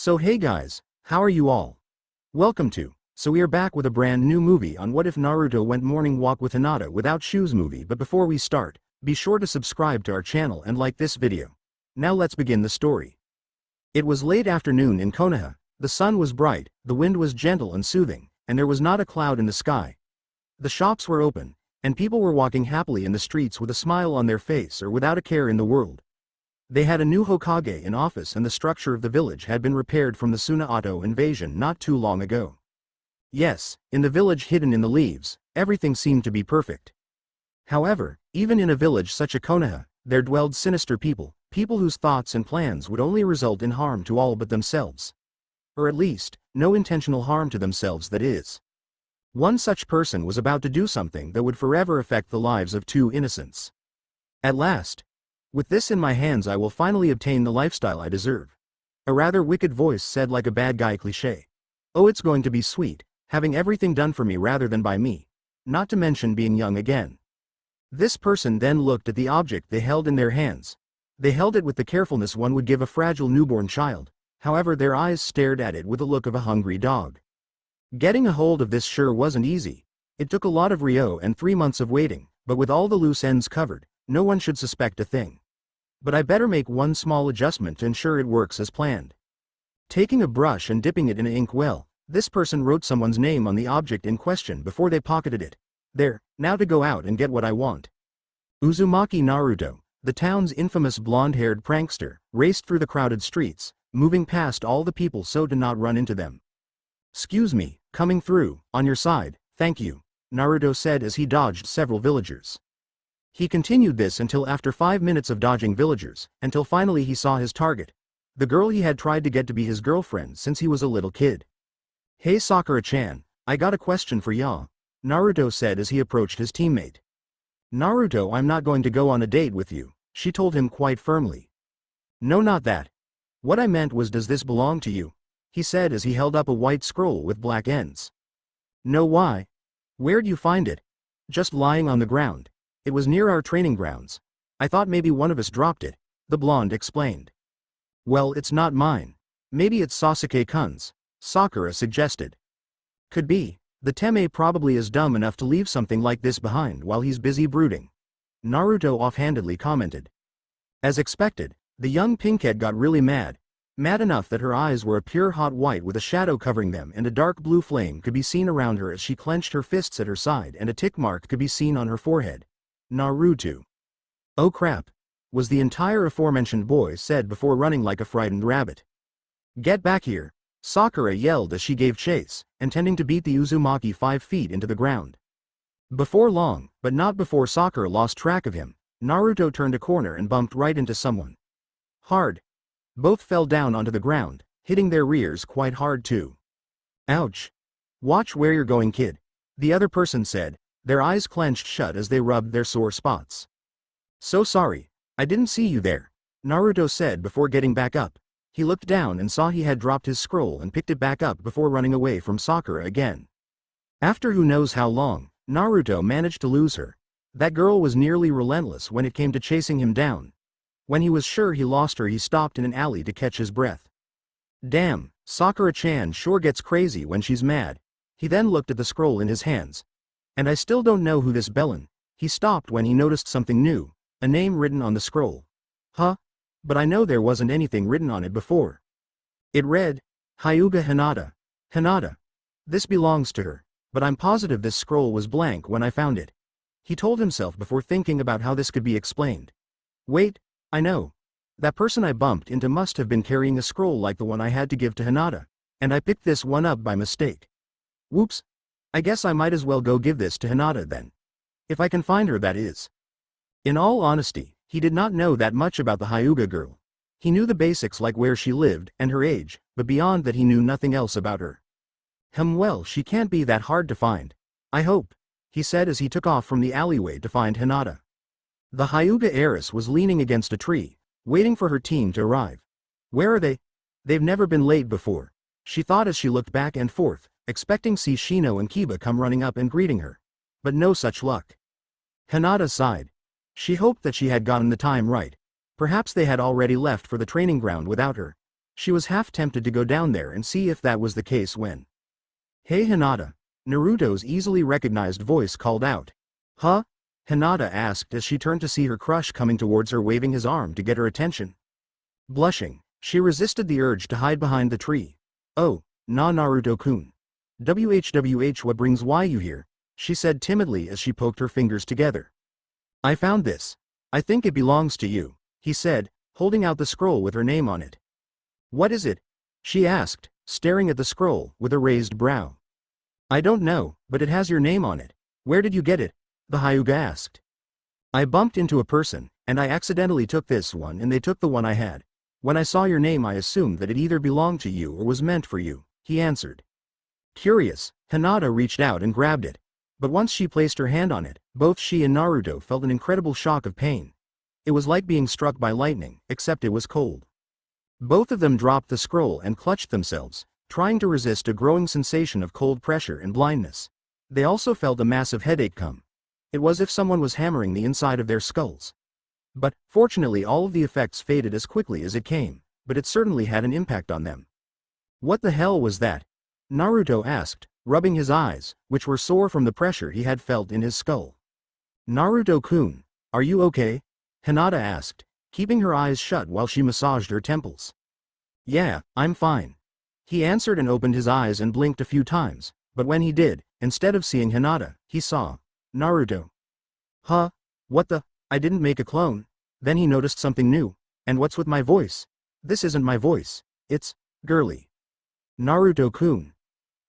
So hey guys, how are you all? Welcome to. So we are back with a brand new movie on What If Naruto Went Morning Walk with Hinata Without Shoes movie, but before we start, be sure to subscribe to our channel and like this video. Now let's begin the story. It was late afternoon in Konoha, the sun was bright, the wind was gentle and soothing, and there was not a cloud in the sky. The shops were open, and people were walking happily in the streets with a smile on their face or without a care in the world. They had a new Hokage in office and the structure of the village had been repaired from the Tsunaoto invasion not too long ago. Yes, in the village hidden in the leaves, everything seemed to be perfect. However, even in a village such as Konoha, there dwelled sinister people, people whose thoughts and plans would only result in harm to all but themselves. Or at least, no intentional harm to themselves, that is. One such person was about to do something that would forever affect the lives of two innocents. At last, with this in my hands, I will finally obtain the lifestyle I deserve. A rather wicked voice said, like a bad guy cliché. Oh, it's going to be sweet, having everything done for me rather than by me. Not to mention being young again. This person then looked at the object they held in their hands. They held it with the carefulness one would give a fragile newborn child, however their eyes stared at it with the look of a hungry dog. Getting a hold of this sure wasn't easy. It took a lot of Ryo and 3 months of waiting, but with all the loose ends covered, no one should suspect a thing. But I better make one small adjustment to ensure it works as planned. Taking a brush and dipping it in an ink well, this person wrote someone's name on the object in question before they pocketed it. There, now to go out and get what I want. Uzumaki Naruto, the town's infamous blonde-haired prankster, raced through the crowded streets, moving past all the people so to not run into them. "Excuse me, coming through, on your side, thank you," Naruto said as he dodged several villagers. He continued this until after 5 minutes of dodging villagers, until finally he saw his target. The girl he had tried to get to be his girlfriend since he was a little kid. "Hey Sakura-chan, I got a question for ya," Naruto said as he approached his teammate. "Naruto, I'm not going to go on a date with you," she told him quite firmly. "No, not that. What I meant was, does this belong to you?" he said as he held up a white scroll with black ends. "No, why? Where'd you find it?" "Just lying on the ground. It was near our training grounds. I thought maybe one of us dropped it," the blonde explained. "Well, it's not mine. Maybe it's Sasuke-kun's," Sakura suggested. "Could be. The Teme probably is dumb enough to leave something like this behind while he's busy brooding," Naruto offhandedly commented. As expected, the young pinkhead got really mad enough that her eyes were a pure hot white with a shadow covering them, and a dark blue flame could be seen around her as she clenched her fists at her side, and a tick mark could be seen on her forehead. "Naruto. Oh crap," was the entire aforementioned boy said before running like a frightened rabbit. "Get back here," Sakura yelled as she gave chase, intending to beat the Uzumaki 5 feet into the ground. Before long, but not before Sakura lost track of him, Naruto turned a corner and bumped right into someone. Hard. Both fell down onto the ground, hitting their rears quite hard too. "Ouch. Watch where you're going, kid," the other person said, their eyes clenched shut as they rubbed their sore spots. "So sorry, I didn't see you there," Naruto said before getting back up. He looked down and saw he had dropped his scroll and picked it back up before running away from Sakura again. After who knows how long, Naruto managed to lose her. That girl was nearly relentless when it came to chasing him down. When he was sure he lost her, he stopped in an alley to catch his breath. Damn, Sakura-chan sure gets crazy when she's mad. He then looked at the scroll in his hands. And I still don't know who this Bellin. He stopped when he noticed something new, a name written on the scroll. Huh? But I know there wasn't anything written on it before. It read, Hyuga Hinata. Hinata. This belongs to her, but I'm positive this scroll was blank when I found it. He told himself before thinking about how this could be explained. Wait, I know. That person I bumped into must have been carrying a scroll like the one I had to give to Hinata, and I picked this one up by mistake. Whoops. I guess I might as well go give this to Hinata then. If I can find her, that is. In all honesty, he did not know that much about the Hyuga girl. He knew the basics like where she lived and her age, but beyond that he knew nothing else about her. Well, she can't be that hard to find. I hope, he said as he took off from the alleyway to find Hinata. The Hyuga heiress was leaning against a tree, waiting for her team to arrive. Where are they? They've never been late before, she thought as she looked back and forth, expecting to see Shino and Kiba come running up and greeting her. But no such luck. Hinata sighed. She hoped that she had gotten the time right. Perhaps they had already left for the training ground without her. She was half tempted to go down there and see if that was the case when. "Hey Hinata," Naruto's easily recognized voice called out. "Huh?" Hinata asked as she turned to see her crush coming towards her waving his arm to get her attention. Blushing, she resisted the urge to hide behind the tree. "Oh, nah Naruto-kun. WHWH what brings why you here?" she said timidly as she poked her fingers together. "I found this. I think it belongs to you," he said, holding out the scroll with her name on it. "What is it?" she asked, staring at the scroll with a raised brow. "I don't know, but it has your name on it. Where did you get it?" the Hyuga asked. "I bumped into a person, and I accidentally took this one and they took the one I had. When I saw your name I assumed that it either belonged to you or was meant for you," he answered. Curious, Hinata reached out and grabbed it. But once she placed her hand on it, both she and Naruto felt an incredible shock of pain. It was like being struck by lightning, except it was cold. Both of them dropped the scroll and clutched themselves, trying to resist a growing sensation of cold pressure and blindness. They also felt a massive headache come. It was as if someone was hammering the inside of their skulls. But, fortunately all of the effects faded as quickly as it came, but it certainly had an impact on them. "What the hell was that?" Naruto asked, rubbing his eyes, which were sore from the pressure he had felt in his skull. "Naruto-kun, are you okay?" Hinata asked, keeping her eyes shut while she massaged her temples. "Yeah, I'm fine." He answered and opened his eyes and blinked a few times, but when he did, instead of seeing Hinata, he saw Naruto. "Huh? What the? I didn't make a clone." Then he noticed something new. "And what's with my voice? This isn't my voice. It's girly." "Naruto-kun."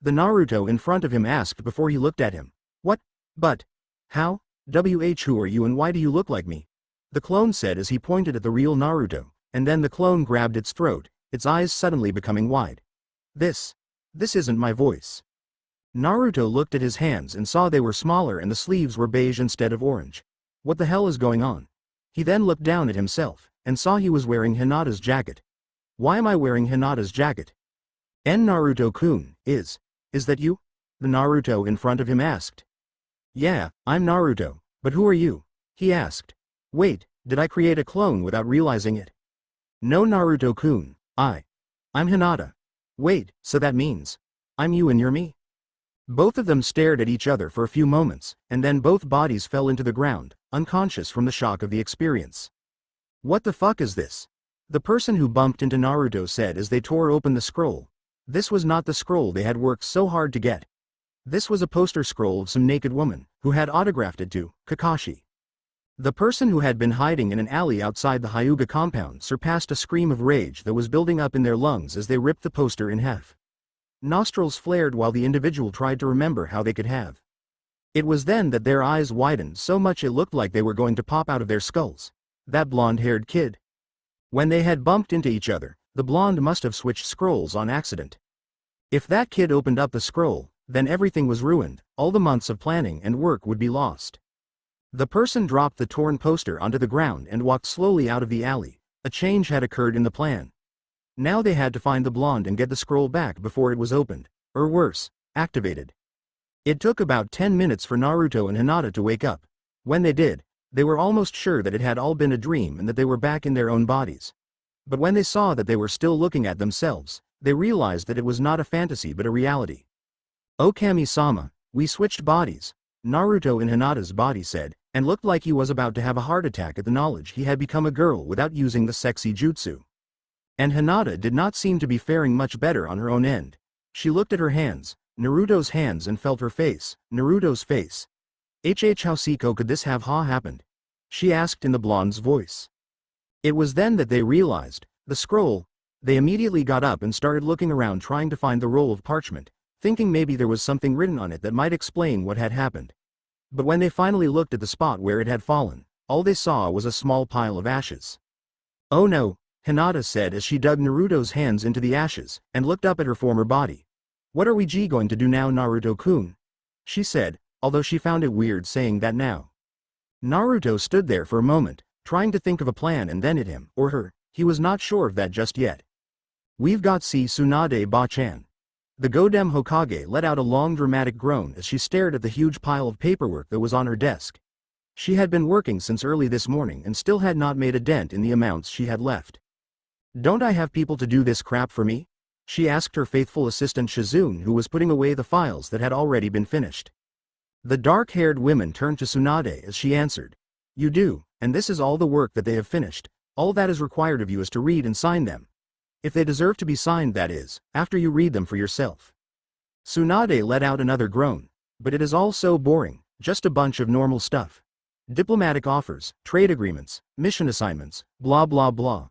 The Naruto in front of him asked before he looked at him. "What? But? How? Who are you and why do you look like me?" the clone said as he pointed at the real Naruto, and then the clone grabbed its throat, its eyes suddenly becoming wide. This isn't my voice." Naruto looked at his hands and saw they were smaller and the sleeves were beige instead of orange. What the hell is going on? He then looked down at himself, and saw he was wearing Hinata's jacket. "Why am I wearing Hinata's jacket?" "Naruto-kun, is that you?" the Naruto in front of him asked. "Yeah, I'm Naruto, but who are you?" he asked. "Wait, did I create a clone without realizing it?" "No Naruto-kun, I'm Hinata." "Wait, so that means I'm you and you're me?" Both of them stared at each other for a few moments, and then both bodies fell into the ground, unconscious from the shock of the experience. "What the fuck is this?" the person who bumped into Naruto said as they tore open the scroll. This was not the scroll they had worked so hard to get. This was a poster scroll of some naked woman, who had autographed it to Kakashi. The person who had been hiding in an alley outside the Hyuga compound surpassed a scream of rage that was building up in their lungs as they ripped the poster in half. Nostrils flared while the individual tried to remember how they could have. It was then that their eyes widened so much it looked like they were going to pop out of their skulls. That blonde-haired kid. When they had bumped into each other, the blonde must have switched scrolls on accident. If that kid opened up the scroll, then everything was ruined, all the months of planning and work would be lost. The person dropped the torn poster onto the ground and walked slowly out of the alley. A change had occurred in the plan. Now they had to find the blonde and get the scroll back before it was opened, or worse, activated. It took about 10 minutes for Naruto and Hinata to wake up. When they did, they were almost sure that it had all been a dream and that they were back in their own bodies. But when they saw that they were still looking at themselves, they realized that it was not a fantasy but a reality. "Okami-sama, we switched bodies," Naruto in Hinata's body said, and looked like he was about to have a heart attack at the knowledge he had become a girl without using the sexy jutsu. And Hinata did not seem to be faring much better on her own end. She looked at her hands, Naruto's hands, and felt her face, Naruto's face. How Siko could this have happened? She asked in the blonde's voice. It was then that they realized, the scroll. They immediately got up and started looking around trying to find the roll of parchment, thinking maybe there was something written on it that might explain what had happened. But when they finally looked at the spot where it had fallen, all they saw was a small pile of ashes. "Oh no," Hinata said as she dug Naruto's hands into the ashes, and looked up at her former body. "What are we going to do now, Naruto-kun?" she said, although she found it weird saying that now. Naruto stood there for a moment, trying to think of a plan, and then it him, or her, he was not sure of that just yet. "We've got Tsunade Ba-chan." The Godem Hokage let out a long dramatic groan as she stared at the huge pile of paperwork that was on her desk. She had been working since early this morning and still had not made a dent in the amounts she had left. Don't I have people to do this crap for me? She asked her faithful assistant Shizune, who was putting away the files that had already been finished. The dark-haired woman turned to Tsunade as she answered. You do, and this is all the work that they have finished. All that is required of you is to read and sign them. If they deserve to be signed, that is, after you read them for yourself. Tsunade let out another groan. But it is all so boring, just a bunch of normal stuff. Diplomatic offers, trade agreements, mission assignments, blah blah blah.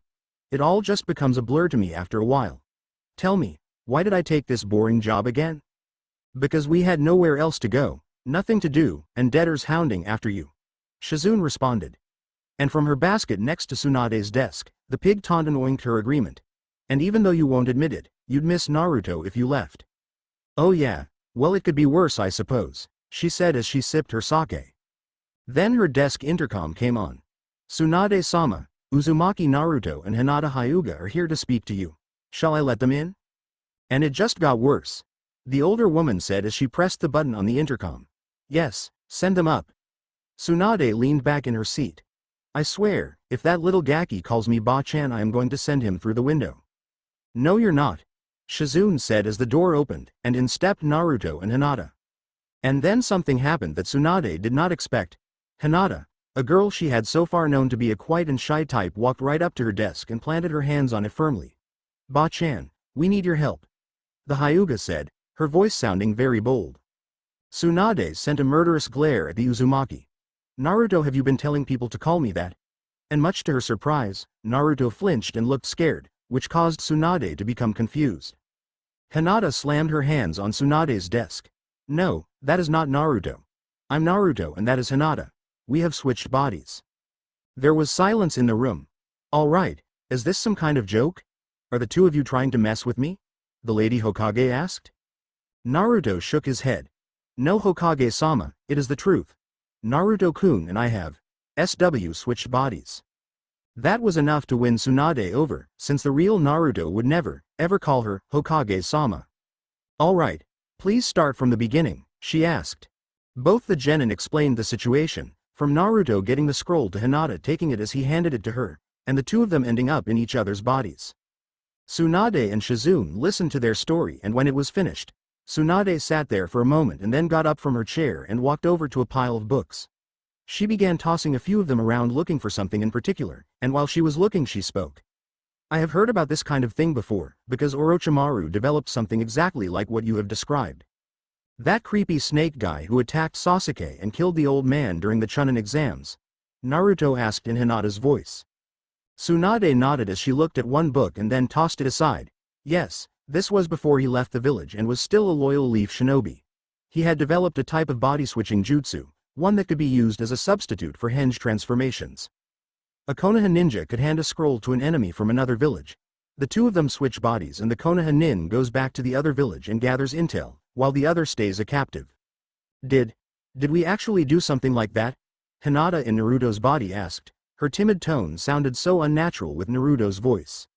It all just becomes a blur to me after a while. Tell me, why did I take this boring job again? Because we had nowhere else to go, nothing to do, and debtors hounding after you. Shizune responded. And from her basket next to Tsunade's desk, the pig taunted oinked her agreement. And even though you won't admit it, you'd miss Naruto if you left. Oh yeah, well it could be worse I suppose, she said as she sipped her sake. Then her desk intercom came on. Tsunade-sama, Uzumaki Naruto and Hinata Hyuga are here to speak to you. Shall I let them in? And it just got worse. The older woman said as she pressed the button on the intercom. Yes, send them up. Tsunade leaned back in her seat. I swear, if that little Gaki calls me Ba-chan, I am going to send him through the window. No you're not, Shizune said as the door opened, and in stepped Naruto and Hinata. And then something happened that Tsunade did not expect. Hinata, a girl she had so far known to be a quiet and shy type, walked right up to her desk and planted her hands on it firmly. Ba-chan, we need your help. The Hyuga said, her voice sounding very bold. Tsunade sent a murderous glare at the Uzumaki. Naruto, have you been telling people to call me that? And much to her surprise, Naruto flinched and looked scared, which caused Tsunade to become confused. Hinata slammed her hands on Tsunade's desk. No, that is not Naruto. I'm Naruto and that is Hinata. We have switched bodies. There was silence in the room. All right, is this some kind of joke? Are the two of you trying to mess with me? The Lady Hokage asked. Naruto shook his head. No Hokage-sama, it is the truth. Naruto-kun and I have switched bodies. That was enough to win Tsunade over, since the real Naruto would never, ever call her Hokage-sama. All right, please start from the beginning, she asked. Both the genin explained the situation, from Naruto getting the scroll to Hinata taking it as he handed it to her, and the two of them ending up in each other's bodies. Tsunade and Shizune listened to their story, and when it was finished, Tsunade sat there for a moment and then got up from her chair and walked over to a pile of books. She began tossing a few of them around looking for something in particular, and while she was looking she spoke. I have heard about this kind of thing before, because Orochimaru developed something exactly like what you have described. That creepy snake guy who attacked Sasuke and killed the old man during the Chunin exams? Naruto asked in Hinata's voice. Tsunade nodded as she looked at one book and then tossed it aside. Yes, this was before he left the village and was still a loyal leaf shinobi. He had developed a type of body-switching jutsu, one that could be used as a substitute for henge transformations. A Konoha ninja could hand a scroll to an enemy from another village. The two of them switch bodies and the Konoha nin goes back to the other village and gathers intel, while the other stays a captive. Did we actually do something like that? Hinata in Naruto's body asked. Her timid tone sounded so unnatural with Naruto's voice.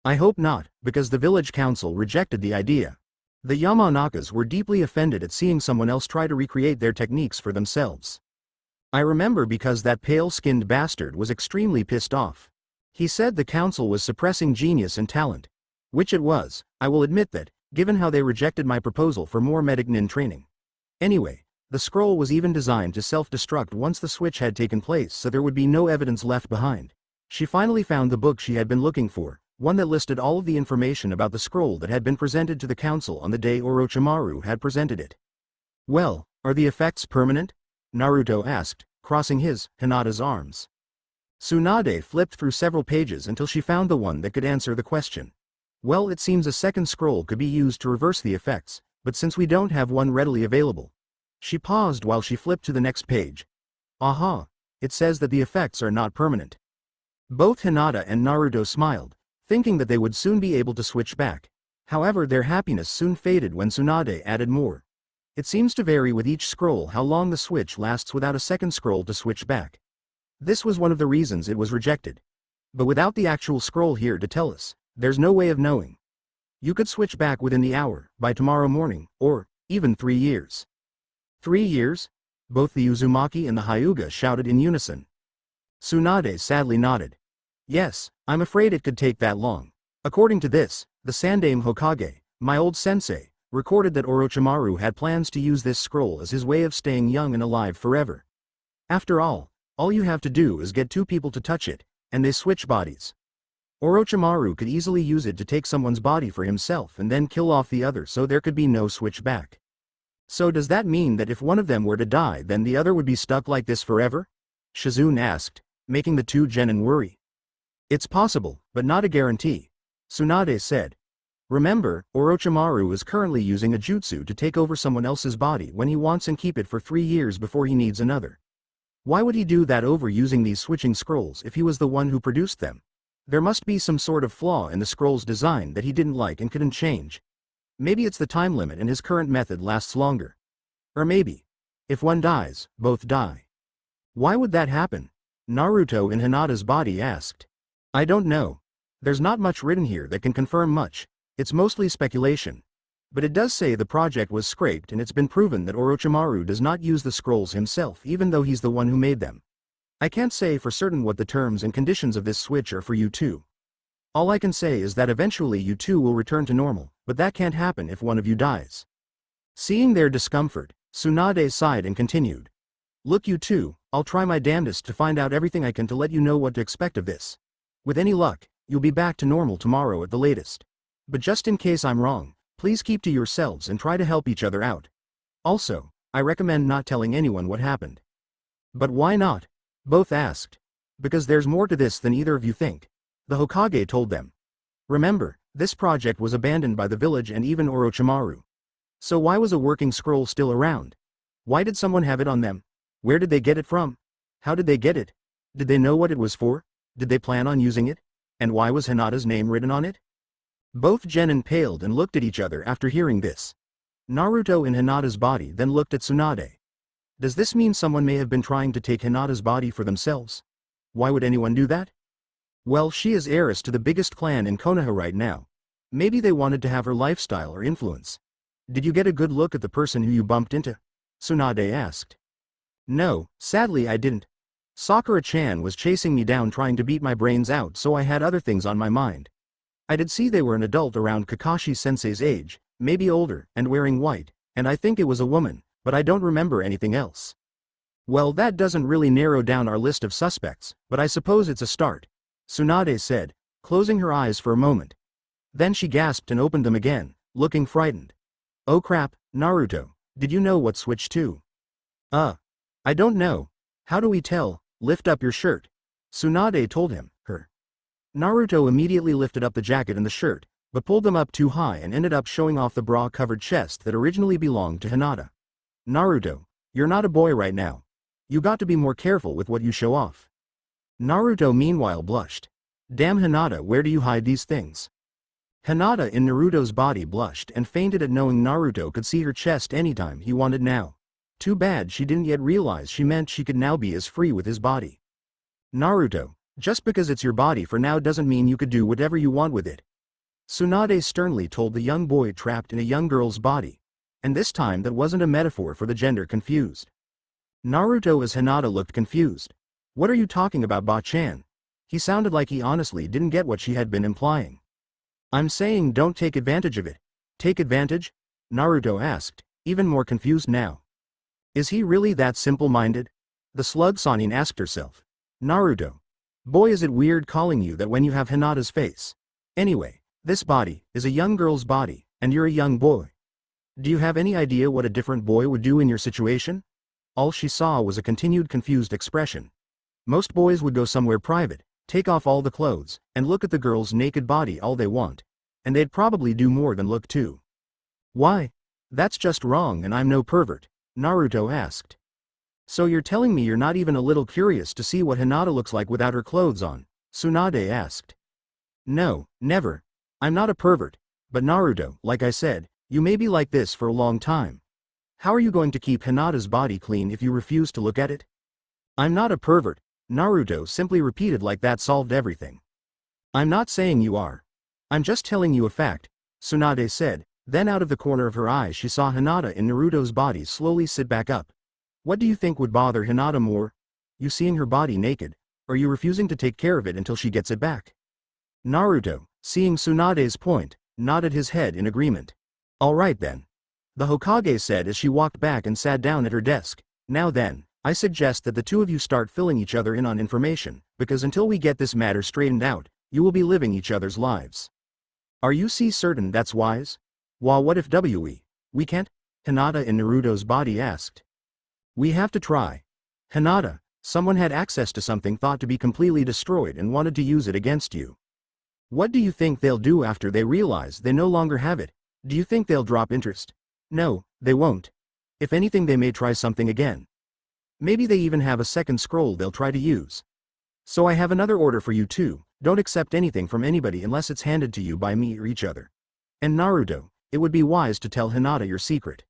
I hope not, because the village council rejected the idea. The Yamanakas were deeply offended at seeing someone else try to recreate their techniques for themselves. I remember because that pale-skinned bastard was extremely pissed off. He said the council was suppressing genius and talent. Which it was, I will admit that, given how they rejected my proposal for more medic nin training. Anyway, the scroll was even designed to self-destruct once the switch had taken place, so there would be no evidence left behind. She finally found the book she had been looking for, one that listed all of the information about the scroll that had been presented to the council on the day Orochimaru had presented it. Well, are the effects permanent? Naruto asked, crossing Hinata's arms. Tsunade flipped through several pages until she found the one that could answer the question. Well, it seems a second scroll could be used to reverse the effects, but since we don't have one readily available. She paused while she flipped to the next page. Aha, it says that the effects are not permanent. Both Hinata and Naruto smiled, thinking that they would soon be able to switch back. However, their happiness soon faded when Tsunade added more. It seems to vary with each scroll how long the switch lasts without a second scroll to switch back. This was one of the reasons it was rejected. But without the actual scroll here to tell us, there's no way of knowing. You could switch back within the hour, by tomorrow morning, or even 3 years. 3 years? Both the Uzumaki and the Hyuga shouted in unison. Tsunade sadly nodded. Yes, I'm afraid it could take that long. According to this, the Sandaime Hokage, my old sensei, recorded that Orochimaru had plans to use this scroll as his way of staying young and alive forever. After all you have to do is get two people to touch it, and they switch bodies. Orochimaru could easily use it to take someone's body for himself and then kill off the other so there could be no switch back. So does that mean that if one of them were to die then the other would be stuck like this forever? Shizune asked, making the two genin worry. It's possible, but not a guarantee, Tsunade said. Remember, Orochimaru is currently using a jutsu to take over someone else's body when he wants and keep it for 3 years before he needs another. Why would he do that over using these switching scrolls if he was the one who produced them? There must be some sort of flaw in the scroll's design that he didn't like and couldn't change. Maybe it's the time limit and his current method lasts longer. Or maybe, if one dies, both die. Why would that happen? Naruto in Hinata's body asked. I don't know. There's not much written here that can confirm much, it's mostly speculation. But it does say the project was scraped and it's been proven that Orochimaru does not use the scrolls himself even though he's the one who made them. I can't say for certain what the terms and conditions of this switch are for you two. All I can say is that eventually you two will return to normal, but that can't happen if one of you dies. Seeing their discomfort, Tsunade sighed and continued. Look you two, I'll try my damnedest to find out everything I can to let you know what to expect of this. With any luck, you'll be back to normal tomorrow at the latest. But just in case I'm wrong, please keep to yourselves and try to help each other out. Also, I recommend not telling anyone what happened. But why not? Both asked. Because there's more to this than either of you think, the Hokage told them. Remember, this project was abandoned by the village and even Orochimaru. So why was a working scroll still around? Why did someone have it on them? Where did they get it from? How did they get it? Did they know what it was for? Did they plan on using it? And why was Hinata's name written on it? Both genin paled and looked at each other after hearing this. Naruto in Hinata's body then looked at Tsunade. Does this mean someone may have been trying to take Hinata's body for themselves? Why would anyone do that? Well, she is heiress to the biggest clan in Konoha right now. Maybe they wanted to have her lifestyle or influence. Did you get a good look at the person who you bumped into? Tsunade asked. No, sadly I didn't. Sakura-chan was chasing me down trying to beat my brains out so I had other things on my mind. I did see they were an adult around Kakashi-sensei's age, maybe older, and wearing white, and I think it was a woman, but I don't remember anything else. Well, that doesn't really narrow down our list of suspects, but I suppose it's a start, Tsunade said, closing her eyes for a moment. Then she gasped and opened them again, looking frightened. Oh crap, Naruto, did you know what switch to? I don't know. How do we tell? Lift up your shirt. Tsunade told him, her. Naruto immediately lifted up the jacket and the shirt, but pulled them up too high and ended up showing off the bra-covered chest that originally belonged to Hinata. Naruto, you're not a boy right now. You got to be more careful with what you show off. Naruto meanwhile blushed. Damn Hinata, where do you hide these things? Hinata in Naruto's body blushed and fainted at knowing Naruto could see her chest anytime he wanted now. Too bad she didn't yet realize she meant she could now be as free with his body. Naruto, just because it's your body for now doesn't mean you could do whatever you want with it. Tsunade sternly told the young boy trapped in a young girl's body. And this time that wasn't a metaphor for the gender confused. Naruto as Hinata looked confused. What are you talking about, Ba-chan? He sounded like he honestly didn't get what she had been implying. I'm saying don't take advantage of it. Take advantage? Naruto asked, even more confused now. Is he really that simple-minded? The slug Sannin asked herself. Naruto. Boy, is it weird calling you that when you have Hinata's face. Anyway, this body is a young girl's body, and you're a young boy. Do you have any idea what a different boy would do in your situation? All she saw was a continued confused expression. Most boys would go somewhere private, take off all the clothes, and look at the girl's naked body all they want. And they'd probably do more than look too. Why? That's just wrong and I'm no pervert, Naruto asked. So you're telling me you're not even a little curious to see what Hinata looks like without her clothes on? Tsunade asked. No, never. I'm not a pervert. But Naruto, like I said, you may be like this for a long time. How are you going to keep Hinata's body clean if you refuse to look at it? I'm not a pervert, Naruto simply repeated like that solved everything. I'm not saying you are. I'm just telling you a fact, Tsunade said, then out of the corner of her eye she saw Hinata in Naruto's body slowly sit back up. What do you think would bother Hinata more? You seeing her body naked, Or are you refusing to take care of it until she gets it back? Naruto, seeing Tsunade's point, nodded his head in agreement. All right then. The Hokage said as she walked back and sat down at her desk. Now then, I suggest that the two of you start filling each other in on information, because until we get this matter straightened out, you will be living each other's lives. Are you certain that's wise? Well, what if we can't? Hinata in Naruto's body asked. We have to try. Hinata, someone had access to something thought to be completely destroyed and wanted to use it against you. What do you think they'll do after they realize they no longer have it? Do you think they'll drop interest? No, they won't. If anything, they may try something again. Maybe they even have a second scroll they'll try to use. So I have another order for you too. Don't accept anything from anybody unless it's handed to you by me or each other. And Naruto, it would be wise to tell Hinata your secret.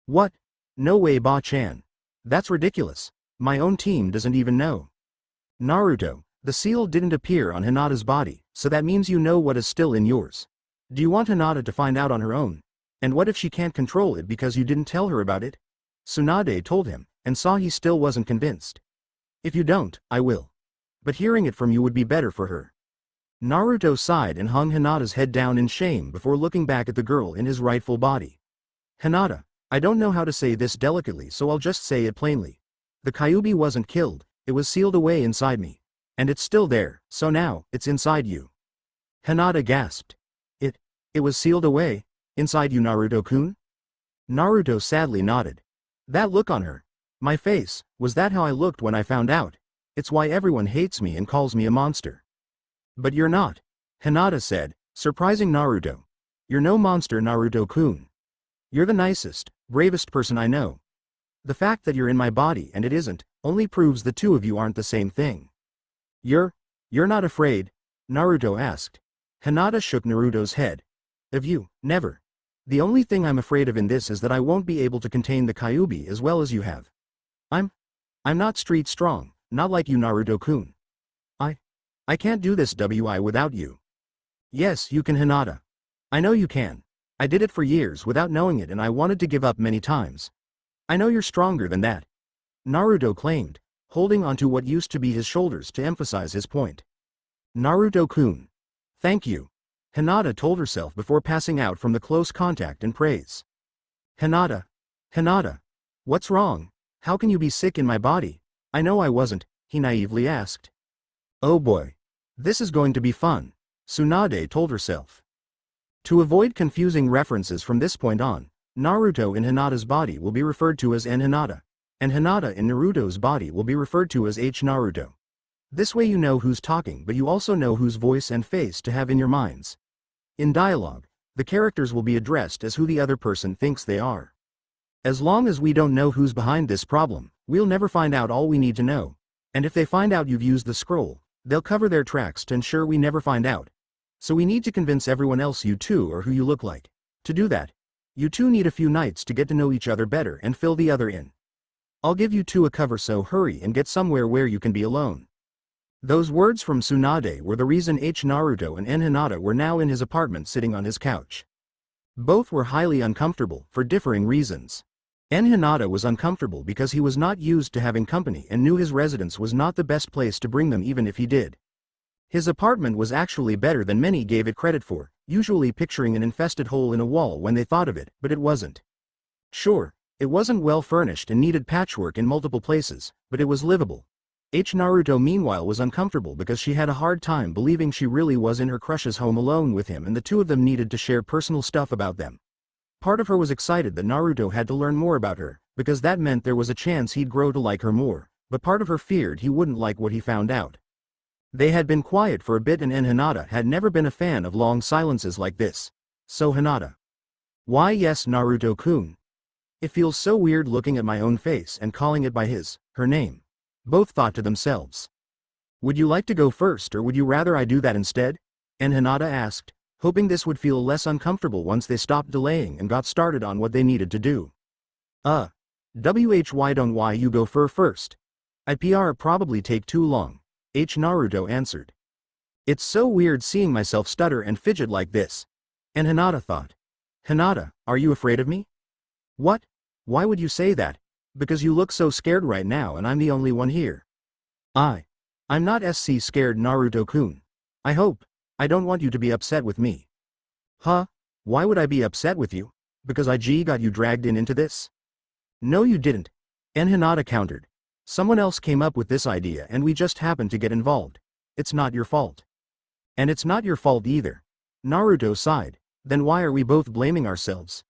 What? No way, Ba-chan. That's ridiculous. My own team doesn't even know. Naruto, the seal didn't appear on Hinata's body, so that means you know what is still in yours. Do you want Hinata to find out on her own? And what if she can't control it because you didn't tell her about it? Tsunade told him, and saw he still wasn't convinced. If you don't, I will. But hearing it from you would be better for her. Naruto sighed and hung Hinata's head down in shame before looking back at the girl in his rightful body. Hinata, I don't know how to say this delicately, so I'll just say it plainly. The Kyuubi wasn't killed, it was sealed away inside me. And it's still there, so now, it's inside you. Hinata gasped. It was sealed away? Inside you, Naruto-kun? Naruto sadly nodded. That look on her. My face, was that how I looked when I found out? It's why everyone hates me and calls me a monster. But you're not, Hinata said, surprising Naruto. You're no monster, Naruto-kun. You're the nicest, bravest person I know. The fact that you're in my body and it isn't, only proves the two of you aren't the same thing. You're not afraid? Naruto asked. Hinata shook Naruto's head. Of you, never. The only thing I'm afraid of in this is that I won't be able to contain the Kyuubi as well as you have. I'm not street strong, not like you, Naruto-kun. I can't do this without you. Yes, you can, Hinata. I know you can. I did it for years without knowing it and I wanted to give up many times. I know you're stronger than that. Naruto claimed, holding onto what used to be his shoulders to emphasize his point. Naruto-kun. Thank you. Hinata told herself before passing out from the close contact and praise. Hinata. What's wrong? How can you be sick in my body? I know I wasn't, he naively asked. Oh boy. This is going to be fun, Tsunade told herself. To avoid confusing references from this point on, Naruto in Hinata's body will be referred to as N Hinata, and Hinata in Naruto's body will be referred to as H Naruto. This way you know who's talking, but you also know whose voice and face to have in your minds. In dialogue, the characters will be addressed as who the other person thinks they are. As long as we don't know who's behind this problem, we'll never find out all we need to know. And if they find out you've used the scroll, they'll cover their tracks to ensure we never find out. So we need to convince everyone else you two are who you look like. To do that, you two need a few nights to get to know each other better and fill the other in. I'll give you two a cover, so hurry and get somewhere where you can be alone. Those words from Tsunade were the reason H Naruto and N Hinata were now in his apartment sitting on his couch. Both were highly uncomfortable for differing reasons. N Hinata was uncomfortable because he was not used to having company and knew his residence was not the best place to bring them even if he did. His apartment was actually better than many gave it credit for, usually picturing an infested hole in a wall when they thought of it, but it wasn't. Sure, it wasn't well furnished and needed patchwork in multiple places, but it was livable. H Naruto meanwhile was uncomfortable because she had a hard time believing she really was in her crush's home alone with him and the two of them needed to share personal stuff about them. Part of her was excited that Naruto had to learn more about her, because that meant there was a chance he'd grow to like her more, but part of her feared he wouldn't like what he found out. They had been quiet for a bit and Hinata had never been a fan of long silences like this. So Hinata. Why yes, Naruto-kun. It feels so weird looking at my own face and calling it by her name. Both thought to themselves. Would you like to go first or would you rather I do that instead? And Hinata asked, hoping this would feel less uncomfortable once they stopped delaying and got started on what they needed to do. Why don't why you go first? I'd probably take too long, H Naruto answered. It's so weird seeing myself stutter and fidget like this. And Hinata thought. Hinata, are you afraid of me? What? Why would you say that? Because you look so scared right now and I'm the only one here. I'm I'm not scared, Naruto-kun. I hope. I don't want you to be upset with me. Huh? Why would I be upset with you? Because I got you dragged into this? No you didn't. And Hinata countered. Someone else came up with this idea and we just happened to get involved. It's not your fault. And it's not your fault either. Naruto sighed. Then why are we both blaming ourselves?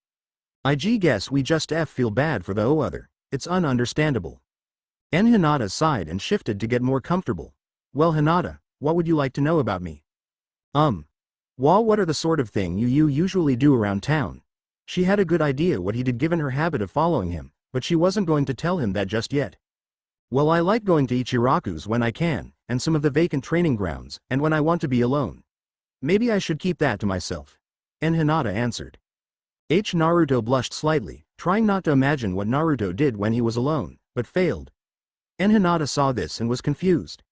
I guess we just feel bad for the other. It's ununderstandable. And Hinata sighed and shifted to get more comfortable. Well Hinata, what would you like to know about me? Well, what are the sort of thing you usually do around town? She had a good idea what he did given her habit of following him, but she wasn't going to tell him that just yet. Well, I like going to Ichiraku's when I can, and some of the vacant training grounds, and when I want to be alone. Maybe I should keep that to myself. And Hinata answered. Naruto blushed slightly, trying not to imagine what Naruto did when he was alone, but failed. And Hinata saw this and was confused.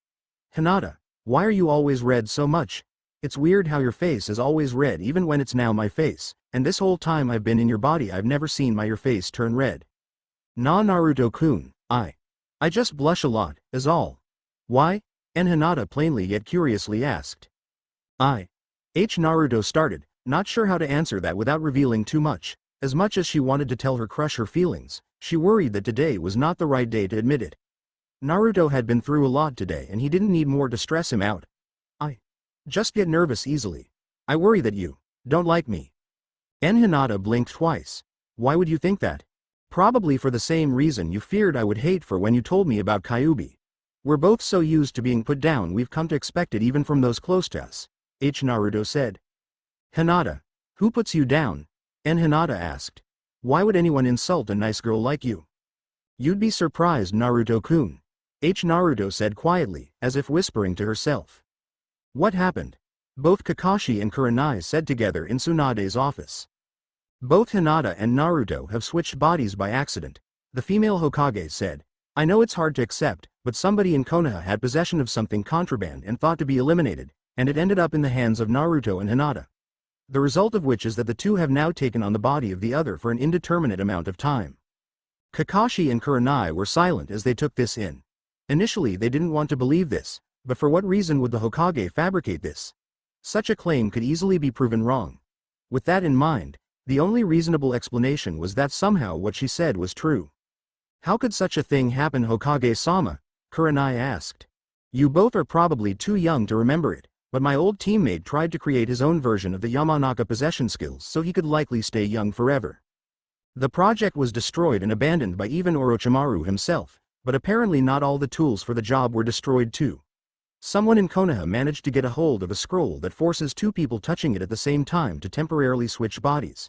Hinata, why are you always red so much? It's weird how your face is always red even when it's now my face, and this whole time I've been in your body I've never seen your face turn red. Nah Naruto-kun, I just blush a lot, is all. Why? And Hinata plainly yet curiously asked. Naruto started, not sure how to answer that without revealing too much. As much as she wanted to tell her crush her feelings, she worried that today was not the right day to admit it. Naruto had been through a lot today and he didn't need more to stress him out. I just get nervous easily. I worry that you don't like me. And Hinata blinked twice. Why would you think that? Probably for the same reason you feared I would hate for when you told me about Kyuubi. We're both so used to being put down we've come to expect it even from those close to us. Naruto said. Hinata, who puts you down? And Hinata asked. Why would anyone insult a nice girl like you? You'd be surprised Naruto-kun. Naruto said quietly, as if whispering to herself. What happened? Both Kakashi and Kurenai said together in Tsunade's office. Both Hinata and Naruto have switched bodies by accident, the female Hokage said. I know it's hard to accept, but somebody in Konoha had possession of something contraband and thought to be eliminated, and it ended up in the hands of Naruto and Hinata. The result of which is that the two have now taken on the body of the other for an indeterminate amount of time. Kakashi and Kurenai were silent as they took this in. Initially they didn't want to believe this, but for what reason would the Hokage fabricate this? Such a claim could easily be proven wrong. With that in mind, the only reasonable explanation was that somehow what she said was true. How could such a thing happen, Hokage-sama? Kurenai asked. You both are probably too young to remember it, but my old teammate tried to create his own version of the Yamanaka possession skills so he could likely stay young forever. The project was destroyed and abandoned by even Orochimaru himself, but apparently not all the tools for the job were destroyed too. Someone in Konoha managed to get a hold of a scroll that forces two people touching it at the same time to temporarily switch bodies.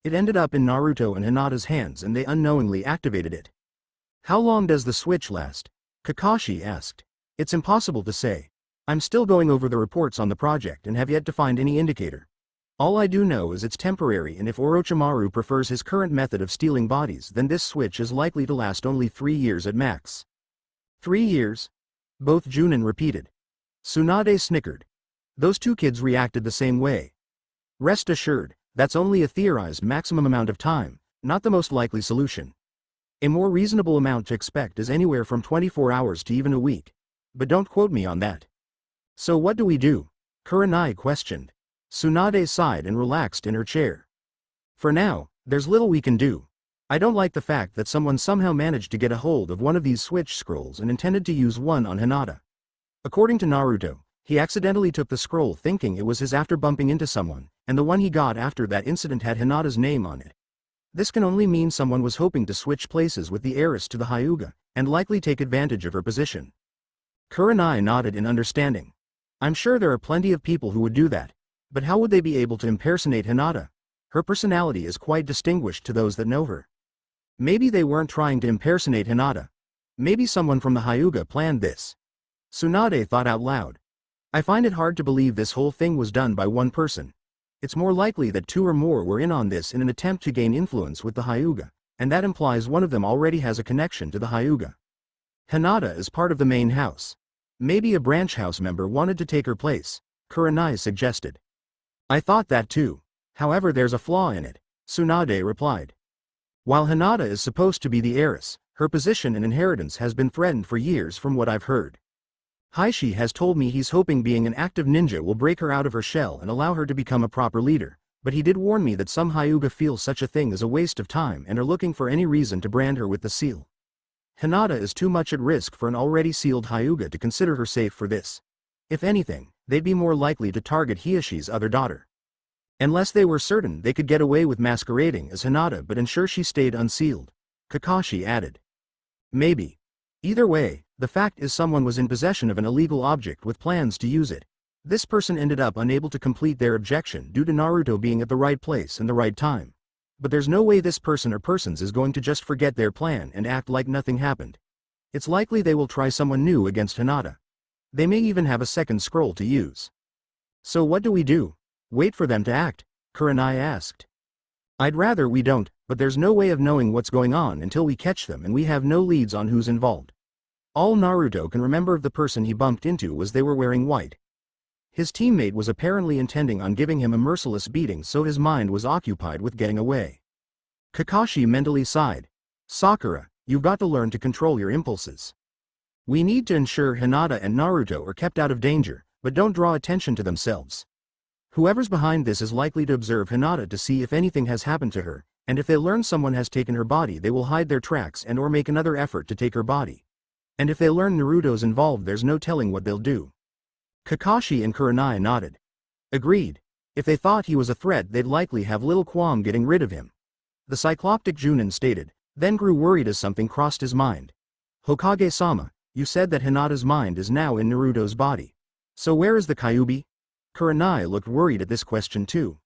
It ended up in Naruto and Hinata's hands and they unknowingly activated it. How long does the switch last? Kakashi asked. It's impossible to say. I'm still going over the reports on the project and have yet to find any indicator. All I do know is it's temporary, and if Orochimaru prefers his current method of stealing bodies then this switch is likely to last only 3 years at max. 3 years? Both Junin repeated. Tsunade snickered. Those two kids reacted the same way. Rest assured, that's only a theorized maximum amount of time, not the most likely solution. A more reasonable amount to expect is anywhere from 24 hours to even a week. But don't quote me on that. So what do we do? Kurenai questioned. Tsunade sighed and relaxed in her chair. For now, there's little we can do. I don't like the fact that someone somehow managed to get a hold of one of these switch scrolls and intended to use one on Hinata. According to Naruto, he accidentally took the scroll thinking it was his after bumping into someone, and the one he got after that incident had Hinata's name on it. This can only mean someone was hoping to switch places with the heiress to the Hyuga, and likely take advantage of her position. Kurenai nodded in understanding. I'm sure there are plenty of people who would do that, but how would they be able to impersonate Hinata? Her personality is quite distinguished to those that know her. Maybe they weren't trying to impersonate Hinata. Maybe someone from the Hyuga planned this. Tsunade thought out loud. I find it hard to believe this whole thing was done by one person. It's more likely that 2 or more were in on this in an attempt to gain influence with the Hyuga, and that implies one of them already has a connection to the Hyuga. Hinata is part of the main house. Maybe a branch house member wanted to take her place, Kurenai suggested. I thought that too. However, there's a flaw in it, Tsunade replied. While Hinata is supposed to be the heiress, her position and inheritance has been threatened for years from what I've heard. Heishi has told me he's hoping being an active ninja will break her out of her shell and allow her to become a proper leader, but he did warn me that some Hyuga feel such a thing is a waste of time and are looking for any reason to brand her with the seal. Hinata is too much at risk for an already sealed Hyuga to consider her safe for this. If anything, they'd be more likely to target Hiashi's other daughter. Unless they were certain they could get away with masquerading as Hinata but ensure she stayed unsealed. Kakashi added. Maybe. Either way, the fact is someone was in possession of an illegal object with plans to use it. This person ended up unable to complete their objection due to Naruto being at the right place and the right time. But there's no way this person or persons is going to just forget their plan and act like nothing happened. It's likely they will try someone new against Hinata. They may even have a second scroll to use. So what do we do? Wait for them to act? Kurenai asked. I'd rather we don't, but there's no way of knowing what's going on until we catch them and we have no leads on who's involved. All Naruto can remember of the person he bumped into was they were wearing white. His teammate was apparently intending on giving him a merciless beating, so his mind was occupied with getting away. Kakashi mentally sighed. Sakura, you've got to learn to control your impulses. We need to ensure Hinata and Naruto are kept out of danger, but don't draw attention to themselves. Whoever's behind this is likely to observe Hinata to see if anything has happened to her, and if they learn someone has taken her body they will hide their tracks and or make another effort to take her body. And if they learn Naruto's involved there's no telling what they'll do. Kakashi and Kurenai nodded. Agreed. If they thought he was a threat they'd likely have little qualm getting rid of him. The cycloptic Junin stated, then grew worried as something crossed his mind. Hokage-sama, you said that Hinata's mind is now in Naruto's body. So where is the Kyuubi? Kurenai looked worried at this question too.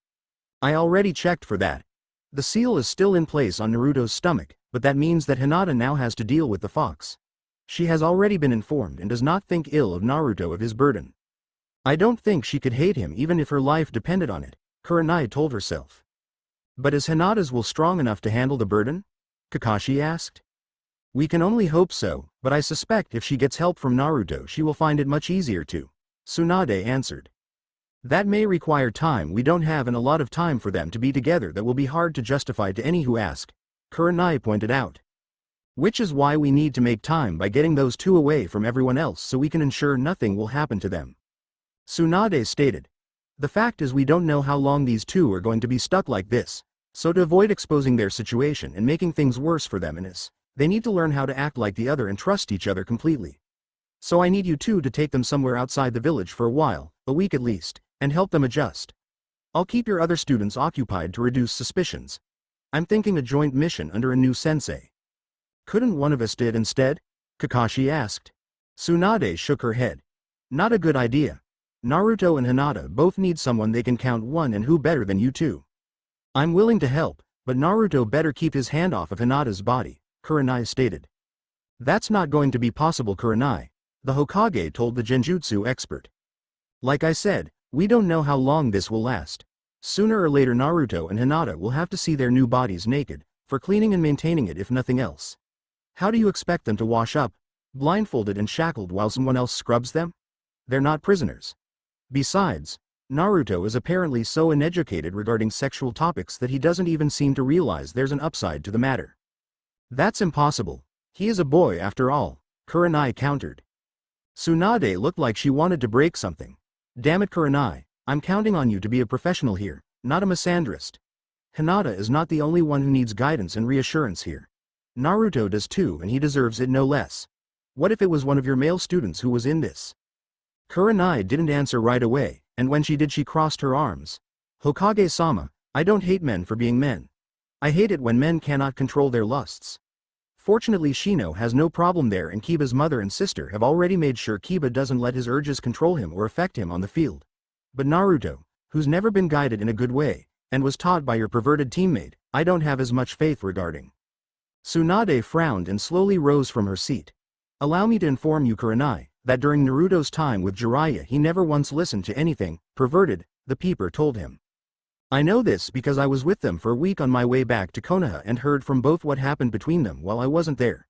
I already checked for that. The seal is still in place on Naruto's stomach, but that means that Hinata now has to deal with the fox. She has already been informed and does not think ill of Naruto of his burden. I don't think she could hate him even if her life depended on it, Kurenai told herself. But is Hinata's will strong enough to handle the burden? Kakashi asked. We can only hope so, but I suspect if she gets help from Naruto she will find it much easier to. Tsunade answered. That may require time we don't have and a lot of time for them to be together that will be hard to justify to any who ask, Kurenai pointed out. Which is why we need to make time by getting those two away from everyone else so we can ensure nothing will happen to them. Tsunade stated. The fact is we don't know how long these two are going to be stuck like this, so to avoid exposing their situation and making things worse for them they need to learn how to act like the other and trust each other completely. So I need you two to take them somewhere outside the village for a while, a week at least, and help them adjust. I'll keep your other students occupied to reduce suspicions. I'm thinking a joint mission under a new sensei. Couldn't one of us do it instead? Kakashi asked. Tsunade shook her head. Not a good idea. Naruto and Hinata both need someone they can count on, and who better than you two? I'm willing to help, but Naruto better keep his hand off of Hinata's body, Kurenai stated. That's not going to be possible, Kurenai, the Hokage told the Genjutsu expert. Like I said, we don't know how long this will last. Sooner or later Naruto and Hinata will have to see their new bodies naked, for cleaning and maintaining it if nothing else. How do you expect them to wash up, blindfolded and shackled while someone else scrubs them? They're not prisoners. Besides, Naruto is apparently so uneducated regarding sexual topics that he doesn't even seem to realize there's an upside to the matter. That's impossible. He is a boy after all, Kurenai countered. Tsunade looked like she wanted to break something. Damn it, Kurenai, I'm counting on you to be a professional here, not a misandrist. Hinata is not the only one who needs guidance and reassurance here. Naruto does too, and he deserves it no less. What if it was one of your male students who was in this? Kurenai didn't answer right away, and when she did she crossed her arms. Hokage-sama, I don't hate men for being men. I hate it when men cannot control their lusts. Fortunately Shino has no problem there, and Kiba's mother and sister have already made sure Kiba doesn't let his urges control him or affect him on the field. But Naruto, who's never been guided in a good way, and was taught by your perverted teammate, I don't have as much faith regarding. Tsunade frowned and slowly rose from her seat. Allow me to inform you, Kurenai, that during Naruto's time with Jiraiya he never once listened to anything perverted, the peeper told him. I know this because I was with them for a week on my way back to Konoha and heard from both what happened between them while I wasn't there.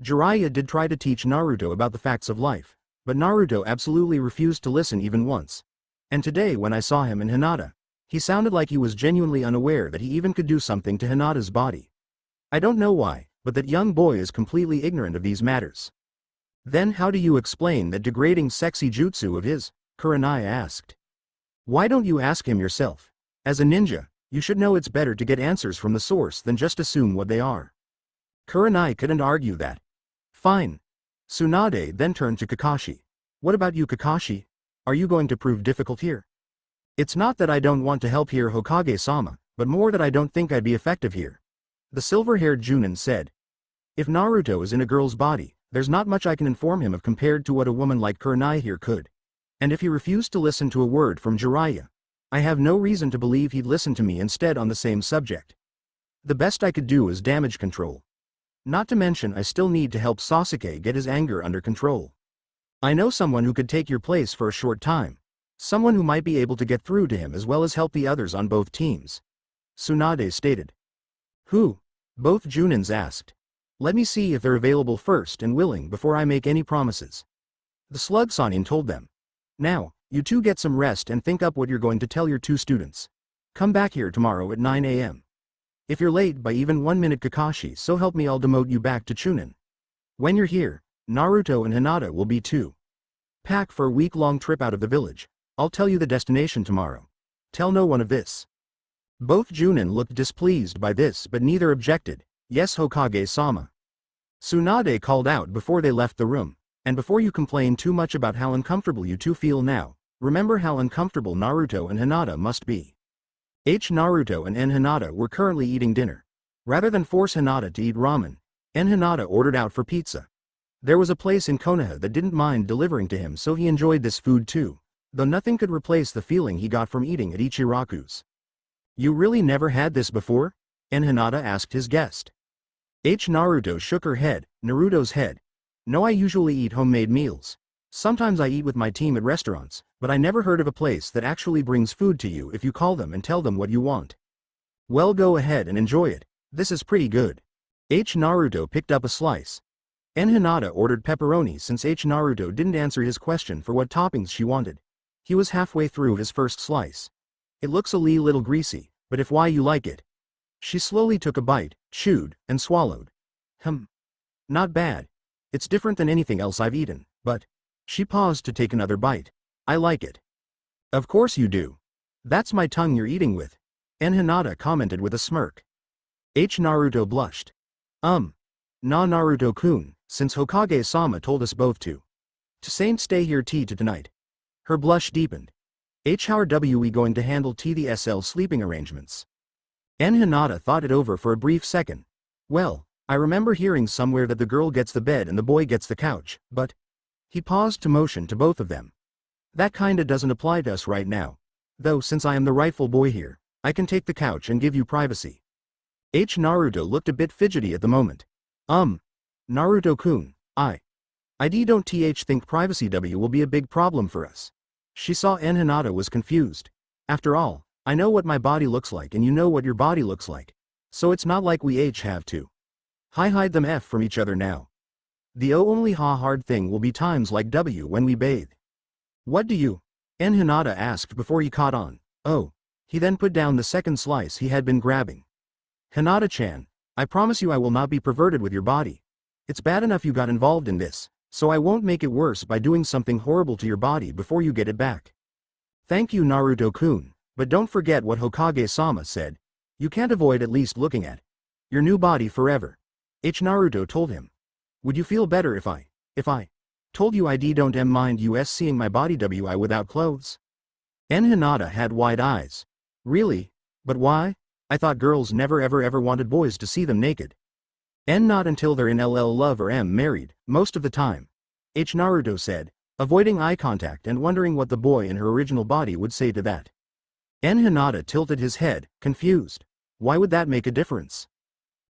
Jiraiya did try to teach Naruto about the facts of life, but Naruto absolutely refused to listen even once. And today when I saw him in Hinata, he sounded like he was genuinely unaware that he even could do something to Hinata's body. I don't know why, but that young boy is completely ignorant of these matters. Then how do you explain that degrading sexy jutsu of his? Kurenai asked. Why don't you ask him yourself? As a ninja, you should know it's better to get answers from the source than just assume what they are. Kurenai couldn't argue that. Fine. Tsunade then turned to Kakashi. What about you, Kakashi? Are you going to prove difficult here? It's not that I don't want to help here, Hokage-sama, but more that I don't think I'd be effective here. The silver-haired Junin said. If Naruto is in a girl's body, there's not much I can inform him of compared to what a woman like Kurenai here could. And if he refused to listen to a word from Jiraiya, I have no reason to believe he'd listen to me instead on the same subject. The best I could do is damage control. Not to mention I still need to help Sasuke get his anger under control. I know someone who could take your place for a short time. Someone who might be able to get through to him as well as help the others on both teams. Tsunade stated. Who? Both Junins asked. Let me see if they're available first and willing before I make any promises. The slug Sanin told them. Now, you two get some rest and think up what you're going to tell your two students. Come back here tomorrow at 9 a.m. If you're late by even 1 minute, Kakashi, so help me, I'll demote you back to Chunin. When you're here, Naruto and Hinata will be too. Pack for a week-long trip out of the village. I'll tell you the destination tomorrow. Tell no one of this. Both Junin looked displeased by this, but neither objected. Yes, Hokage-sama. Tsunade called out before they left the room. And before you complain too much about how uncomfortable you two feel now, remember how uncomfortable Naruto and Hinata must be. Naruto and Hinata were currently eating dinner. Rather than force Hinata to eat ramen, Hinata ordered out for pizza. There was a place in Konoha that didn't mind delivering to him, so he enjoyed this food too, though nothing could replace the feeling he got from eating at Ichiraku's. You really never had this before? Hinata asked his guest. Naruto shook her head, Naruto's head. No, I usually eat homemade meals. Sometimes I eat with my team at restaurants, but I never heard of a place that actually brings food to you if you call them and tell them what you want. Well, go ahead and enjoy it. This is pretty good. Naruto picked up a slice. Hinata ordered pepperoni since Naruto didn't answer his question for what toppings she wanted. He was halfway through his first slice. It looks a little greasy, but if why you like it. She slowly took a bite, chewed, and swallowed. Not bad. It's different than anything else I've eaten, but... She paused to take another bite. I like it. Of course you do. That's my tongue you're eating with. Hinata commented with a smirk. Naruto blushed. Naruto-kun, since Hokage-sama told us both to stay here tonight. Her blush deepened. How are we going to handle the SL sleeping arrangements? Hinata thought it over for a brief second. Well, I remember hearing somewhere that the girl gets the bed and the boy gets the couch, but... He paused to motion to both of them. That kinda doesn't apply to us right now. Though since I am the rightful boy here, I can take the couch and give you privacy. Naruto looked a bit fidgety at the moment. Naruto-kun, I don't think privacy will be a big problem for us. She saw Hinata was confused. After all, I know what my body looks like and you know what your body looks like. So it's not like we have to hide them from each other now. The only hard thing will be times like when we bathe. What do you? Hinata asked before he caught on. Oh. He then put down the second slice he had been grabbing. Hinata-chan, I promise you I will not be perverted with your body. It's bad enough you got involved in this, so I won't make it worse by doing something horrible to your body before you get it back. Thank you, Naruto-kun, but don't forget what Hokage-sama said. You can't avoid at least looking at your new body forever. Naruto told him. Would you feel better if I told you I don't mind you seeing my body without clothes? Hinata had wide eyes. Really? But why? I thought girls never ever wanted boys to see them naked. Not until they're in love or married, most of the time. Naruto said, avoiding eye contact and wondering what the boy in her original body would say to that. Hinata tilted his head, confused. Why would that make a difference?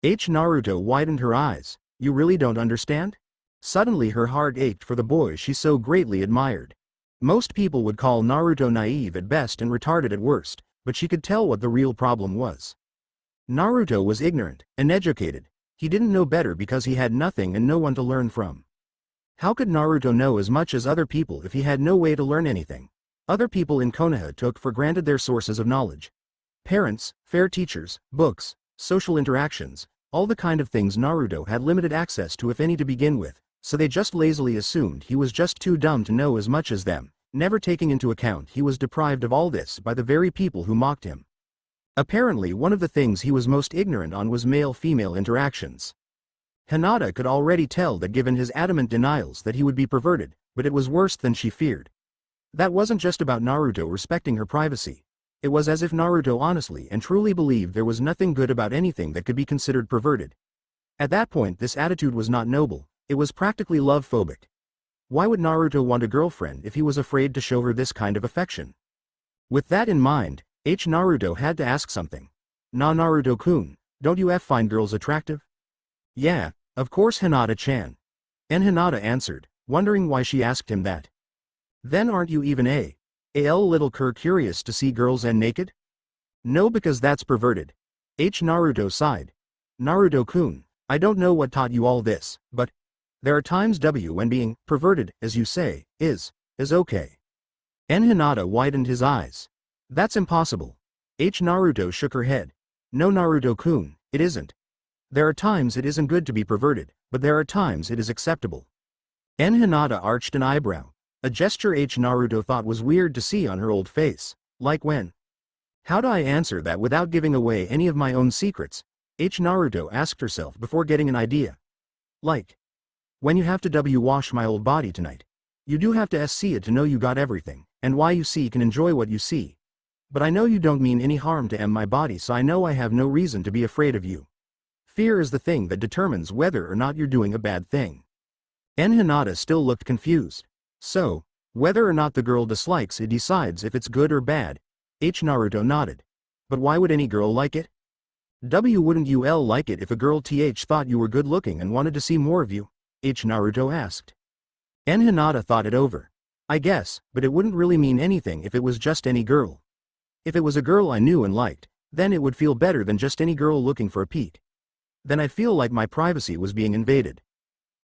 Naruto widened her eyes. You really don't understand? Suddenly her heart ached for the boy she so greatly admired. Most people would call Naruto naive at best and retarded at worst, but she could tell what the real problem was. Naruto was ignorant, uneducated. He didn't know better because he had nothing and no one to learn from. How could Naruto know as much as other people if he had no way to learn anything? Other people in Konoha took for granted their sources of knowledge. Parents, fair teachers, books, social interactions, all the kind of things Naruto had limited access to if any to begin with, so they just lazily assumed he was just too dumb to know as much as them, never taking into account he was deprived of all this by the very people who mocked him. Apparently one of the things he was most ignorant on was male-female interactions. Hinata could already tell that given his adamant denials that he would be perverted, but it was worse than she feared. That wasn't just about Naruto respecting her privacy. It was as if Naruto honestly and truly believed there was nothing good about anything that could be considered perverted. At that point this attitude was not noble, it was practically love-phobic. Why would Naruto want a girlfriend if he was afraid to show her this kind of affection? With that in mind, Naruto had to ask something. Naruto-kun, don't you find girls attractive? Yeah, of course Hinata-chan. And Hinata answered, wondering why she asked him that. Then aren't you even a little curious to see girls naked? No, because that's perverted. Naruto sighed. Naruto-kun, I don't know what taught you all this, but there are times when being perverted, as you say, is okay. And Hinata widened his eyes. That's impossible. Naruto shook her head. No Naruto-kun, it isn't. There are times it isn't good to be perverted, but there are times it is acceptable. And Hinata arched an eyebrow, a gesture Naruto thought was weird to see on her old face. Like when? How do I answer that without giving away any of my own secrets? Naruto asked herself before getting an idea. Like, when you have to wash my old body tonight. You do have to see it to know you got everything, and why you see can enjoy what you see. But I know you don't mean any harm to my body, so I know I have no reason to be afraid of you. Fear is the thing that determines whether or not you're doing a bad thing. And Hinata still looked confused. So, whether or not the girl dislikes it decides if it's good or bad. Naruto nodded. But why would any girl like it? Wouldn't you like it if a girl thought you were good looking and wanted to see more of you? Naruto asked. And Hinata thought it over. I guess, but it wouldn't really mean anything if it was just any girl. If it was a girl I knew and liked, then it would feel better than just any girl looking for a peek. Then I'd feel like my privacy was being invaded.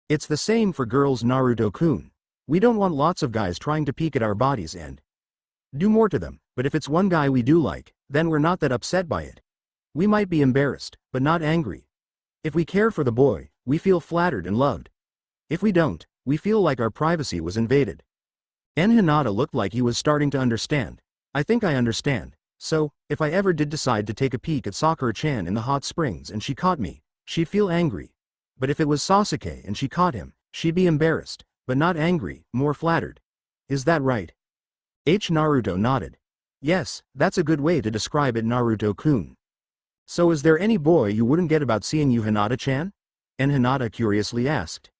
It's the same for girls, Naruto-kun. We don't want lots of guys trying to peek at our bodies and do more to them, but if it's one guy we do like, then we're not that upset by it. We might be embarrassed, but not angry. If we care for the boy, we feel flattered and loved. If we don't, we feel like our privacy was invaded. And Hinata looked like he was starting to understand. I think I understand. So, if I ever did decide to take a peek at Sakura-chan in the hot springs and she caught me, she'd feel angry. But if it was Sasuke and she caught him, she'd be embarrassed, but not angry, more flattered. Is that right? Naruto nodded. Yes, that's a good way to describe it, Naruto-kun. So is there any boy you wouldn't get about seeing you, Hinata-chan? And Hinata curiously asked.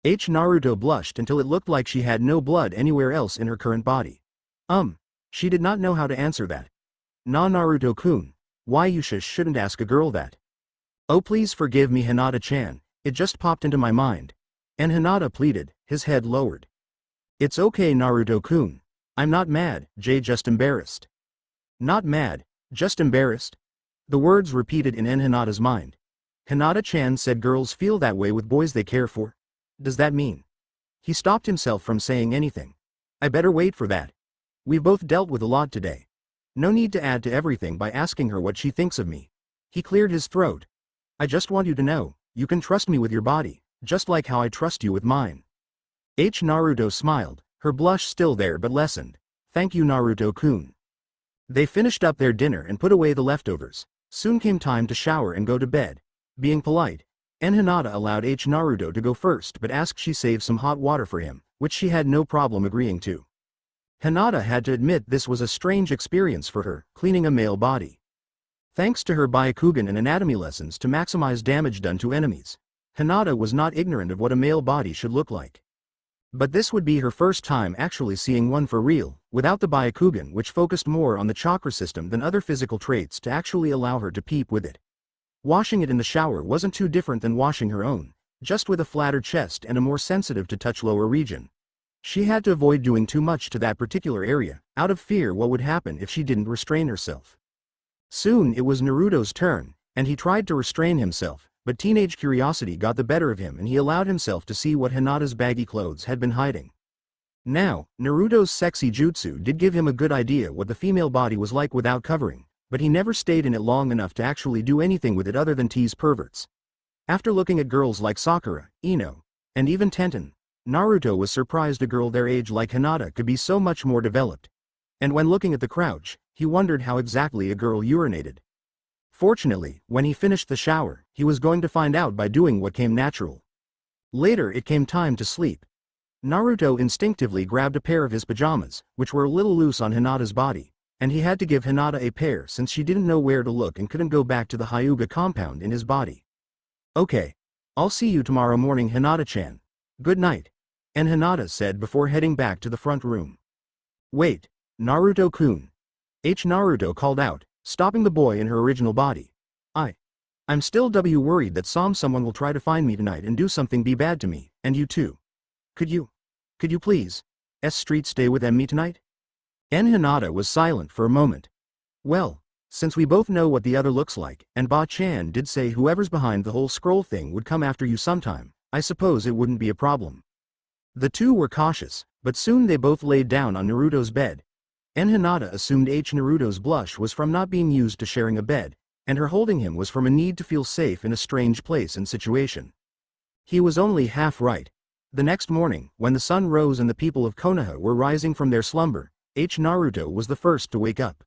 Naruto blushed until it looked like she had no blood anywhere else in her current body. She did not know how to answer that. Naruto-kun, why you shouldn't ask a girl that. Oh, please forgive me, Hinata-chan, it just popped into my mind. And Hinata pleaded, his head lowered. It's okay, Naruto-kun. I'm not mad, just embarrassed. Not mad, just embarrassed? The words repeated in Hinata's mind. Hinata-chan said girls feel that way with boys they care for. Does that mean? He stopped himself from saying anything. I better wait for that. We've both dealt with a lot today. No need to add to everything by asking her what she thinks of me. He cleared his throat. I just want you to know, you can trust me with your body, just like how I trust you with mine. Naruto smiled, her blush still there but lessened. Thank you, Naruto-kun. They finished up their dinner and put away the leftovers. Soon came time to shower and go to bed. Being polite, and Hinata allowed Naruto to go first but asked she save some hot water for him, which she had no problem agreeing to. Hinata had to admit this was a strange experience for her, cleaning a male body. Thanks to her Byakugan and anatomy lessons to maximize damage done to enemies, Hinata was not ignorant of what a male body should look like. But this would be her first time actually seeing one for real, without the Byakugan, which focused more on the chakra system than other physical traits to actually allow her to peep with it. Washing it in the shower wasn't too different than washing her own, just with a flatter chest and a more sensitive to touch lower region. She had to avoid doing too much to that particular area, out of fear what would happen if she didn't restrain herself. Soon it was Naruto's turn, and he tried to restrain himself, but teenage curiosity got the better of him and he allowed himself to see what Hinata's baggy clothes had been hiding. Now, Naruto's sexy jutsu did give him a good idea what the female body was like without covering, but he never stayed in it long enough to actually do anything with it other than tease perverts. After looking at girls like Sakura, Ino, And even Tenten. Naruto was surprised a girl their age like Hinata could be so much more developed. And when looking at the crouch, he wondered how exactly a girl urinated. Fortunately, when he finished the shower, he was going to find out by doing what came natural. Later it came time to sleep. Naruto instinctively grabbed a pair of his pajamas, which were a little loose on Hinata's body, and he had to give Hinata a pair since she didn't know where to look and couldn't go back to the Hyuga compound in his body. Okay. I'll see you tomorrow morning, Hinata-chan. Good night. And Hinata said before heading back to the front room. Wait, Naruto-kun. Naruto called out, stopping the boy in her original body. I'm still worried that someone will try to find me tonight and do something bad to me, and you too. Could you please, stay with me tonight? And Hinata was silent for a moment. Well, since we both know what the other looks like, and Ba-chan did say whoever's behind the whole scroll thing would come after you sometime, I suppose it wouldn't be a problem. The two were cautious, but soon they both laid down on Naruto's bed. And Hinata assumed Naruto's blush was from not being used to sharing a bed, and her holding him was from a need to feel safe in a strange place and situation. He was only half right. The next morning, when the sun rose and the people of Konoha were rising from their slumber, Naruto was the first to wake up.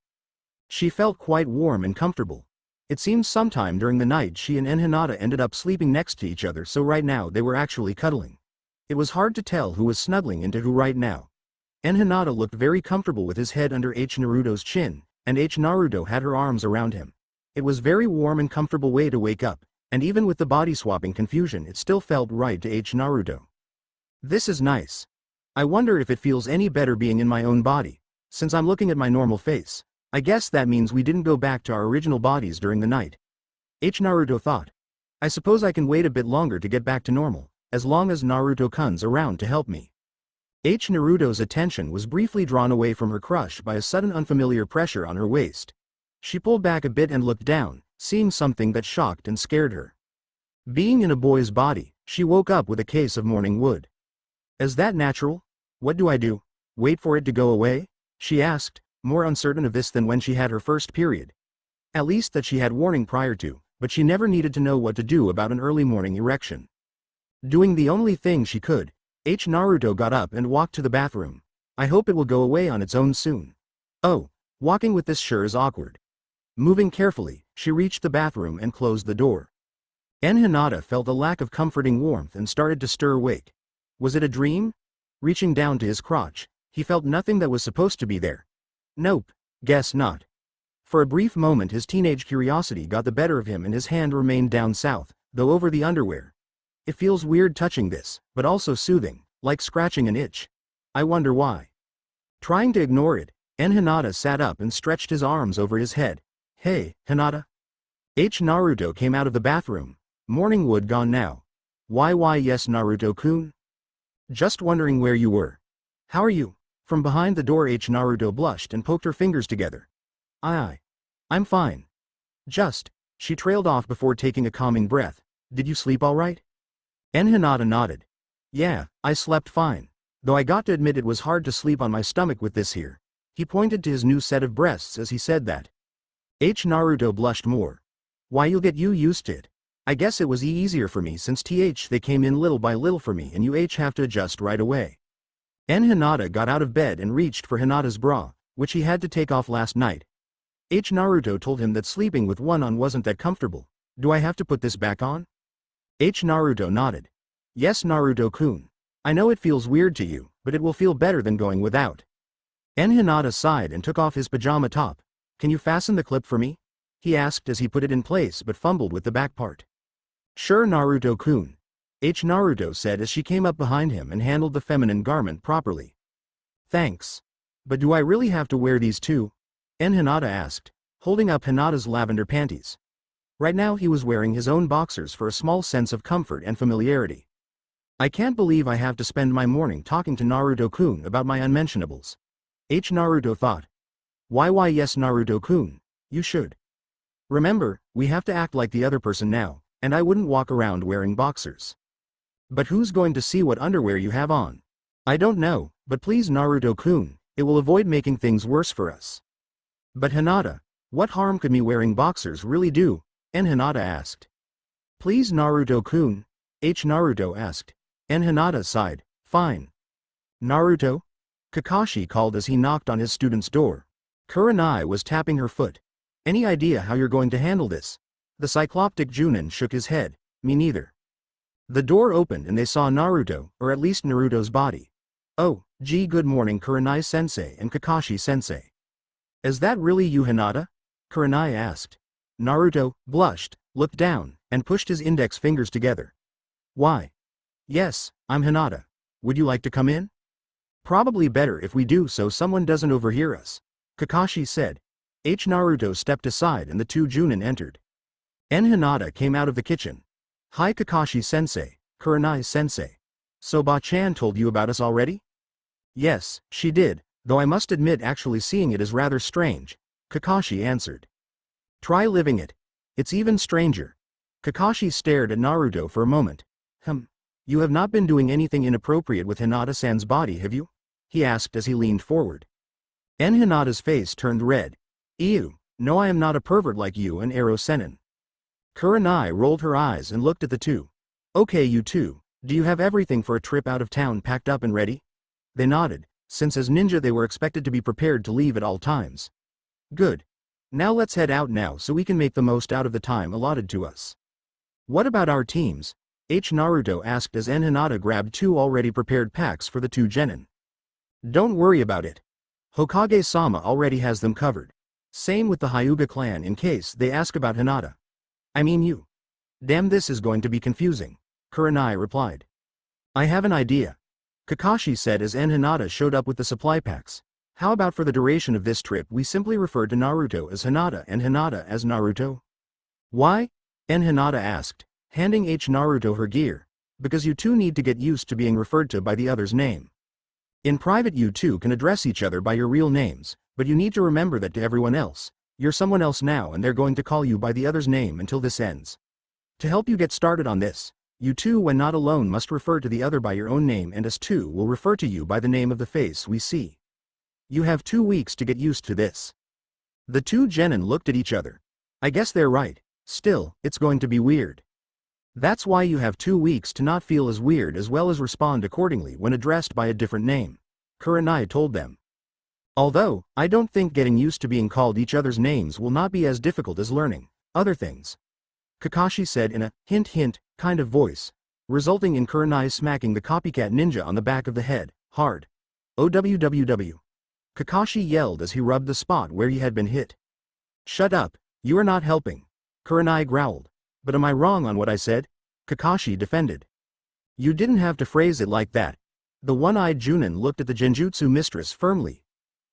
She felt quite warm and comfortable. It seemed sometime during the night she and Hinata ended up sleeping next to each other, so right now they were actually cuddling. It was hard to tell who was snuggling into who right now. Hinata looked very comfortable with his head under Naruto's chin, and Naruto had her arms around him. It was very warm and comfortable way to wake up, and even with the body swapping confusion it still felt right to Naruto. This is nice. I wonder if it feels any better being in my own body, since I'm looking at my normal face. I guess that means we didn't go back to our original bodies during the night. Naruto thought. I suppose I can wait a bit longer to get back to normal, as long as Naruto-kun's around to help me. Naruto's attention was briefly drawn away from her crush by a sudden unfamiliar pressure on her waist. She pulled back a bit and looked down, seeing something that shocked and scared her. Being in a boy's body, she woke up with a case of morning wood. Is that natural? What do I do? Wait for it to go away? She asked, more uncertain of this than when she had her first period. At least that she had warning prior to, but she never needed to know what to do about an early morning erection. Doing the only thing she could, Naruto got up and walked to the bathroom. I hope it will go away on its own soon. Oh, walking with this sure is awkward. Moving carefully, she reached the bathroom and closed the door. Hinata felt a lack of comforting warmth and started to stir awake. Was it a dream? Reaching down to his crotch, he felt nothing that was supposed to be there. Nope, guess not. For a brief moment his teenage curiosity got the better of him and his hand remained down south, though over the underwear. It feels weird touching this, but also soothing, like scratching an itch. I wonder why. Trying to ignore it, Hinata sat up and stretched his arms over his head. Hey, Hinata? Naruto came out of the bathroom. Morning wood gone now. Why yes Naruto-kun? Just wondering where you were. How are you? From behind the door Naruto blushed and poked her fingers together. I'm fine. She trailed off before taking a calming breath. Did you sleep all right? Hinata nodded. Yeah, I slept fine. Though I got to admit it was hard to sleep on my stomach with this here. He pointed to his new set of breasts as he said that. Naruto blushed more. Why, you'll get used to it. I guess it was easier for me since they came in little by little for me and you have to adjust right away. Hinata got out of bed and reached for Hinata's bra, which he had to take off last night. Naruto told him that sleeping with one on wasn't that comfortable. Do I have to put this back on? Naruto nodded. Yes Naruto-kun. I know it feels weird to you, but it will feel better than going without. Hinata sighed and took off his pajama top. Can you fasten the clip for me? He asked as he put it in place but fumbled with the back part. Sure Naruto-kun. Naruto said as she came up behind him and handled the feminine garment properly. Thanks. But do I really have to wear these too? Hinata asked, holding up Hinata's lavender panties. Right now he was wearing his own boxers for a small sense of comfort and familiarity. I can't believe I have to spend my morning talking to Naruto-kun about my unmentionables. Naruto thought. Why yes Naruto-kun, you should. Remember, we have to act like the other person now, and I wouldn't walk around wearing boxers. But who's going to see what underwear you have on? I don't know, but please Naruto-kun, it will avoid making things worse for us. But Hinata, what harm could me wearing boxers really do? Hinata asked. Please Naruto-kun, Naruto asked. And Hinata sighed. Fine. Naruto? Kakashi called as he knocked on his student's door. Kurenai was tapping her foot. Any idea how you're going to handle this? The cycloptic Junin shook his head. Me neither. The door opened and they saw Naruto, or at least Naruto's body. Oh, gee, good morning Kurenai-sensei and Kakashi-sensei. Is that really you, Hinata? Kurenai asked. Naruto blushed, looked down, and pushed his index fingers together. Why? Yes, I'm Hinata. Would you like to come in? Probably better if we do so someone doesn't overhear us. Kakashi said. Naruto stepped aside and the two Junin entered. Hinata came out of the kitchen. Hi Kakashi-sensei, Kurenai-sensei. So Ba-chan told you about us already? Yes, she did, though I must admit actually seeing it is rather strange, Kakashi answered. Try living it. It's even stranger. Kakashi stared at Naruto for a moment. You have not been doing anything inappropriate with Hinata-san's body, have you? He asked as he leaned forward. Hinata's face turned red. Ew, no, I am not a pervert like you and Ero Sennin. Kurenai rolled her eyes and looked at the two. Okay, you two, do you have everything for a trip out of town packed up and ready? They nodded, since as ninja they were expected to be prepared to leave at all times. Good. Now let's head out now so we can make the most out of the time allotted to us. What about our teams? Naruto asked as Hinata grabbed two already prepared packs for the two genin. Don't worry about it. Hokage-sama already has them covered. Same with the Hyuga clan in case they ask about Hinata. I mean you. Damn, this is going to be confusing, Kurenai replied. I have an idea. Kakashi said as Hinata showed up with the supply packs. How about for the duration of this trip we simply refer to Naruto as Hinata and Hinata as Naruto? Why? Hinata asked, handing Naruto her gear. Because you two need to get used to being referred to by the other's name. In private you two can address each other by your real names, but you need to remember that to everyone else, you're someone else now and they're going to call you by the other's name until this ends. To help you get started on this, you two when not alone must refer to the other by your own name and us two will refer to you by the name of the face we see. You have 2 weeks to get used to this. The two genin looked at each other. I guess they're right, still, it's going to be weird. That's why you have 2 weeks to not feel as weird as well as respond accordingly when addressed by a different name, Kurenai told them. Although, I don't think getting used to being called each other's names will not be as difficult as learning other things, Kakashi said in a hint kind of voice, resulting in Kurenai smacking the copycat ninja on the back of the head, hard. OWWW. Kakashi yelled as he rubbed the spot where he had been hit. Shut up, you are not helping, Kurenai growled. But am I wrong on what I said? Kakashi defended. You didn't have to phrase it like that. The one-eyed Junin looked at the Genjutsu mistress firmly.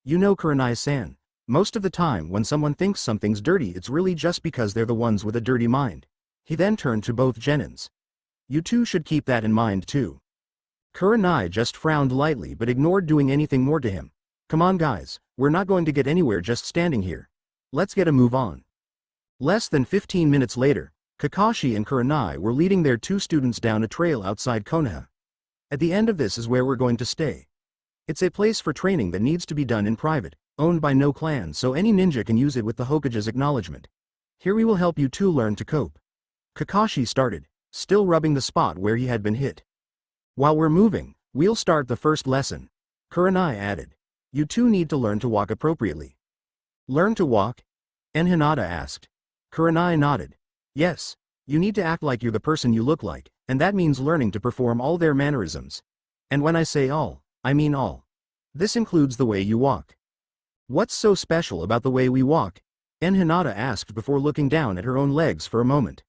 You know Kurenai-san, most of the time when someone thinks something's dirty it's really just because they're the ones with a dirty mind. He then turned to both genins. You two should keep that in mind too. Kurenai just frowned lightly but ignored doing anything more to him. Come on guys, we're not going to get anywhere just standing here. Let's get a move on. Less than 15 minutes later, Kakashi and Kurenai were leading their two students down a trail outside Konoha. At the end of this is where we're going to stay. It's a place for training that needs to be done in private, owned by no clan so any ninja can use it with the Hokage's acknowledgement. Here we will help you two learn to cope. Kakashi started, still rubbing the spot where he had been hit. While we're moving, we'll start the first lesson, Kurenai added. You two need to learn to walk appropriately. Learn to walk? Hinata asked. Kurenai nodded. Yes, you need to act like you're the person you look like, and that means learning to perform all their mannerisms. And when I say all, I mean all. This includes the way you walk. What's so special about the way we walk? Hinata asked before looking down at her own legs for a moment.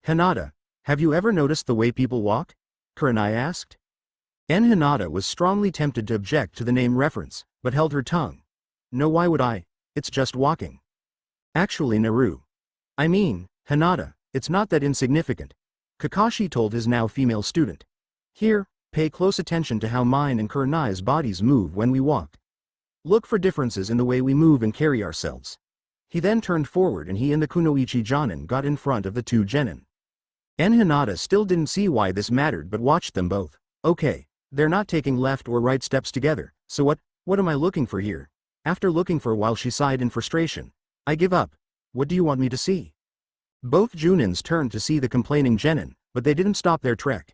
Hinata, have you ever noticed the way people walk? Kurenai asked. Hinata was strongly tempted to object to the name reference, but held her tongue. No, why would I? It's just walking. Actually Hinata, it's not that insignificant, Kakashi told his now female student. Here, pay close attention to how mine and Kurenai's bodies move when we walk. Look for differences in the way we move and carry ourselves. He then turned forward and he and the Kunoichi Jonin got in front of the two genin. Hinata still didn't see why this mattered but watched them both. Okay, they're not taking left or right steps together, so what am I looking for here? After looking for a while she sighed in frustration. I give up. What do you want me to see? Both Junins turned to see the complaining genin, but they didn't stop their trek.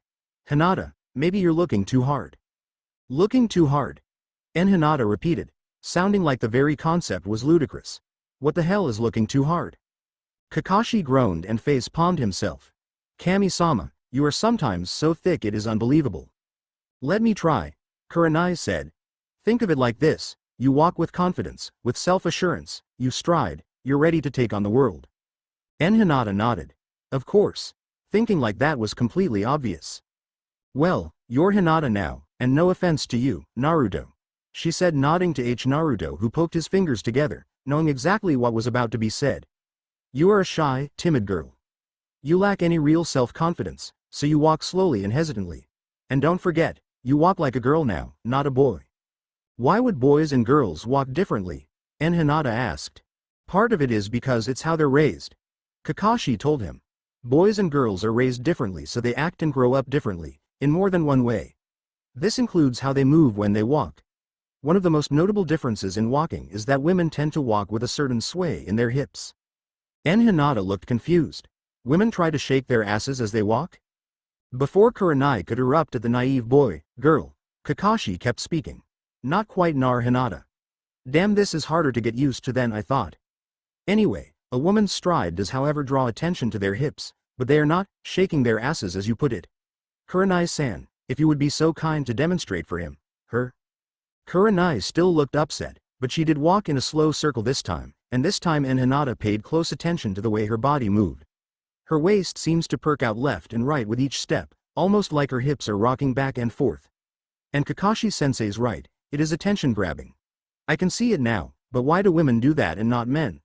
Hinata, maybe you're looking too hard. Looking too hard? Hinata repeated, sounding like the very concept was ludicrous. What the hell is looking too hard? Kakashi groaned and face-palmed himself. Kami-sama, you are sometimes so thick it is unbelievable. Let me try, Kurenai said. Think of it like this, you walk with confidence, with self-assurance, you stride, you're ready to take on the world. Hinata nodded. Of course. Thinking like that was completely obvious. Well, you're Hinata now, and no offense to you, Naruto, she said, nodding to Naruto, who poked his fingers together, knowing exactly what was about to be said. You are a shy, timid girl. You lack any real self-confidence, so you walk slowly and hesitantly. And don't forget, you walk like a girl now, not a boy. Why would boys and girls walk differently? Hinata asked. Part of it is because it's how they're raised. Kakashi told him. Boys and girls are raised differently, so they act and grow up differently, in more than one way. This includes how they move when they walk. One of the most notable differences in walking is that women tend to walk with a certain sway in their hips. Hinata looked confused. Women try to shake their asses as they walk? Before Kurenai could erupt at the naive boy, girl, Kakashi kept speaking. Not quite Hinata. Damn, this is harder to get used to than I thought. Anyway, a woman's stride does however draw attention to their hips, but they are not shaking their asses as you put it. Kurenai-san, if you would be so kind to demonstrate for him, her. Kurenai still looked upset, but she did walk in a slow circle this time, and this time Hinata paid close attention to the way her body moved. Her waist seems to perk out left and right with each step, almost like her hips are rocking back and forth. And Kakashi-sensei's right, it is attention-grabbing. I can see it now, but why do women do that and not men?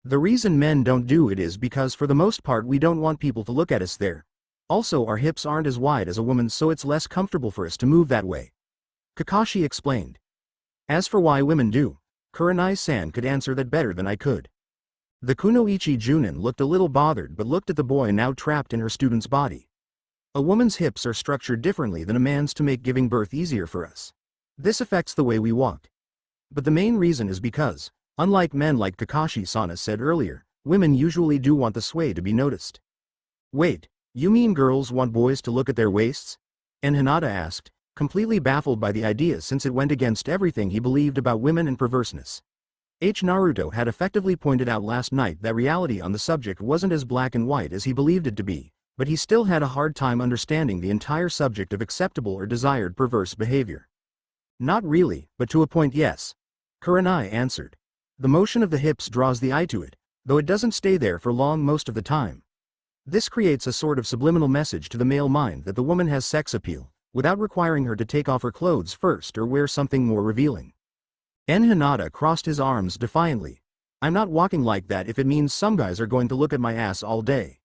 The reason men don't do it is because for the most part we don't want people to look at us there. Also, our hips aren't as wide as a woman's, so it's less comfortable for us to move that way. Kakashi explained. As for why women do, Kurenai-san could answer that better than I could. The Kunoichi Junin looked a little bothered but looked at the boy now trapped in her student's body. A woman's hips are structured differently than a man's to make giving birth easier for us. This affects the way we walk. But the main reason is because, unlike men like Kakashi-sana said earlier, women usually do want the sway to be noticed. Wait, you mean girls want boys to look at their waists? Hinata asked, completely baffled by the idea since it went against everything he believed about women and perverseness. Naruto had effectively pointed out last night that reality on the subject wasn't as black and white as he believed it to be, but he still had a hard time understanding the entire subject of acceptable or desired perverse behavior. Not really, but to a point yes. Kurenai answered. The motion of the hips draws the eye to it, though it doesn't stay there for long most of the time. This creates a sort of subliminal message to the male mind that the woman has sex appeal, without requiring her to take off her clothes first or wear something more revealing. Hinata crossed his arms defiantly. I'm not walking like that if it means some guys are going to look at my ass all day.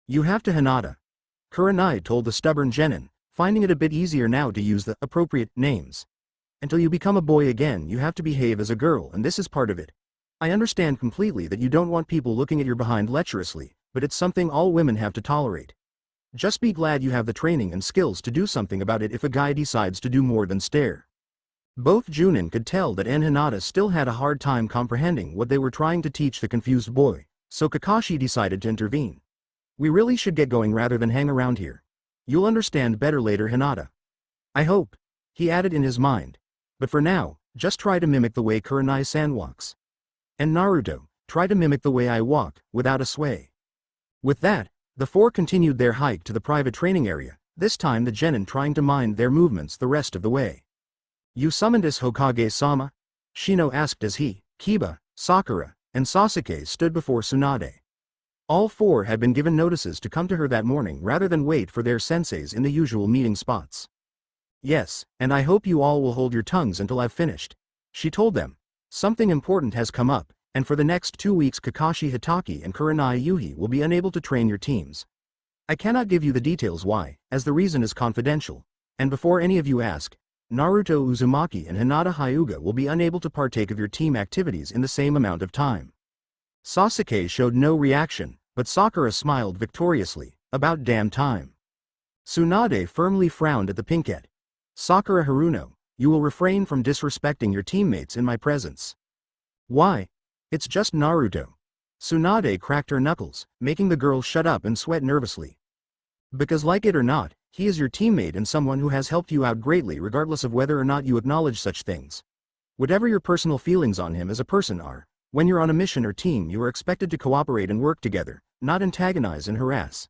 You have to, Hinata. Kurenai told the stubborn genin, finding it a bit easier now to use the appropriate names. Until you become a boy again you have to behave as a girl, and this is part of it. I understand completely that you don't want people looking at your behind lecherously, but it's something all women have to tolerate. Just be glad you have the training and skills to do something about it if a guy decides to do more than stare. Both Junin could tell that Hinata still had a hard time comprehending what they were trying to teach the confused boy, so Kakashi decided to intervene. We really should get going rather than hang around here. You'll understand better later, Hinata. I hope, he added in his mind. But for now, just try to mimic the way Kurenai-san walks. And Naruto, try to mimic the way I walk, without a sway. With that, the four continued their hike to the private training area, this time the genin trying to mind their movements the rest of the way. You summoned us, Hokage-sama? Shino asked as he, Kiba, Sakura, and Sasuke stood before Tsunade. All four had been given notices to come to her that morning rather than wait for their senseis in the usual meeting spots. Yes, and I hope you all will hold your tongues until I've finished. She told them. Something important has come up, and for the next 2 weeks Kakashi Hatake and Kurenai Yuhi will be unable to train your teams. I cannot give you the details why, as the reason is confidential. And before any of you ask, Naruto Uzumaki and Hinata Hyuga will be unable to partake of your team activities in the same amount of time. Sasuke showed no reaction, but Sakura smiled victoriously. About damn time. Tsunade firmly frowned at the pinkette. Sakura Haruno, you will refrain from disrespecting your teammates in my presence. Why? It's just Naruto. Tsunade cracked her knuckles, making the girl shut up and sweat nervously. Because like it or not, He is your teammate and someone who has helped you out greatly regardless of whether or not you acknowledge such things. Whatever your personal feelings on him as a person are, when you're on a mission or team you are expected to cooperate and work together, not antagonize and harass.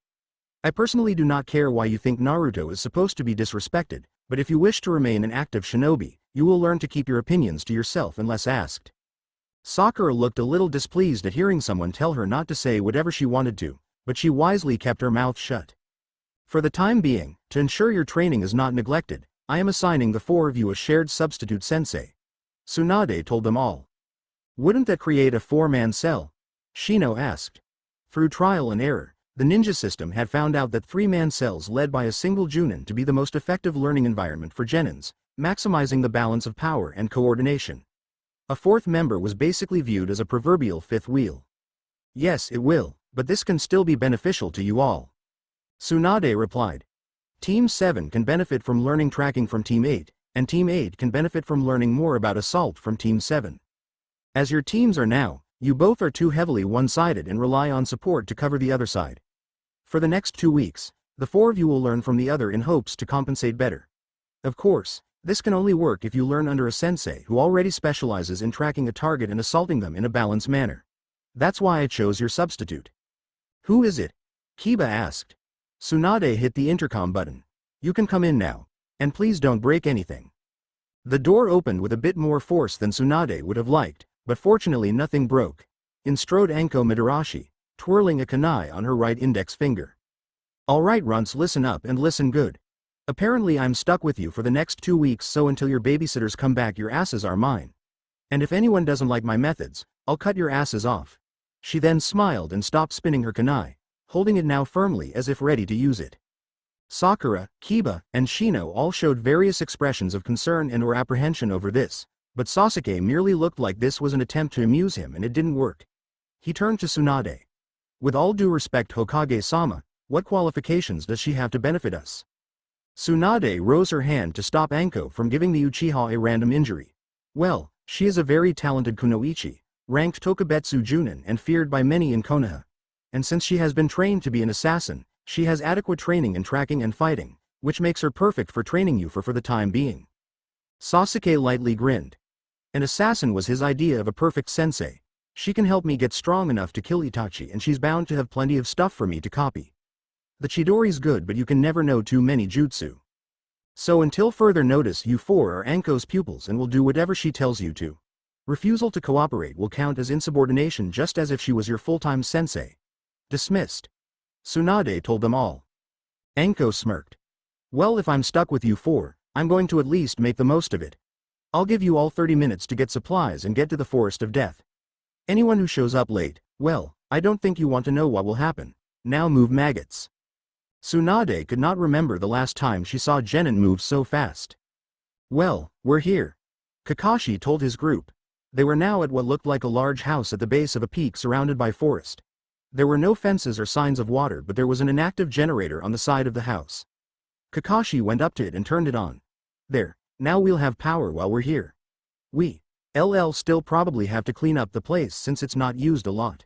I personally do not care why you think Naruto is supposed to be disrespected, but if you wish to remain an active shinobi, you will learn to keep your opinions to yourself unless asked. Sakura looked a little displeased at hearing someone tell her not to say whatever she wanted to, but she wisely kept her mouth shut. For the time being, to ensure your training is not neglected, I am assigning the four of you a shared substitute sensei. Tsunade told them all. Wouldn't that create a four-man cell? Shino asked. Through trial and error, the ninja system had found out that three-man cells led by a single Junin to be the most effective learning environment for genins, maximizing the balance of power and coordination. A fourth member was basically viewed as a proverbial fifth wheel. Yes, it will, but this can still be beneficial to you all. Tsunade replied. Team 7 can benefit from learning tracking from Team 8, and Team 8 can benefit from learning more about assault from Team 7. As your teams are now, you both are too heavily one-sided and rely on support to cover the other side. For the next 2 weeks, the four of you will learn from the other in hopes to compensate better. Of course, this can only work if you learn under a sensei who already specializes in tracking a target and assaulting them in a balanced manner. That's why I chose your substitute. Who is it? Kiba asked. Tsunade hit the intercom button. You can come in now. And please don't break anything. The door opened with a bit more force than Tsunade would have liked, but fortunately nothing broke. In strode Anko Midarashi, twirling a kunai on her right index finger. Alright runts, listen up and listen good. Apparently I'm stuck with you for the next 2 weeks, so until your babysitters come back your asses are mine. And if anyone doesn't like my methods, I'll cut your asses off. She then smiled and stopped spinning her kunai, holding it now firmly as if ready to use it. Sakura, Kiba, and Shino all showed various expressions of concern and or apprehension over this, but Sasuke merely looked like this was an attempt to amuse him and it didn't work. He turned to Tsunade. With all due respect, Hokage-sama, what qualifications does she have to benefit us? Tsunade rose her hand to stop Anko from giving the Uchiha a random injury. Well, she is a very talented kunoichi, ranked Tokubetsu Junin and feared by many in Konoha. And since she has been trained to be an assassin, she has adequate training in tracking and fighting, which makes her perfect for training you for the time being. Sasuke lightly grinned. An assassin was his idea of a perfect sensei. She can help me get strong enough to kill Itachi and she's bound to have plenty of stuff for me to copy. The Chidori's good, but you can never know too many jutsu. So until further notice, you four are Anko's pupils and will do whatever she tells you to. Refusal to cooperate will count as insubordination, just as if she was your full-time sensei. Dismissed. Tsunade told them all. Anko smirked. Well, if I'm stuck with you four, I'm going to at least make the most of it. I'll give you all 30 minutes to get supplies and get to the Forest of Death. Anyone who shows up late, well, I don't think you want to know what will happen. Now move, maggots. Tsunade could not remember the last time she saw Genin move so fast. Well, we're here. Kakashi told his group. They were now at what looked like a large house at the base of a peak surrounded by forest. There were no fences or signs of water, but there was an inactive generator on the side of the house. Kakashi went up to it and turned it on. There, now we'll have power while we're here. We, still probably have to clean up the place since it's not used a lot.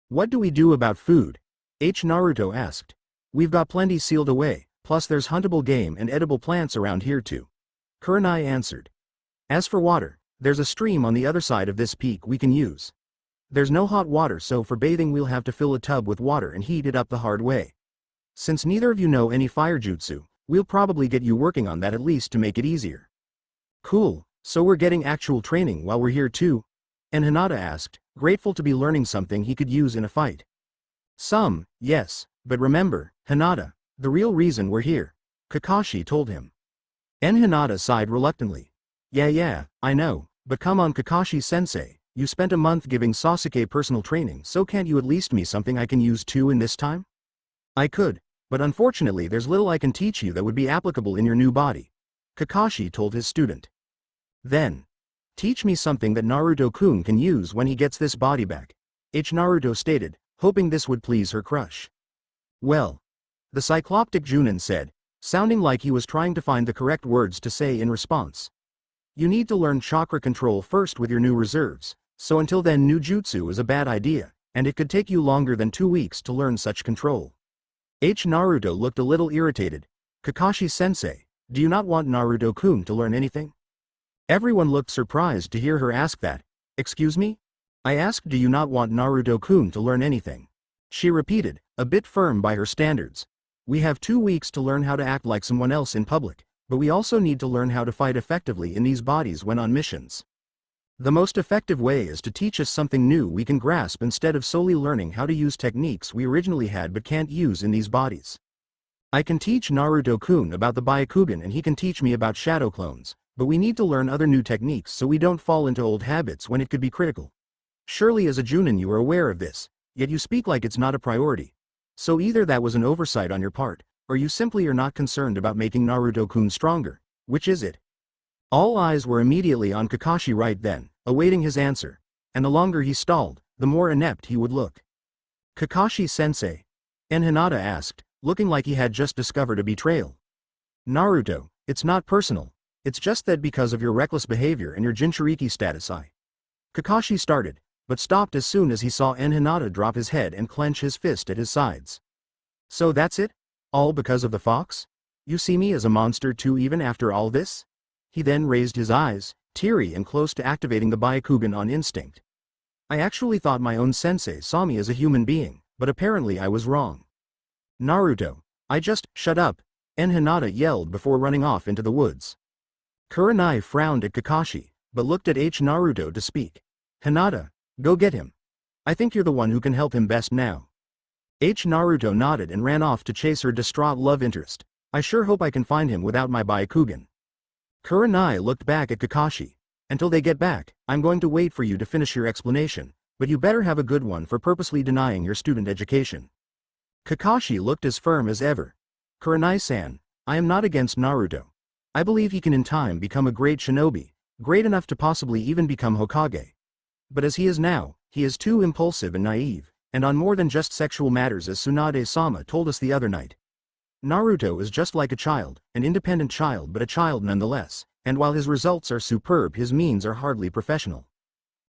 What do we do about food? Naruto asked. We've got plenty sealed away, plus there's huntable game and edible plants around here too. Kurenai answered. As for water, there's a stream on the other side of this peak we can use. There's no hot water, so for bathing we'll have to fill a tub with water and heat it up the hard way. Since neither of you know any fire jutsu, we'll probably get you working on that at least to make it easier. Cool, so we're getting actual training while we're here too? And Hinata asked, grateful to be learning something he could use in a fight. Some, yes, but remember, Hinata, the real reason we're here, Kakashi told him. And Hinata sighed reluctantly. Yeah, I know, but come on Kakashi-sensei, you spent a month giving Sasuke personal training, so can't you at least me something I can use too in this time? I could, but unfortunately there's little I can teach you that would be applicable in your new body, Kakashi told his student. Then, teach me something that Naruto-kun can use when he gets this body back, Naruto stated, hoping this would please her crush. Well, the Cycloptic Junin said, sounding like he was trying to find the correct words to say in response. You need to learn chakra control first with your new reserves, so until then new jutsu is a bad idea, and it could take you longer than 2 weeks to learn such control. Naruto looked a little irritated. Kakashi-sensei, do you not want Naruto-kun to learn anything? Everyone looked surprised to hear her ask that. Excuse me? I asked, do you not want Naruto-kun to learn anything? She repeated, a bit firm by her standards. We have 2 weeks to learn how to act like someone else in public, but we also need to learn how to fight effectively in these bodies when on missions. The most effective way is to teach us something new we can grasp instead of solely learning how to use techniques we originally had but can't use in these bodies. I can teach Naruto-kun about the Byakugan and he can teach me about shadow clones, but we need to learn other new techniques so we don't fall into old habits when it could be critical. Surely as a Junin you are aware of this, yet you speak like it's not a priority. So either that was an oversight on your part, or you simply are not concerned about making Naruto-kun stronger. Which is it? All eyes were immediately on Kakashi right then, awaiting his answer, and the longer he stalled, the more inept he would look. Kakashi-sensei? And Hinata asked, looking like he had just discovered a betrayal. Naruto, it's not personal, it's just that because of your reckless behavior and your Jinchuriki status Kakashi started, but stopped as soon as he saw Hinata drop his head and clench his fist at his sides. So that's it? All because of the fox? You see me as a monster too even after all this? He then raised his eyes, teary and close to activating the Byakugan on instinct. I actually thought my own sensei saw me as a human being, but apparently I was wrong. Naruto, shut up, Hinata yelled before running off into the woods. Kurenai frowned at Kakashi, but looked at Naruto to speak. Hinata, go get him. I think you're the one who can help him best now. Naruto nodded and ran off to chase her distraught love interest. I sure hope I can find him without my Byakugan. Kurenai looked back at Kakashi. Until they get back, I'm going to wait for you to finish your explanation, but you better have a good one for purposely denying your student education. Kakashi looked as firm as ever. Kurenai-san, I am not against Naruto. I believe he can in time become a great shinobi, great enough to possibly even become Hokage. But as he is now, he is too impulsive and naive, and on more than just sexual matters as Tsunade-sama told us the other night. Naruto is just like a child, an independent child but a child nonetheless, and while his results are superb his means are hardly professional.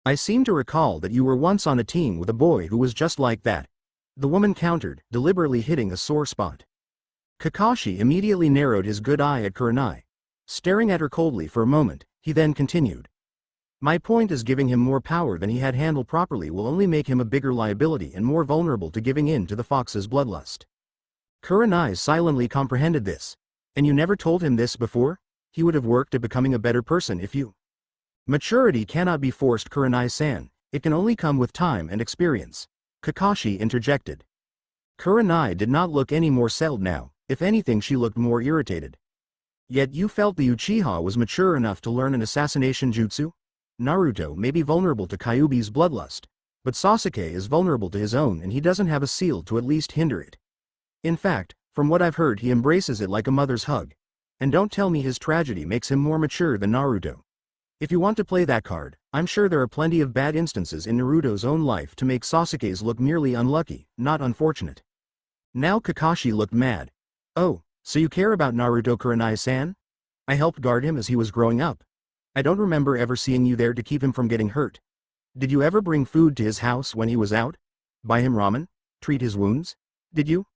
I seem to recall that you were once on a team with a boy who was just like that. The woman countered, deliberately hitting a sore spot. Kakashi immediately narrowed his good eye at Kurenai. Staring at her coldly for a moment, he then continued. My point is giving him more power than he had handled properly will only make him a bigger liability and more vulnerable to giving in to the fox's bloodlust. Kurenai silently comprehended this. And you never told him this before? He would have worked at becoming a better person if you... Maturity cannot be forced, Kurenai-san, it can only come with time and experience. Kakashi interjected. Kurenai did not look any more settled now, if anything she looked more irritated. Yet you felt the Uchiha was mature enough to learn an assassination jutsu? Naruto may be vulnerable to Kyuubi's bloodlust, but Sasuke is vulnerable to his own and he doesn't have a seal to at least hinder it. In fact, from what I've heard he embraces it like a mother's hug. And don't tell me his tragedy makes him more mature than Naruto. If you want to play that card, I'm sure there are plenty of bad instances in Naruto's own life to make Sasuke's look merely unlucky, not unfortunate. Now Kakashi looked mad. Oh, so you care about Naruto, Kurenai-san? I helped guard him as he was growing up. I don't remember ever seeing you there to keep him from getting hurt. Did you ever bring food to his house when he was out? Buy him ramen? Treat his wounds? Did you?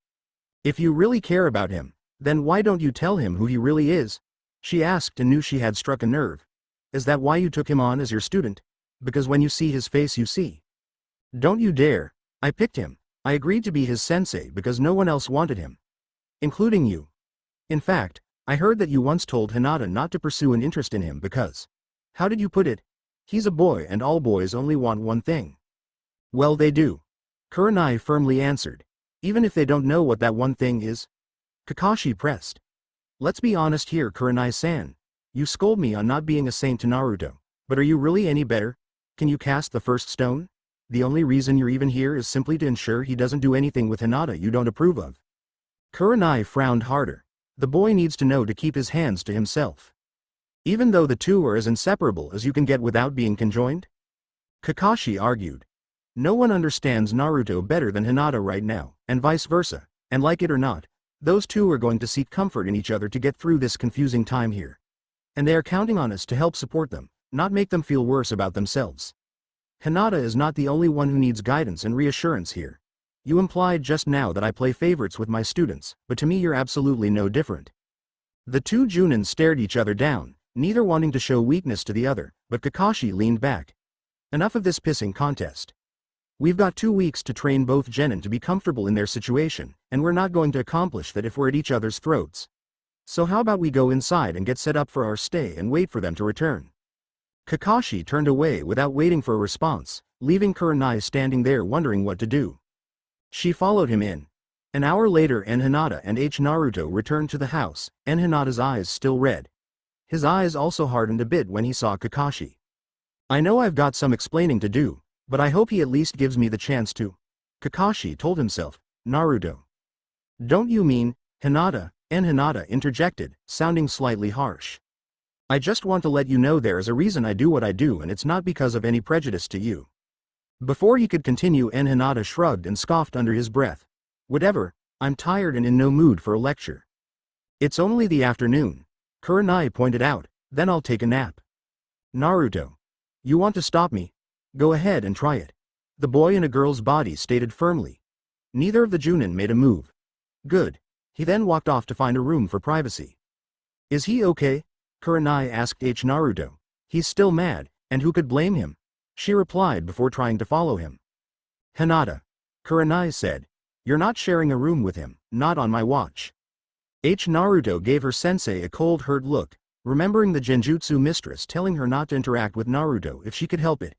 If you really care about him, then why don't you tell him who he really is? She asked and knew she had struck a nerve. Is that why you took him on as your student? Because when you see his face you see. Don't you dare. I picked him. I agreed to be his sensei because no one else wanted him. Including you. In fact, I heard that you once told Hinata not to pursue an interest in him because... How did you put it? He's a boy and all boys only want one thing. Well, they do. Kurenai firmly answered. Even if they don't know what that one thing is? Kakashi pressed. Let's be honest here, Kurenai-san. You scold me on not being a saint to Naruto, but are you really any better? Can you cast the first stone? The only reason you're even here is simply to ensure he doesn't do anything with Hinata you don't approve of. Kurenai frowned harder. The boy needs to know to keep his hands to himself. Even though the two are as inseparable as you can get without being conjoined? Kakashi argued. No one understands Naruto better than Hinata right now, and vice versa, and like it or not, those two are going to seek comfort in each other to get through this confusing time here. And they are counting on us to help support them, not make them feel worse about themselves. Hinata is not the only one who needs guidance and reassurance here. You implied just now that I play favorites with my students, but to me you're absolutely no different. The two Junin stared each other down, neither wanting to show weakness to the other, but Kakashi leaned back. Enough of this pissing contest. We've got 2 weeks to train both genin to be comfortable in their situation, and we're not going to accomplish that if we're at each other's throats. So how about we go inside and get set up for our stay and wait for them to return? Kakashi turned away without waiting for a response, leaving Kurenai standing there wondering what to do. She followed him in. An hour later Hinata and Naruto returned to the house, and Hinata's eyes still red. His eyes also hardened a bit when he saw Kakashi. I know I've got some explaining to do, but I hope he at least gives me the chance to. Kakashi told himself. Naruto. Don't you mean, Hinata? Hinata interjected, sounding slightly harsh. I just want to let you know there is a reason I do what I do, and it's not because of any prejudice to you. Before he could continue, Hinata shrugged and scoffed under his breath. Whatever, I'm tired and in no mood for a lecture. It's only the afternoon, Kurenai pointed out, then I'll take a nap. Naruto. You want to stop me? Go ahead and try it. The boy in a girl's body stated firmly. Neither of the Junin made a move. Good. He then walked off to find a room for privacy. Is he okay? Kurenai asked Naruto. He's still mad, and who could blame him? She replied before trying to follow him. Hinata. Kurenai said. You're not sharing a room with him, not on my watch. Naruto gave her sensei a cold hurt look, remembering the genjutsu mistress telling her not to interact with Naruto if she could help it.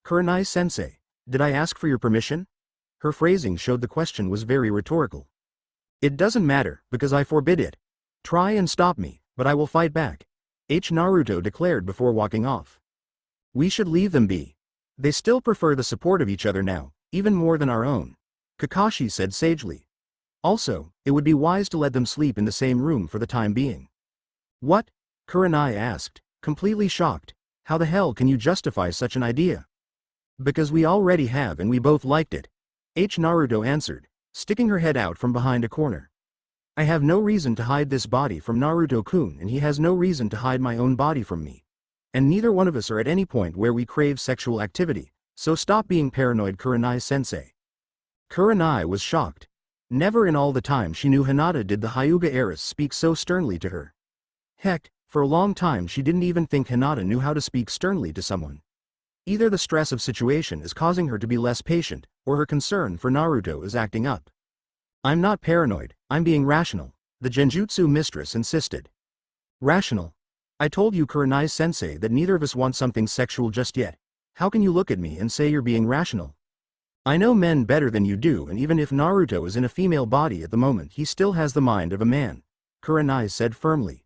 Kurenai sensei, did I ask for your permission? Her phrasing showed the question was very rhetorical. It doesn't matter, because I forbid it. Try and stop me, but I will fight back. Naruto declared before walking off. We should leave them be. They still prefer the support of each other now, even more than our own. Kakashi said sagely. Also, it would be wise to let them sleep in the same room for the time being. What? Kurenai asked, completely shocked. How the hell can you justify such an idea? Because we already have and we both liked it. Naruto answered, sticking her head out from behind a corner. I have no reason to hide this body from Naruto-kun, and he has no reason to hide my own body from me. And neither one of us are at any point where we crave sexual activity, so stop being paranoid, Kurenai-sensei. Kurenai was shocked. Never in all the time she knew Hinata did the Hyuga heiress speak so sternly to her. Heck, for a long time she didn't even think Hinata knew how to speak sternly to someone. Either the stress of situation is causing her to be less patient, or her concern for Naruto is acting up. I'm not paranoid, I'm being rational, the genjutsu mistress insisted. Rational? I told you, Kurenai-sensei, that neither of us want something sexual just yet. How can you look at me and say you're being rational? I know men better than you do, and even if Naruto is in a female body at the moment, he still has the mind of a man, Kurenai said firmly.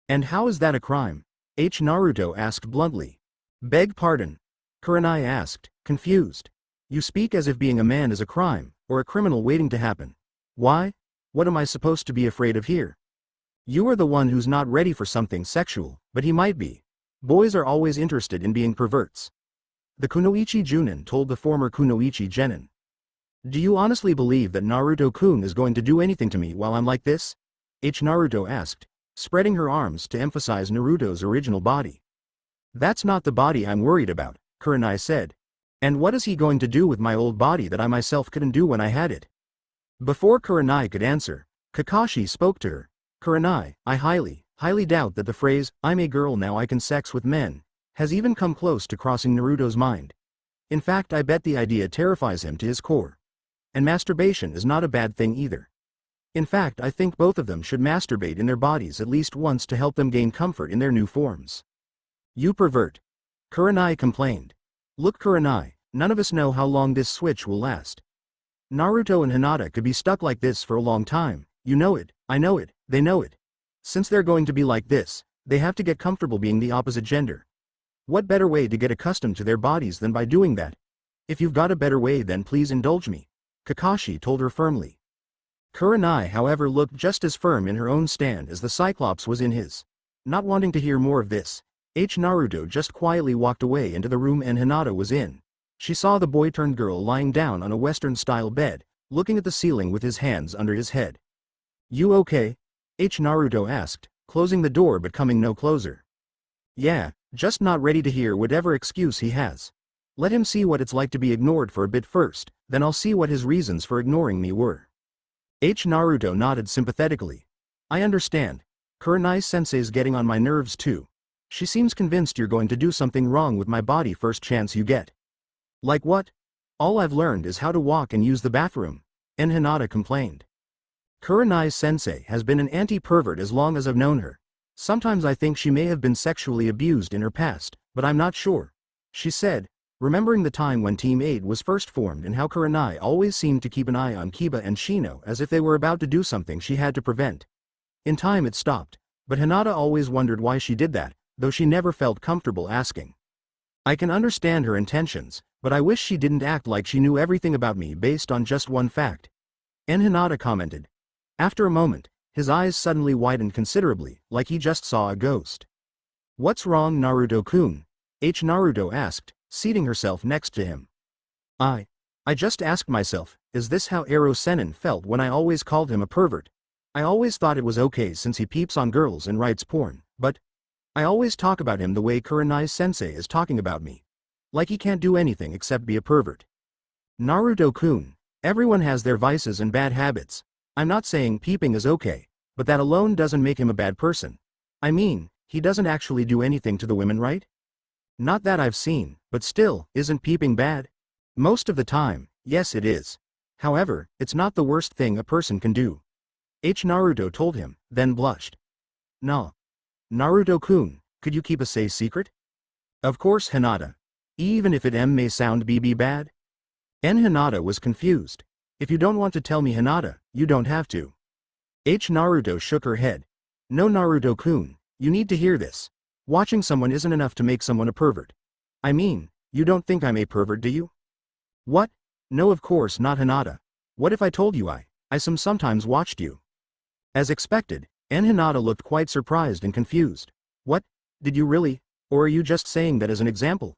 And how is that a crime? Naruto asked bluntly. Beg pardon? Kurenai asked, confused. You speak as if being a man is a crime, or a criminal waiting to happen. Why? What am I supposed to be afraid of here? You are the one who's not ready for something sexual, but he might be. Boys are always interested in being perverts. The Kunoichi Junin told the former Kunoichi Genin. Do you honestly believe that Naruto-kun is going to do anything to me while I'm like this? Naruto asked, spreading her arms to emphasize Naruto's original body. That's not the body I'm worried about, Kurenai said. And what is he going to do with my old body that I myself couldn't do when I had it? Before Kurenai could answer, Kakashi spoke to her. Kurenai, I highly doubt that the phrase, I'm a girl now I can sex with men, has even come close to crossing Naruto's mind. In fact, I bet the idea terrifies him to his core. And masturbation is not a bad thing either. In fact, I think both of them should masturbate in their bodies at least once to help them gain comfort in their new forms. You pervert. Kurenai complained. Look, Kurenai, none of us know how long this switch will last. Naruto and Hinata could be stuck like this for a long time. You know it, I know it, they know it. Since they're going to be like this, they have to get comfortable being the opposite gender. What better way to get accustomed to their bodies than by doing that? If you've got a better way, then please indulge me, Kakashi told her firmly. Kurenai, however, looked just as firm in her own stand as the Cyclops was in his. Not wanting to hear more of this, Naruto just quietly walked away into the room Hinata was in. She saw the boy-turned-girl lying down on a Western-style bed, looking at the ceiling with his hands under his head. You okay? Naruto asked, closing the door but coming no closer. Yeah, just not ready to hear whatever excuse he has. Let him see what it's like to be ignored for a bit first, then I'll see what his reasons for ignoring me were. Naruto nodded sympathetically. I understand. Kurenai-sensei's getting on my nerves too. She seems convinced you're going to do something wrong with my body first chance you get. Like what? All I've learned is how to walk and use the bathroom, and Hinata complained. Kurenai-sensei has been an anti-pervert as long as I've known her. Sometimes I think she may have been sexually abused in her past, but I'm not sure, she said, remembering the time when Team 8 was first formed and how Kurenai always seemed to keep an eye on Kiba and Shino as if they were about to do something she had to prevent. In time it stopped, but Hinata always wondered why she did that, though she never felt comfortable asking. I can understand her intentions, but I wish she didn't act like she knew everything about me based on just one fact. And Hinata commented. After a moment, his eyes suddenly widened considerably, like he just saw a ghost. What's wrong, Naruto-kun? Naruto asked, seating herself next to him. I just asked myself, is this how Ero Sennin felt when I always called him a pervert? I always thought it was okay since he peeps on girls and writes porn, but I always talk about him the way Kurenai-sensei is talking about me. Like he can't do anything except be a pervert. Naruto-kun, everyone has their vices and bad habits. I'm not saying peeping is okay, but that alone doesn't make him a bad person. I mean, he doesn't actually do anything to the women, right? Not that I've seen, but still, isn't peeping bad? Most of the time, yes it is. However, it's not the worst thing a person can do. Naruto told him, then blushed. No. Naruto-kun, could you keep a safe secret? Of course, Hinata. Even if it may sound bad? Hinata was confused. If you don't want to tell me, Hinata, you don't have to. Naruto shook her head. No, Naruto-kun, you need to hear this. Watching someone isn't enough to make someone a pervert. I mean, you don't think I'm a pervert, do you? What? No, of course not, Hinata. What if I told you I sometimes watched you? As expected, Hinata looked quite surprised and confused. What? Did you really? Or are you just saying that as an example?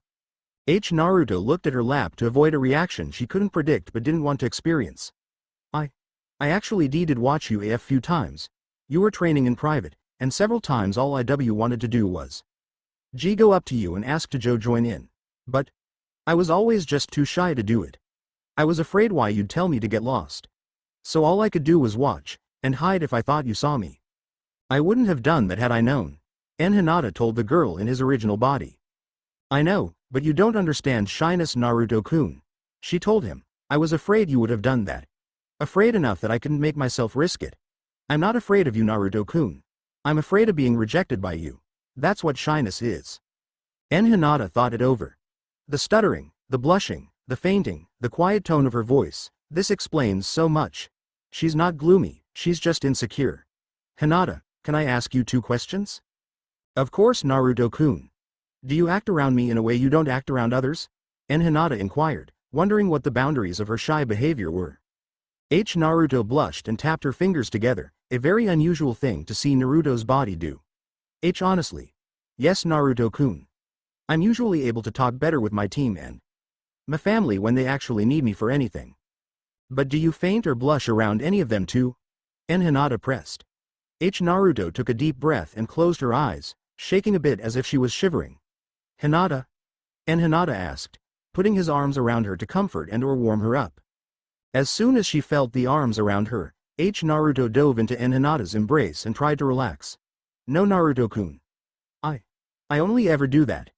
Naruto looked at her lap to avoid a reaction she couldn't predict but didn't want to experience. I actually did watch you a few times. You were training in private, and several times all I wanted to do was go up to you and ask to join in. But I was always just too shy to do it. I was afraid why you'd tell me to get lost. So all I could do was watch, and hide if I thought you saw me. I wouldn't have done that had I known, Hinata told the girl in his original body. I know, but you don't understand shyness, Naruto-kun. She told him. I was afraid you would have done that. Afraid enough that I couldn't make myself risk it. I'm not afraid of you, Naruto-kun. I'm afraid of being rejected by you. That's what shyness is. Hinata thought it over. The stuttering, the blushing, the fainting, the quiet tone of her voice, this explains so much. She's not gloomy, she's just insecure. Hinata, can I ask you 2 questions? Of course, Naruto-kun. Do you act around me in a way you don't act around others? Hinata inquired, wondering what the boundaries of her shy behavior were. Naruto blushed and tapped her fingers together, a very unusual thing to see Naruto's body do. Honestly. Yes, Naruto-kun. I'm usually able to talk better with my team and my family when they actually need me for anything. But do you faint or blush around any of them too? Hinata pressed. Naruto took a deep breath and closed her eyes, shaking a bit as if she was shivering. Hinata? Hinata asked, putting his arms around her to comfort and or warm her up. As soon as she felt the arms around her, Naruto dove into Hinata's embrace and tried to relax. No, Naruto-kun. I only ever do that.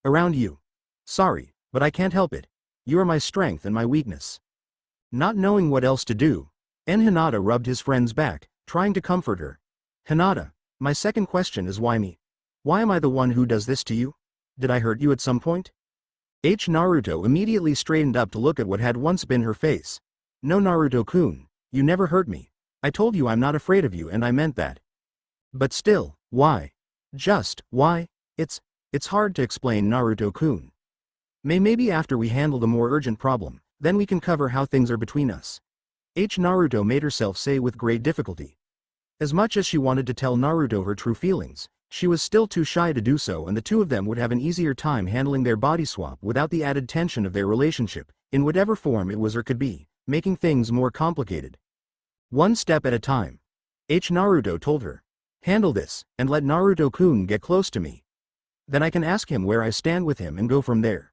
Around you. Sorry, but I can't help it. You are my strength and my weakness. Not knowing what else to do, Hinata rubbed his friend's back, trying to comfort her. Hinata, my second question is why me? Why am I the one who does this to you? Did I hurt you at some point? Naruto immediately straightened up to look at what had once been her face. No, Naruto-kun, you never hurt me. I told you I'm not afraid of you and I meant that. But still, why? Just, why? It's hard to explain, Naruto-kun. Maybe after we handle the more urgent problem, then we can cover how things are between us. Naruto made herself say with great difficulty. As much as she wanted to tell Naruto her true feelings, she was still too shy to do so, and the two of them would have an easier time handling their body swap without the added tension of their relationship, in whatever form it was or could be, making things more complicated. One step at a time. Naruto told her. Handle this, and let Naruto-kun get close to me. Then I can ask him where I stand with him and go from there.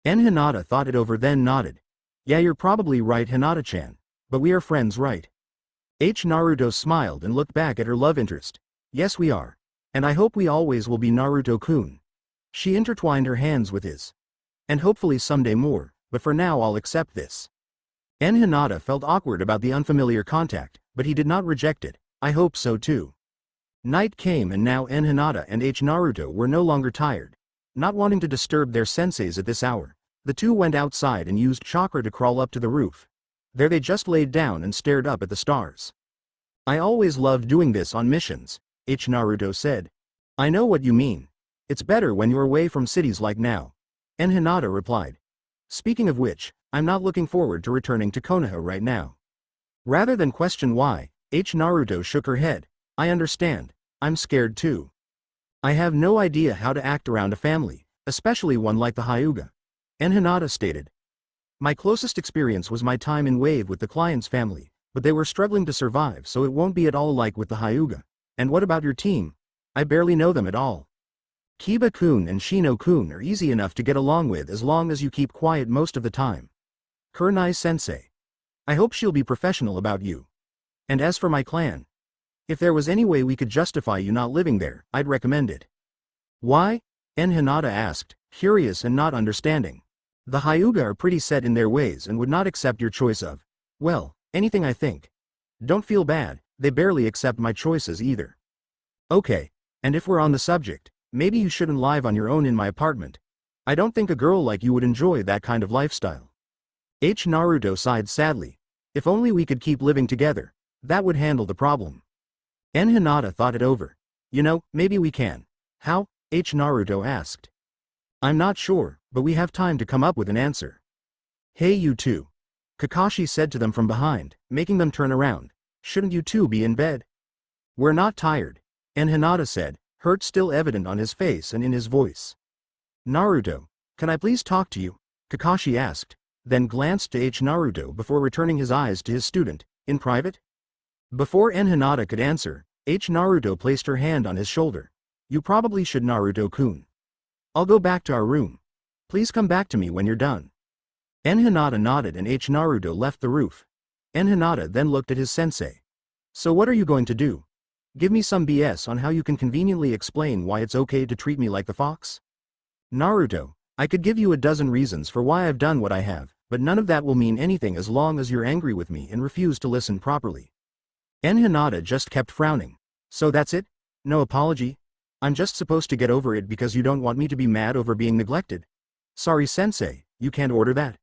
Hinata thought it over, then nodded. Yeah, you're probably right, Hinata-chan. But we are friends, right? Naruto smiled and looked back at her love interest. Yes we are. And I hope we always will be Naruto-kun. She intertwined her hands with his. And hopefully someday more, but for now I'll accept this. Hinata felt awkward about the unfamiliar contact, but he did not reject it. I hope so too. Night came and now Hinata and Naruto were no longer tired. Not wanting to disturb their senseis at this hour, the two went outside and used chakra to crawl up to the roof. There they just laid down and stared up at the stars. I always loved doing this on missions, Naruto said. I know what you mean. It's better when you're away from cities like now. Hinata replied. Speaking of which, I'm not looking forward to returning to Konoha right now. Rather than question why, Naruto shook her head. I understand. I'm scared too. I have no idea how to act around a family, especially one like the Hyuga. Hinata stated. My closest experience was my time in Wave with the client's family, but they were struggling to survive, so it won't be at all like with the Hyuga. And what about your team? I barely know them at all. Kiba-kun and Shino-kun are easy enough to get along with as long as you keep quiet most of the time. Kurenai-sensei. I hope she'll be professional about you. And as for my clan, if there was any way we could justify you not living there, I'd recommend it. Why? Hinata asked, curious and not understanding. The Hyuga are pretty set in their ways and would not accept your choice of, well, anything I think. Don't feel bad, they barely accept my choices either. Okay, and if we're on the subject, maybe you shouldn't live on your own in my apartment. I don't think a girl like you would enjoy that kind of lifestyle. Naruto sighed sadly. If only we could keep living together, that would handle the problem. Hinata thought it over. You know, maybe we can. How? Naruto asked. I'm not sure, but we have time to come up with an answer. Hey you two. Kakashi said to them from behind, making them turn around. Shouldn't you two be in bed? We're not tired. Hinata said, hurt still evident on his face and in his voice. Naruto, can I please talk to you? Kakashi asked, then glanced to Naruto before returning his eyes to his student, in private? Before Hinata could answer, Naruto placed her hand on his shoulder. You probably should, Naruto-kun. I'll go back to our room. Please come back to me when you're done. Hinata nodded and Naruto left the roof. Hinata then looked at his sensei. So what are you going to do? Give me some BS on how you can conveniently explain why it's okay to treat me like the fox? Naruto, I could give you a dozen reasons for why I've done what I have, but none of that will mean anything as long as you're angry with me and refuse to listen properly. Hinata just kept frowning. So that's it? No apology? I'm just supposed to get over it because you don't want me to be mad over being neglected? Sorry sensei, you can't order that.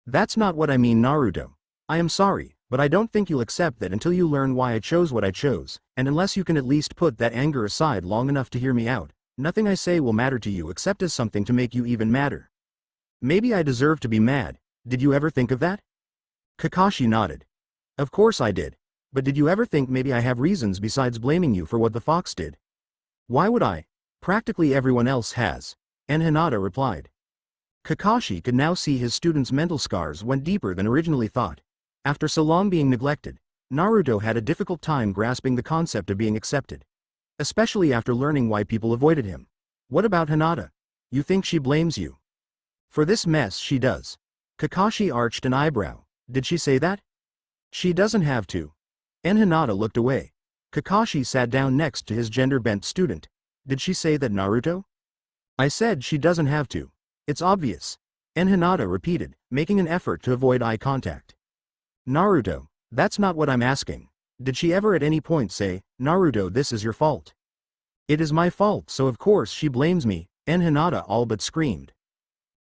That's not what I mean, Naruto. I am sorry, but I don't think you'll accept that until you learn why I chose what I chose, and unless you can at least put that anger aside long enough to hear me out, nothing I say will matter to you except as something to make you even madder. Maybe I deserve to be mad. Did you ever think of that? Kakashi nodded. Of course I did. But did you ever think maybe I have reasons besides blaming you for what the fox did? Why would I? Practically everyone else has. Hinata replied. Kakashi could now see his student's mental scars went deeper than originally thought. After so long being neglected, Naruto had a difficult time grasping the concept of being accepted. Especially after learning why people avoided him. What about Hinata? You think she blames you? For this mess she does. Kakashi arched an eyebrow. Did she say that? She doesn't have to. Hinata looked away. Kakashi sat down next to his gender-bent student. Did she say that, Naruto? I said she doesn't have to. It's obvious. Hinata repeated, making an effort to avoid eye contact. Naruto, that's not what I'm asking. Did she ever at any point say, Naruto, this is your fault? It is my fault, so of course she blames me, Hinata all but screamed.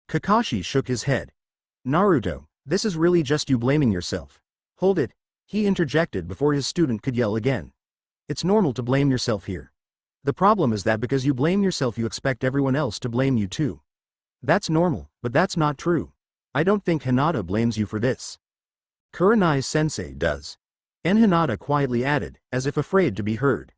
Kakashi shook his head. Naruto, this is really just you blaming yourself. Hold it, he interjected before his student could yell again. It's normal to blame yourself here. The problem is that because you blame yourself you expect everyone else to blame you too. That's normal, but that's not true. I don't think Hinata blames you for this. Kurenai-sensei does. Hinata quietly added, as if afraid to be heard.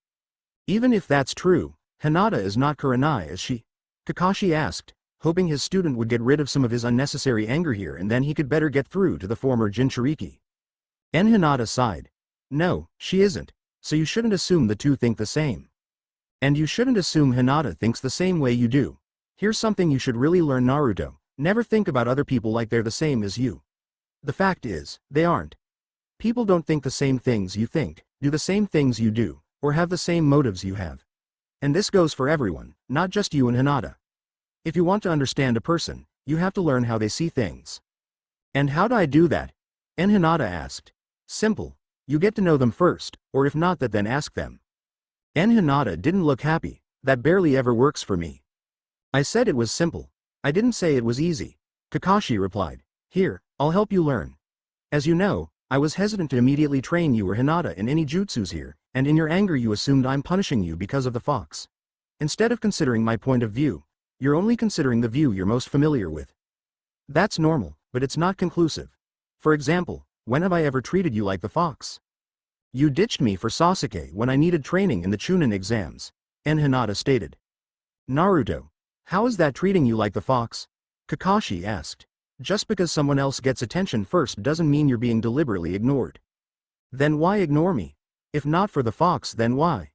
Even if that's true, Hinata is not Kurenai, is she? Kakashi asked, hoping his student would get rid of some of his unnecessary anger here and then he could better get through to the former Jinchuriki. Hinata sighed. No, she isn't, so you shouldn't assume the two think the same. And you shouldn't assume Hinata thinks the same way you do. Here's something you should really learn, Naruto. Never think about other people like they're the same as you. The fact is, they aren't. People don't think the same things you think, do the same things you do, or have the same motives you have. And this goes for everyone, not just you and Hinata. If you want to understand a person, you have to learn how they see things. And how do I do that? And Hinata asked. Simple. You get to know them first, or if not that then ask them. And Hinata didn't look happy. That barely ever works for me. I said it was simple. I didn't say it was easy. Kakashi replied. Here, I'll help you learn. As you know, I was hesitant to immediately train you or Hinata in any jutsus here, and in your anger you assumed I'm punishing you because of the fox. Instead of considering my point of view, you're only considering the view you're most familiar with. That's normal, but it's not conclusive. For example, when have I ever treated you like the fox? You ditched me for Sasuke when I needed training in the Chunin exams, and Hinata stated. Naruto, how is that treating you like the fox? Kakashi asked. Just because someone else gets attention first doesn't mean you're being deliberately ignored. Then why ignore me? If not for the fox, then why?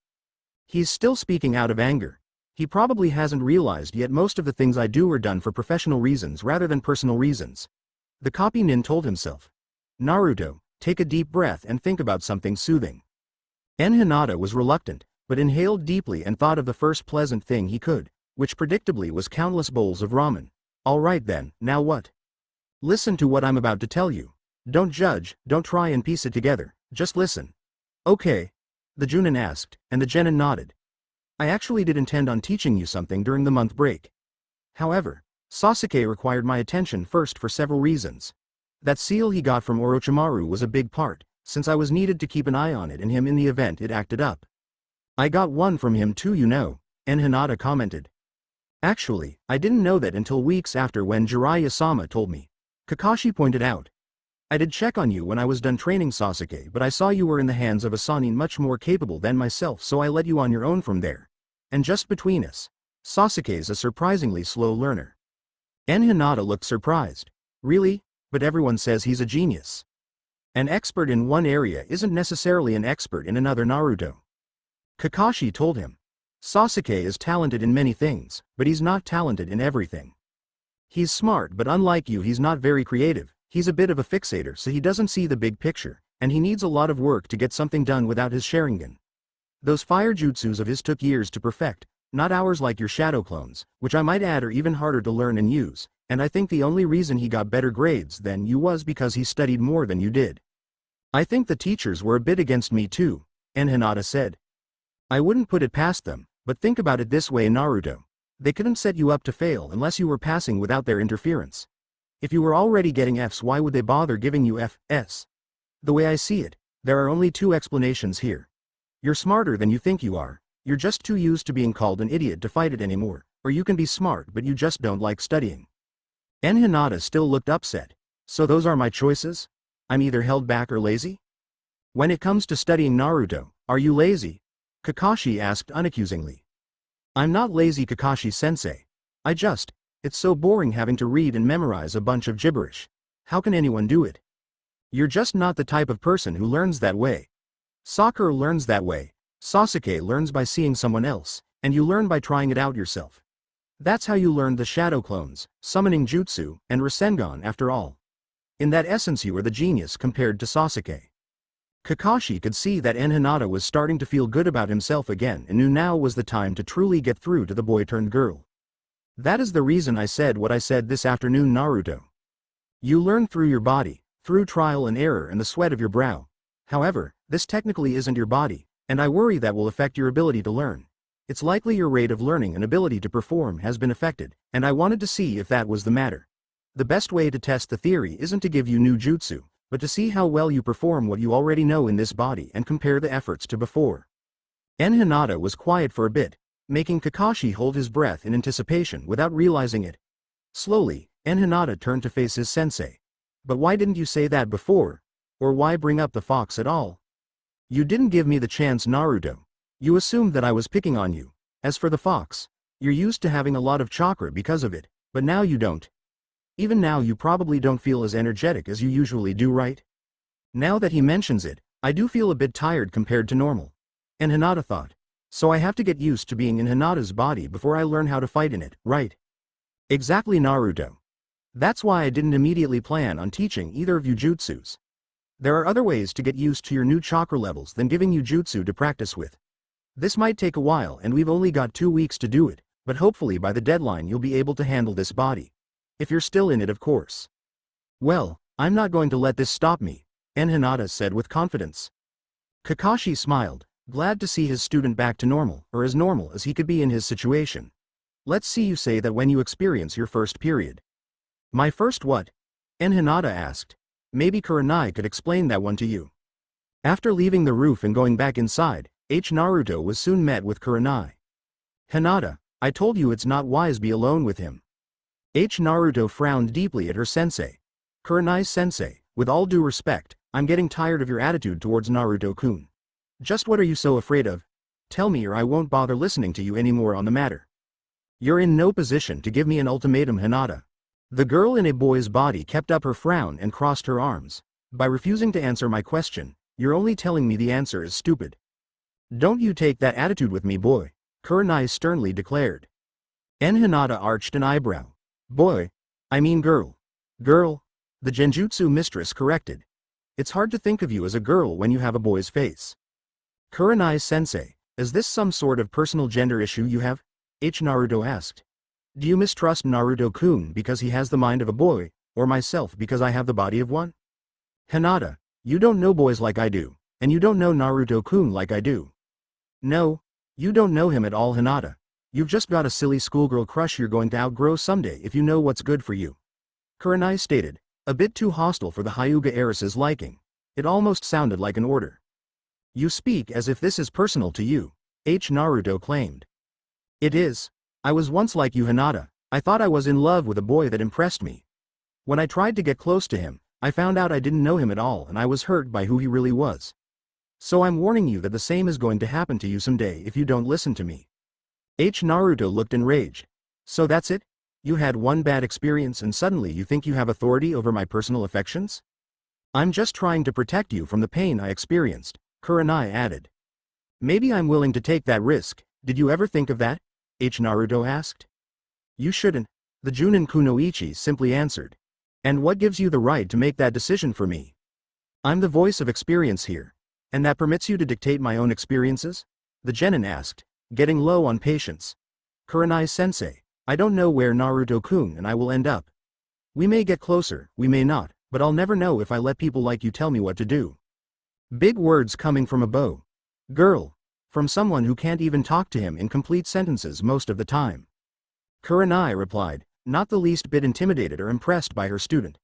He's still speaking out of anger. He probably hasn't realized yet most of the things I do are done for professional reasons rather than personal reasons. The copy nin told himself. Naruto, take a deep breath and think about something soothing. And Hinata was reluctant, but inhaled deeply and thought of the first pleasant thing he could, which predictably was countless bowls of ramen. Alright then, now what? Listen to what I'm about to tell you. Don't judge, don't try and piece it together, just listen. Okay. The Junin asked, and the Genin nodded. I actually did intend on teaching you something during the month break. However, Sasuke required my attention first for several reasons. That seal he got from Orochimaru was a big part, since I was needed to keep an eye on it and him in the event it acted up. I got one from him too, you know, and Hinata commented. Actually, I didn't know that until weeks after when Jiraiya-sama told me. Kakashi pointed out. I did check on you when I was done training Sasuke, but I saw you were in the hands of a Sannin much more capable than myself, so I let you on your own from there. And just between us, Sasuke's a surprisingly slow learner. And Hinata looked surprised. Really? But everyone says he's a genius. An expert in one area isn't necessarily an expert in another, Naruto. Kakashi told him. Sasuke is talented in many things, but he's not talented in everything. He's smart, but unlike you, he's not very creative. He's a bit of a fixator, so he doesn't see the big picture, and he needs a lot of work to get something done without his Sharingan. Those fire jutsus of his took years to perfect, not hours like your shadow clones, which I might add are even harder to learn and use, and I think the only reason he got better grades than you was because he studied more than you did. I think the teachers were a bit against me too, and Hinata said. I wouldn't put it past them, but think about it this way, Naruto. They couldn't set you up to fail unless you were passing without their interference. If you were already getting Fs, why would they bother giving you Fs? The way I see it, there are only two explanations here. You're smarter than you think you are, you're just too used to being called an idiot to fight it anymore, or you can be smart but you just don't like studying. And Hinata still looked upset. So those are my choices? I'm either held back or lazy? When it comes to studying, Naruto, are you lazy? Kakashi asked unaccusingly. I'm not lazy, Kakashi-sensei. It's so boring having to read and memorize a bunch of gibberish. How can anyone do it? You're just not the type of person who learns that way. Sakura learns that way, Sasuke learns by seeing someone else, and you learn by trying it out yourself. That's how you learned the shadow clones, summoning jutsu, and Rasengan after all. In that essence you are the genius compared to Sasuke. Kakashi could see that Hinata was starting to feel good about himself again and knew now was the time to truly get through to the boy-turned-girl. That is the reason I said what I said this afternoon, Naruto. You learn through your body, through trial and error and the sweat of your brow. However, this technically isn't your body, and I worry that will affect your ability to learn. It's likely your rate of learning and ability to perform has been affected, and I wanted to see if that was the matter. The best way to test the theory isn't to give you new jutsu, but to see how well you perform what you already know in this body and compare the efforts to before. And Hinata was quiet for a bit, making Kakashi hold his breath in anticipation without realizing it. Slowly, Hinata turned to face his sensei. But why didn't you say that before? Or why bring up the fox at all? You didn't give me the chance, Naruto. You assumed that I was picking on you. As for the fox, you're used to having a lot of chakra because of it, but now you don't. Even now you probably don't feel as energetic as you usually do, right? Now that he mentions it, I do feel a bit tired compared to normal. And Hinata thought. So I have to get used to being in Hinata's body before I learn how to fight in it, right? Exactly, Naruto. That's why I didn't immediately plan on teaching either of you jutsus. There are other ways to get used to your new chakra levels than giving you jutsu to practice with. This might take a while and we've only got 2 weeks to do it, but hopefully by the deadline you'll be able to handle this body. If you're still in it, of course. Well, I'm not going to let this stop me, Hinata said with confidence. Kakashi smiled, glad to see his student back to normal, or as normal as he could be in his situation. Let's see you say that when you experience your first period. My first what? Hinata asked. Maybe Kurenai could explain that one to you. After leaving the roof and going back inside, Naruto was soon met with Kurenai. Hinata, I told you it's not wise be alone with him. Naruto frowned deeply at her sensei. Kurenai-sensei, with all due respect, I'm getting tired of your attitude towards Naruto-kun. Just what are you so afraid of? Tell me or I won't bother listening to you anymore on the matter. You're in no position to give me an ultimatum, Hinata. The girl in a boy's body kept up her frown and crossed her arms. By refusing to answer my question, you're only telling me the answer is stupid. Don't you take that attitude with me, boy, Kurenai sternly declared. Hinata arched an eyebrow. Boy. I mean girl. Girl. The genjutsu mistress corrected. It's hard to think of you as a girl when you have a boy's face. Kurenai-sensei, is this some sort of personal gender issue you have? Naruto asked. Do you mistrust Naruto-kun because he has the mind of a boy, or myself because I have the body of one? Hinata, you don't know boys like I do, and you don't know Naruto-kun like I do. No, you don't know him at all, Hinata. You've just got a silly schoolgirl crush you're going to outgrow someday if you know what's good for you. Kurenai stated, a bit too hostile for the Hyuga heiress's liking. It almost sounded like an order. You speak as if this is personal to you, Naruto claimed. It is. I was once like you, Hinata. I thought I was in love with a boy that impressed me. When I tried to get close to him, I found out I didn't know him at all and I was hurt by who he really was. So I'm warning you that the same is going to happen to you someday if you don't listen to me. Naruto looked enraged. So that's it? You had one bad experience and suddenly you think you have authority over my personal affections? I'm just trying to protect you from the pain I experienced, Kurenai added. Maybe I'm willing to take that risk. Did you ever think of that? Naruto asked. You shouldn't, the Junin Kunoichi simply answered. And what gives you the right to make that decision for me? I'm the voice of experience here. And that permits you to dictate my own experiences? The genin asked, getting low on patience. Kurenai-sensei, I don't know where Naruto-kun and I will end up. We may get closer, we may not, but I'll never know if I let people like you tell me what to do. Big words coming from a bow. Girl. From someone who can't even talk to him in complete sentences most of the time. Kurenai replied, not the least bit intimidated or impressed by her student.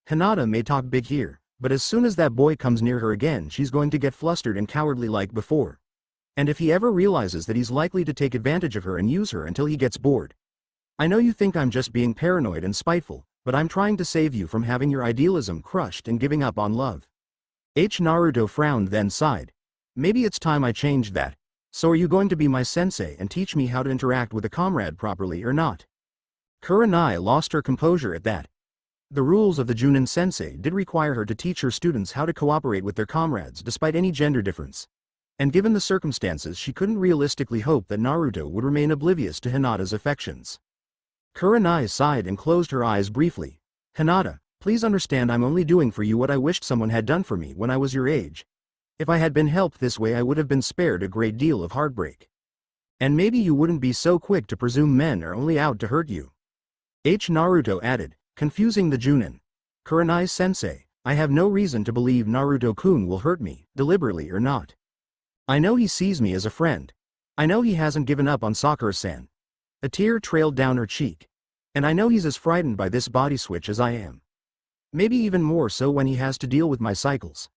Hinata may talk big here, but as soon as that boy comes near her again she's going to get flustered and cowardly like before. And if he ever realizes that he's likely to take advantage of her and use her until he gets bored. I know you think I'm just being paranoid and spiteful, but I'm trying to save you from having your idealism crushed and giving up on love. Naruto frowned then sighed. Maybe it's time I changed that. So are you going to be my sensei and teach me how to interact with a comrade properly or not? Kurenai lost her composure at that. The rules of the Junin sensei did require her to teach her students how to cooperate with their comrades despite any gender difference. And given the circumstances she couldn't realistically hope that Naruto would remain oblivious to Hinata's affections. Kurenai sighed and closed her eyes briefly. Hinata, please understand I'm only doing for you what I wished someone had done for me when I was your age. If I had been helped this way I would have been spared a great deal of heartbreak. And maybe you wouldn't be so quick to presume men are only out to hurt you. Naruto added, confusing the Junin. Kurenai-sensei, I have no reason to believe Naruto-kun will hurt me, deliberately or not. I know he sees me as a friend. I know he hasn't given up on Sakura-san. A tear trailed down her cheek. And I know he's as frightened by this body switch as I am. Maybe even more so when he has to deal with my cycles.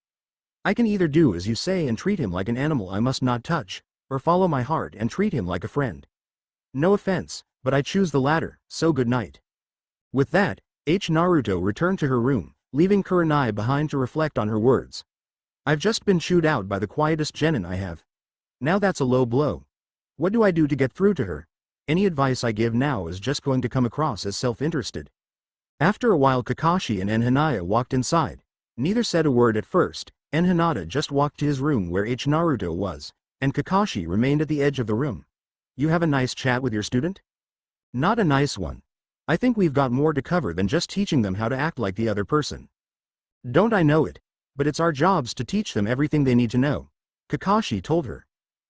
I can either do as you say and treat him like an animal I must not touch, or follow my heart and treat him like a friend. No offense, but I choose the latter, so good night. With that, Naruto returned to her room, leaving Kurenai behind to reflect on her words. I've just been chewed out by the quietest genin I have. Now that's a low blow. What do I do to get through to her? Any advice I give now is just going to come across as self-interested. After a while Kakashi and Hinata walked inside. Neither said a word at first. Hinata just walked to his room where Naruto was, and Kakashi remained at the edge of the room. You have a nice chat with your student? Not a nice one. I think we've got more to cover than just teaching them how to act like the other person. Don't I know it? But it's our jobs to teach them everything they need to know, Kakashi told her.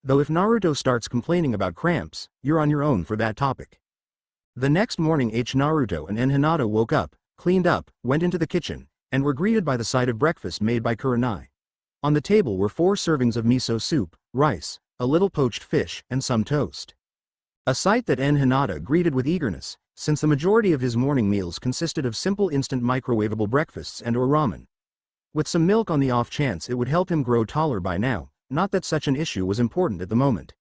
Though if Naruto starts complaining about cramps, you're on your own for that topic. The next morning Naruto and Hinata woke up, cleaned up, went into the kitchen, and were greeted by the sight of breakfast made by Kurenai. On the table were 4 servings of miso soup, rice, a little poached fish, and some toast. A sight that Hinata greeted with eagerness, since the majority of his morning meals consisted of simple instant microwavable breakfasts and or ramen. With some milk on the off chance it would help him grow taller by now, not that such an issue was important at the moment.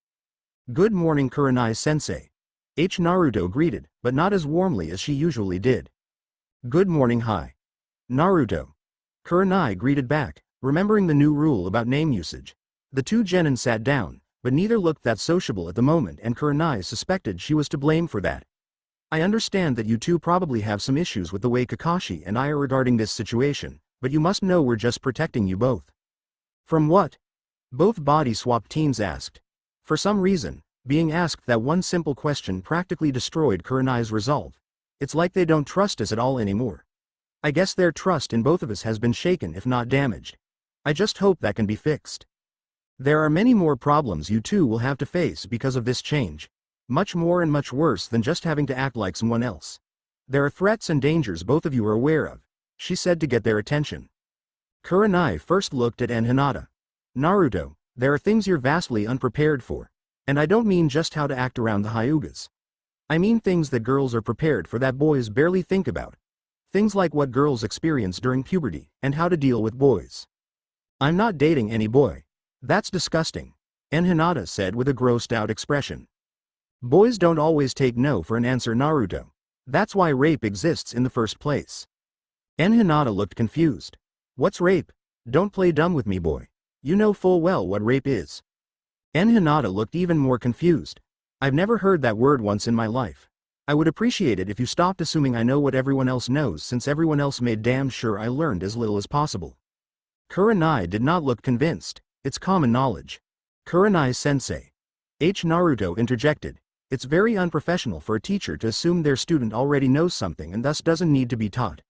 "Good morning Kurenai-sensei." Naruto greeted, but not as warmly as she usually did. "Good morning hi. Naruto." Kurenai greeted back, remembering the new rule about name usage. The 2 genin sat down, but neither looked that sociable at the moment and Kurenai suspected she was to blame for that. "I understand that you two probably have some issues with the way Kakashi and I are regarding this situation, but you must know we're just protecting you both." "From what?" both body-swap teens asked. For some reason, being asked that one simple question practically destroyed Kurenai's resolve. It's like they don't trust us at all anymore. "I guess their trust in both of us has been shaken if not damaged. I just hope that can be fixed. There are many more problems you two will have to face because of this change. Much more and much worse than just having to act like someone else. There are threats and dangers both of you are aware of," she said to get their attention. Kurenai first looked at Hinata. "Naruto, there are things you're vastly unprepared for. And I don't mean just how to act around the Hyugas. I mean things that girls are prepared for that boys barely think about. Things like what girls experience during puberty, and how to deal with boys." "I'm not dating any boy. That's disgusting," Hinata said with a grossed out expression. "Boys don't always take no for an answer Naruto. That's why rape exists in the first place." Hinata looked confused. "What's rape? Don't play dumb with me boy. You know full well what rape is." Hinata looked even more confused. "I've never heard that word once in my life. I would appreciate it if you stopped assuming I know what everyone else knows since everyone else made damn sure I learned as little as possible." Kurenai did not look convinced. "It's common knowledge." "Kurenai-sensei." Naruto interjected. "It's very unprofessional for a teacher to assume their student already knows something and thus doesn't need to be taught.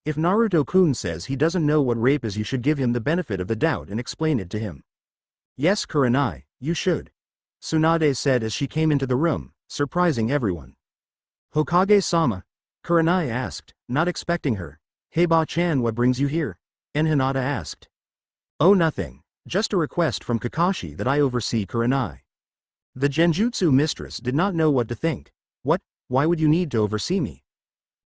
If Naruto-kun says he doesn't know what rape is you should give him the benefit of the doubt and explain it to him." "Yes Kurenai, you should," Tsunade said as she came into the room, surprising everyone. "Hokage-sama?" Kurenai asked, not expecting her. "Hey Ba-chan, what brings you here?" Hinata asked. "Oh nothing, just a request from Kakashi that I oversee Kurenai." The Genjutsu mistress did not know what to think. "What? Why would you need to oversee me?"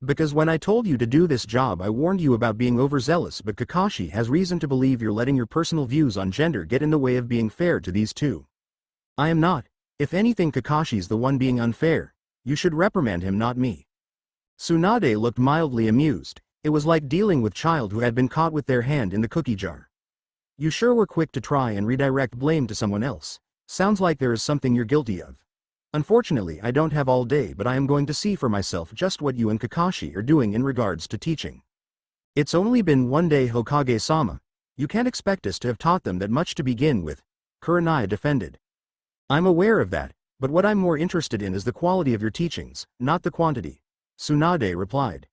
"Because when I told you to do this job I warned you about being overzealous, but Kakashi has reason to believe you're letting your personal views on gender get in the way of being fair to these two." "I am not. If anything Kakashi's the one being unfair. You should reprimand him not me." Tsunade looked mildly amused. It was like dealing with child who had been caught with their hand in the cookie jar. "You sure were quick to try and redirect blame to someone else. Sounds like there is something you're guilty of. Unfortunately I don't have all day, but I am going to see for myself just what you and Kakashi are doing in regards to teaching." "It's only been one day Hokage-sama. You can't expect us to have taught them that much to begin with," Kurenai defended. "I'm aware of that, but what I'm more interested in is the quality of your teachings, not the quantity," Tsunade replied.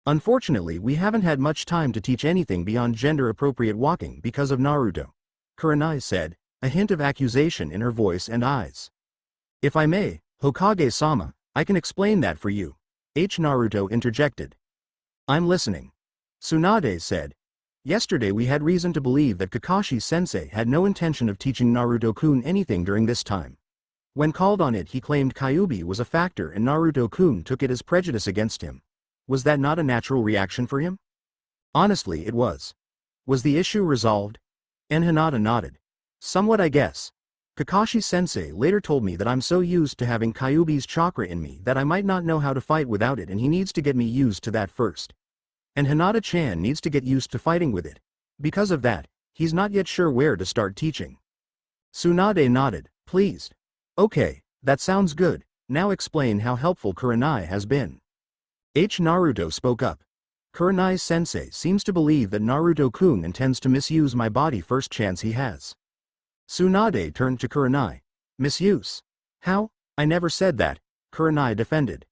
"Unfortunately we haven't had much time to teach anything beyond gender-appropriate walking because of Naruto," Kurenai said, a hint of accusation in her voice and eyes. "If I may, Hokage-sama, I can explain that for you," Naruto interjected. "I'm listening," Tsunade said. "Yesterday we had reason to believe that Kakashi-sensei had no intention of teaching Naruto-kun anything during this time. When called on it he claimed Kyuubi was a factor and Naruto-kun took it as prejudice against him. Was that not a natural reaction for him?" "Honestly it was." "Was the issue resolved?" Hinata nodded. "Somewhat I guess. Kakashi-sensei later told me that I'm so used to having Kyuubi's chakra in me that I might not know how to fight without it and he needs to get me used to that first. And Hinata-chan needs to get used to fighting with it. Because of that, he's not yet sure where to start teaching." Tsunade nodded, pleased. "Okay, that sounds good. Now explain how helpful Kurenai has been." Naruto spoke up. "Kurenai-sensei seems to believe that Naruto-kun intends to misuse my body first chance he has." Tsunade turned to Kurenai. "Misuse? How? I never said that," Kurenai defended.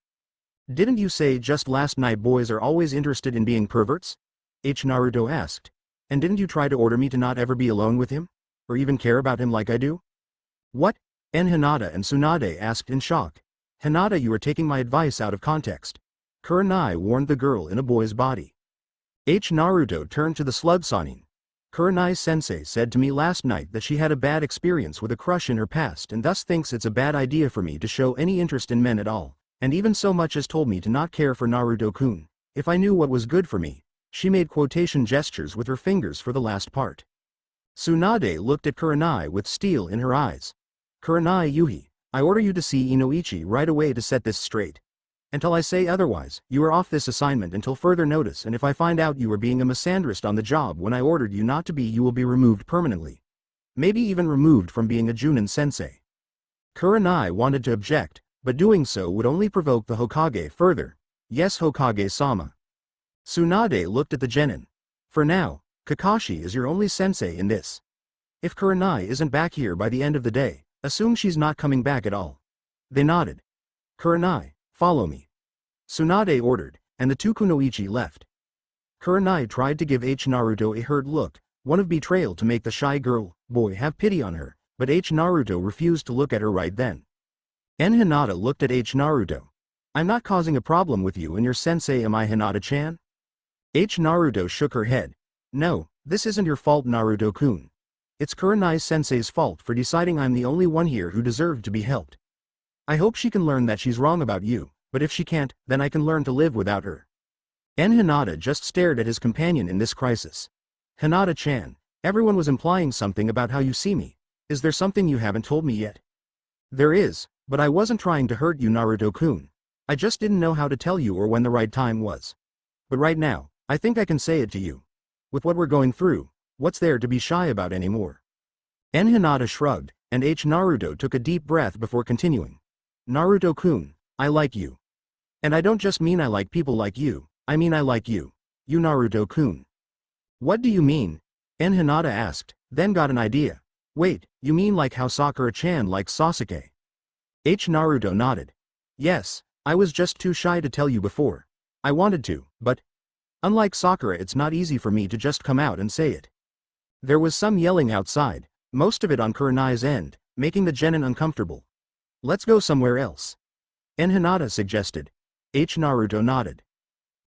"Didn't you say just last night boys are always interested in being perverts?" Naruto asked. "And didn't you try to order me to not ever be alone with him? Or even care about him like I do?" What? Hinata and Tsunade asked in shock. Hinata, you are taking my advice out of context. Kurenai warned the girl in a boy's body. Naruto turned to the slug Sanin. Kurenai-sensei said to me last night that she had a bad experience with a crush in her past and thus thinks it's a bad idea for me to show any interest in men at all, and even so much as told me to not care for Naruto-kun, if I knew what was good for me. She made quotation gestures with her fingers for the last part. Tsunade looked at Kurenai with steel in her eyes. Kurenai Yuhi, I order you to see Inoichi right away to set this straight. Until I say otherwise, you are off this assignment until further notice, and if I find out you were being a misandrist on the job when I ordered you not to be, you will be removed permanently. Maybe even removed from being a Junin sensei. Kurenai wanted to object, but doing so would only provoke the Hokage further. Yes, Hokage-sama. Tsunade looked at the genin. For now, Kakashi is your only sensei in this. If Kurenai isn't back here by the end of the day, assume she's not coming back at all. They nodded. Kurenai, follow me. Tsunade ordered, and the two kunoichi left. Kurenai tried to give Naruto a hurt look, one of betrayal to make the shy boy have pity on her, but Naruto refused to look at her right then. Hinata looked at Naruto. I'm not causing a problem with you and your sensei, am I, Hinata-chan? Naruto shook her head. No, this isn't your fault, Naruto-kun. It's Kurenai-sensei's fault for deciding I'm the only one here who deserved to be helped. I hope she can learn that she's wrong about you, but if she can't, then I can learn to live without her. Hinata just stared at his companion in this crisis. Hinata-chan, everyone was implying something about how you see me. Is there something you haven't told me yet? There is, but I wasn't trying to hurt you, Naruto-kun. I just didn't know how to tell you or when the right time was. But right now, I think I can say it to you. With what we're going through, what's there to be shy about anymore? Hinata shrugged, and Naruto took a deep breath before continuing. Naruto-kun, I like you. And I don't just mean I like people like you, I mean I like you. You, Naruto-kun. What do you mean? Hinata asked, then got an idea. Wait, you mean like how Sakura-chan likes Sasuke? Naruto nodded. Yes, I was just too shy to tell you before. I wanted to, but unlike Sakura, it's not easy for me to just come out and say it. There was some yelling outside, most of it on Kurenai's end, making the genin uncomfortable. Let's go somewhere else. Hinata suggested. Naruto nodded.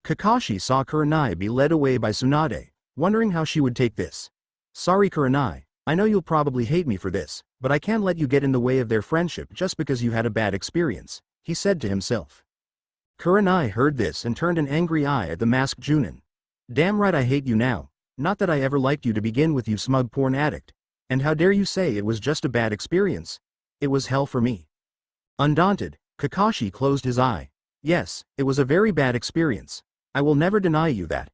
Kakashi saw Kurenai be led away by Tsunade, wondering how she would take this. Sorry Kurenai, I know you'll probably hate me for this, but I can't let you get in the way of their friendship just because you had a bad experience, he said to himself. Kurenai heard this and turned an angry eye at the masked Junin. Damn right I hate you now, not that I ever liked you to begin with, you smug porn addict. And how dare you say it was just a bad experience? It was hell for me. Undaunted, Kakashi closed his eye. Yes, it was a very bad experience. I will never deny you that.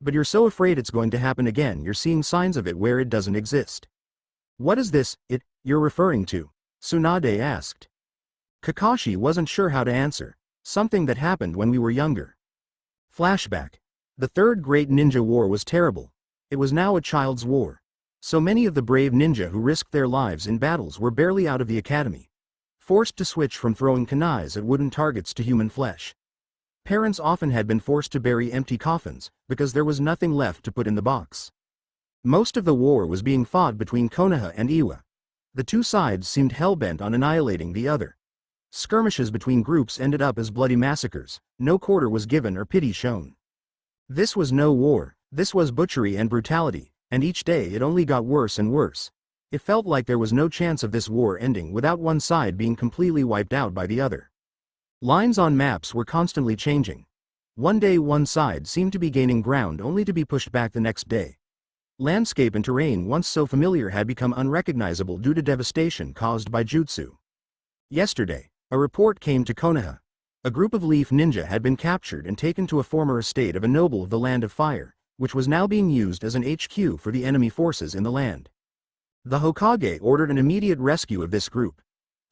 But you're so afraid it's going to happen again, you're seeing signs of it where it doesn't exist. What is this, it, you're referring to? Tsunade asked. Kakashi wasn't sure how to answer. Something that happened when we were younger. Flashback. The Third Great Ninja War was terrible. It was now a child's war. So many of the brave ninja who risked their lives in battles were barely out of the academy. Forced to switch from throwing kunais at wooden targets to human flesh. Parents often had been forced to bury empty coffins, because there was nothing left to put in the box. Most of the war was being fought between Konoha and Iwa. The two sides seemed hell-bent on annihilating the other. Skirmishes between groups ended up as bloody massacres, no quarter was given or pity shown. This was no war, this was butchery and brutality, and each day it only got worse and worse. It felt like there was no chance of this war ending without one side being completely wiped out by the other. Lines on maps were constantly changing. One day one side seemed to be gaining ground only to be pushed back the next day. Landscape and terrain once so familiar had become unrecognizable due to devastation caused by jutsu. Yesterday, a report came to Konoha. A group of leaf ninja had been captured and taken to a former estate of a noble of the Land of Fire, which was now being used as an HQ for the enemy forces in the land. The Hokage ordered an immediate rescue of this group.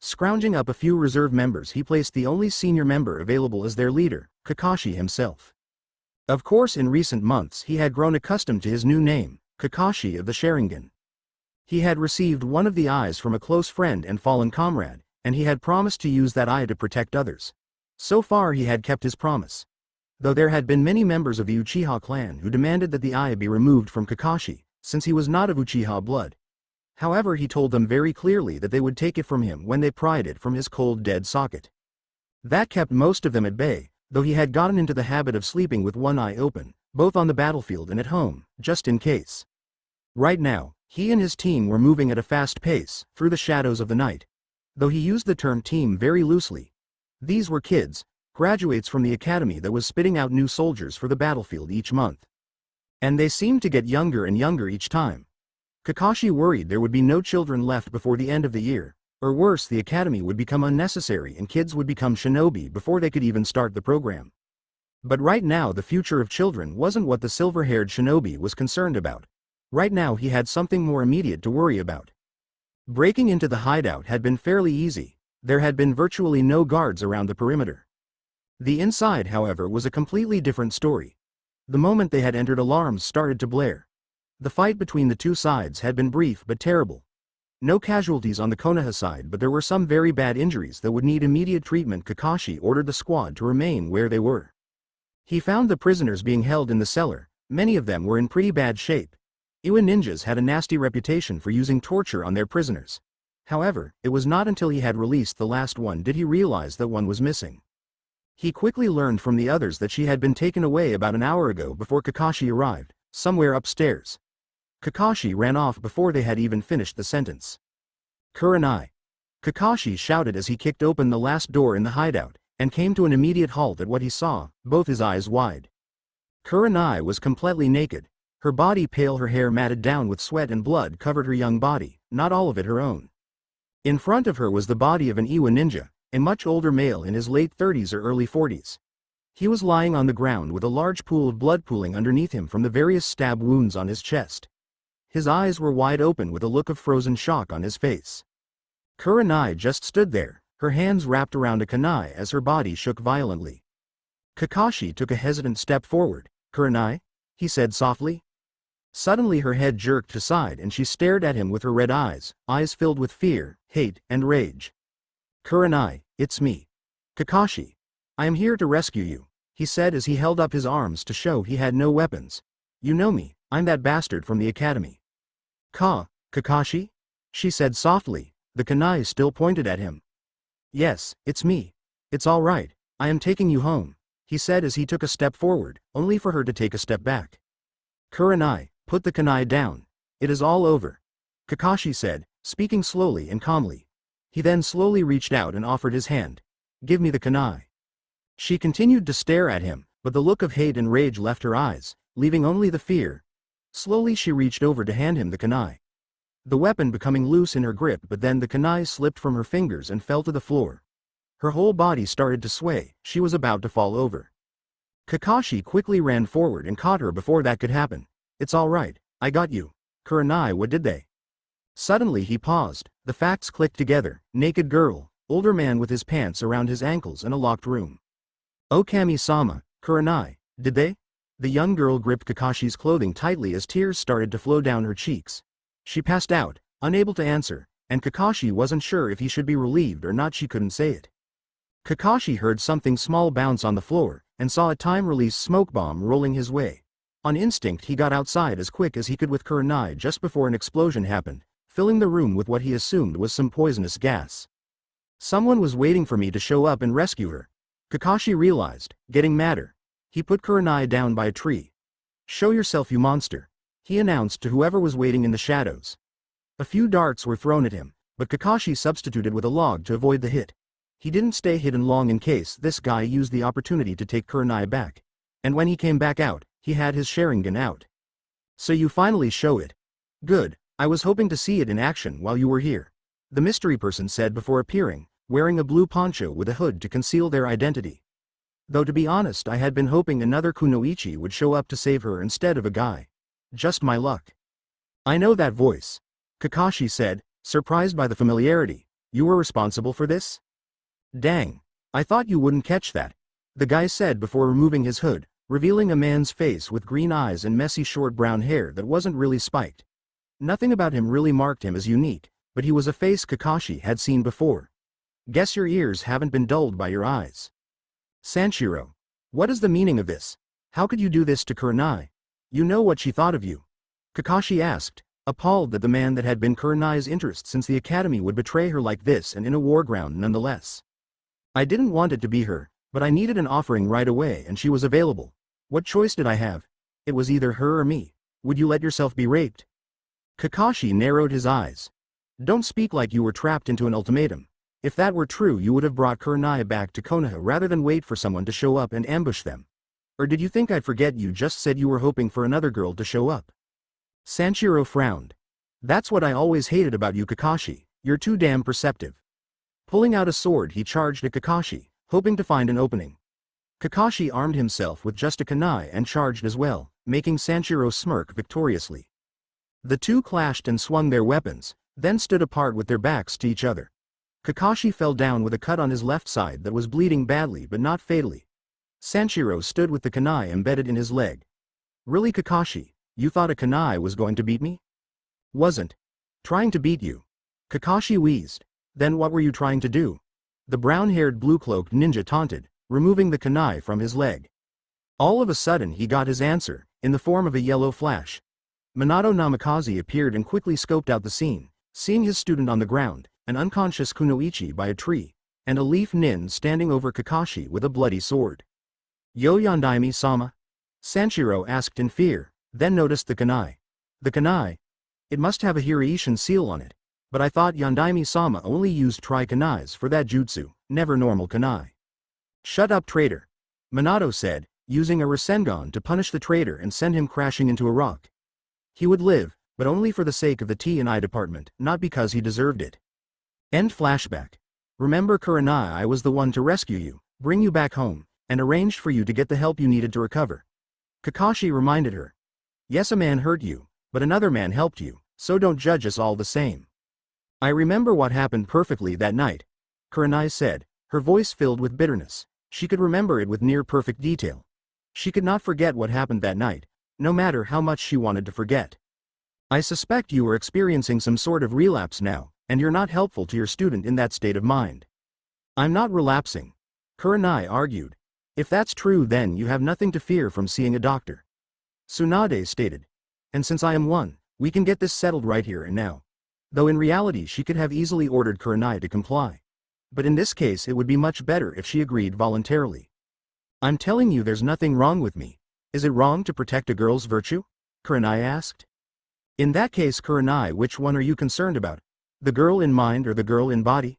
Scrounging up a few reserve members, he placed the only senior member available as their leader, Kakashi himself. Of course, in recent months he had grown accustomed to his new name, Kakashi of the Sharingan. He had received one of the eyes from a close friend and fallen comrade, and he had promised to use that eye to protect others. So far he had kept his promise. Though there had been many members of the Uchiha clan who demanded that the eye be removed from Kakashi, since he was not of Uchiha blood. However, he told them very clearly that they would take it from him when they pried it from his cold dead socket. That kept most of them at bay, though he had gotten into the habit of sleeping with one eye open, both on the battlefield and at home, just in case. Right now, he and his team were moving at a fast pace, through the shadows of the night. Though he used the term team very loosely. These were kids, graduates from the academy that was spitting out new soldiers for the battlefield each month. And they seemed to get younger and younger each time. Kakashi worried there would be no children left before the end of the year, or worse, the academy would become unnecessary and kids would become shinobi before they could even start the program. But right now the future of children wasn't what the silver-haired shinobi was concerned about. Right now he had something more immediate to worry about. Breaking into the hideout had been fairly easy. There had been virtually no guards around the perimeter. The inside, however, was a completely different story. The moment they had entered, alarms started to blare. The fight between the two sides had been brief but terrible. No casualties on the Konoha side, but there were some very bad injuries that would need immediate treatment. Kakashi ordered the squad to remain where they were. He found the prisoners being held in the cellar. Many of them were in pretty bad shape. Iwa ninjas had a nasty reputation for using torture on their prisoners. However, it was not until he had released the last one did he realize that one was missing. He quickly learned from the others that she had been taken away about an hour ago before Kakashi arrived, somewhere upstairs. Kakashi ran off before they had even finished the sentence. Kurenai! Kakashi shouted as he kicked open the last door in the hideout, and came to an immediate halt at what he saw, both his eyes wide. Kurenai was completely naked. Her body pale, her hair matted down with sweat and blood covered her young body, not all of it her own. In front of her was the body of an Iwa ninja, a much older male in his late 30s or early 40s. He was lying on the ground with a large pool of blood pooling underneath him from the various stab wounds on his chest. His eyes were wide open with a look of frozen shock on his face. Kurenai just stood there, her hands wrapped around a kunai as her body shook violently. Kakashi took a hesitant step forward. "Kurenai?" he said softly. Suddenly her head jerked aside and she stared at him with her red eyes filled with fear, hate, and rage. "Kurenai, it's me. Kakashi. I am here to rescue you," he said as he held up his arms to show he had no weapons. "You know me, I'm that bastard from the academy." Kakashi?" she said softly, the kunai still pointed at him. "Yes, it's me. It's all right, I am taking you home," he said as he took a step forward, only for her to take a step back. "Kurenai, put the kunai down. It is all over," Kakashi said, speaking slowly and calmly. He then slowly reached out and offered his hand. "Give me the kunai." She continued to stare at him, but the look of hate and rage left her eyes, leaving only the fear. Slowly she reached over to hand him the kunai. The weapon becoming loose in her grip, but then the kunai slipped from her fingers and fell to the floor. Her whole body started to sway, she was about to fall over. Kakashi quickly ran forward and caught her before that could happen. "It's all right, I got you. Kurenai, what did they?" Suddenly he paused, the facts clicked together. Naked girl, older man with his pants around his ankles in a locked room. "Okami-sama, Kurenai, did they?" The young girl gripped Kakashi's clothing tightly as tears started to flow down her cheeks. She passed out, unable to answer, and Kakashi wasn't sure if he should be relieved or not. She couldn't say it. Kakashi heard something small bounce on the floor, and saw a time-release smoke bomb rolling his way. On instinct he got outside as quick as he could with Kurenai just before an explosion happened, filling the room with what he assumed was some poisonous gas. Someone was waiting for me to show up and rescue her, Kakashi realized, getting madder. He put Kurenai down by a tree. "Show yourself, you monster," he announced to whoever was waiting in the shadows. A few darts were thrown at him, but Kakashi substituted with a log to avoid the hit. He didn't stay hidden long in case this guy used the opportunity to take Kurenai back. And when he came back out, he had his Sharingan out. "So you finally show it. Good, I was hoping to see it in action while you were here," the mystery person said before appearing, wearing a blue poncho with a hood to conceal their identity. "Though to be honest, I had been hoping another kunoichi would show up to save her instead of a guy. Just my luck." "I know that voice," Kakashi said, surprised by the familiarity. "You were responsible for this?" "Dang. I thought you wouldn't catch that," the guy said before removing his hood, revealing a man's face with green eyes and messy short brown hair that wasn't really spiked. Nothing about him really marked him as unique, but he was a face Kakashi had seen before. "Guess your ears haven't been dulled by your eyes." "Sanshiro. What is the meaning of this? How could you do this to Kurenai? You know what she thought of you?" Kakashi asked, appalled that the man that had been Kurenai's interest since the academy would betray her like this and in a war ground nonetheless. I didn't want it to be her, but I needed an offering right away and she was available. What choice did I have? It was either her or me. Would you let yourself be raped? Kakashi narrowed his eyes. Don't speak like you were trapped into an ultimatum. If that were true you would have brought Kurenai back to Konoha rather than wait for someone to show up and ambush them. Or did you think I'd forget you just said you were hoping for another girl to show up? Sanshiro frowned. That's what I always hated about you, Kakashi, you're too damn perceptive. Pulling out a sword he charged at Kakashi, hoping to find an opening. Kakashi armed himself with just a kunai and charged as well, making Sanshiro smirk victoriously. The two clashed and swung their weapons, then stood apart with their backs to each other. Kakashi fell down with a cut on his left side that was bleeding badly but not fatally. Sanshiro stood with the kunai embedded in his leg. Really, Kakashi, you thought a kunai was going to beat me? Wasn't trying to beat you. Kakashi wheezed. Then what were you trying to do? The brown-haired blue-cloaked ninja taunted, removing the kunai from his leg. All of a sudden he got his answer, in the form of a yellow flash. Minato Namikaze appeared and quickly scoped out the scene, seeing his student on the ground, an unconscious Kunoichi by a tree, and a leaf nin standing over Kakashi with a bloody sword. Yo Yandaime-sama? Sanshiro asked in fear, then noticed the kunai. The kunai? It must have a Hiraishin seal on it, but I thought Yandaime-sama only used tri-kunais for that jutsu, never normal kunai. Shut up, traitor, Minato said, using a Rasengan to punish the traitor and send him crashing into a rock. He would live, but only for the sake of the T&I department, not because he deserved it. End flashback. Remember Kurenai, I was the one to rescue you, bring you back home, and arranged for you to get the help you needed to recover. Kakashi reminded her. Yes, a man hurt you, but another man helped you, so don't judge us all the same. I remember what happened perfectly that night, Kurenai said, her voice filled with bitterness. She could remember it with near-perfect detail. She could not forget what happened that night, no matter how much she wanted to forget. I suspect you are experiencing some sort of relapse now, and you're not helpful to your student in that state of mind. I'm not relapsing, Kurenai argued. If that's true, then you have nothing to fear from seeing a doctor. Tsunade stated. And since I am one, we can get this settled right here and now. Though in reality she could have easily ordered Kurenai to comply. But in this case it would be much better if she agreed voluntarily. I'm telling you there's nothing wrong with me. Is it wrong to protect a girl's virtue? Kurenai asked. In that case, Kurenai, which one are you concerned about? The girl in mind or the girl in body?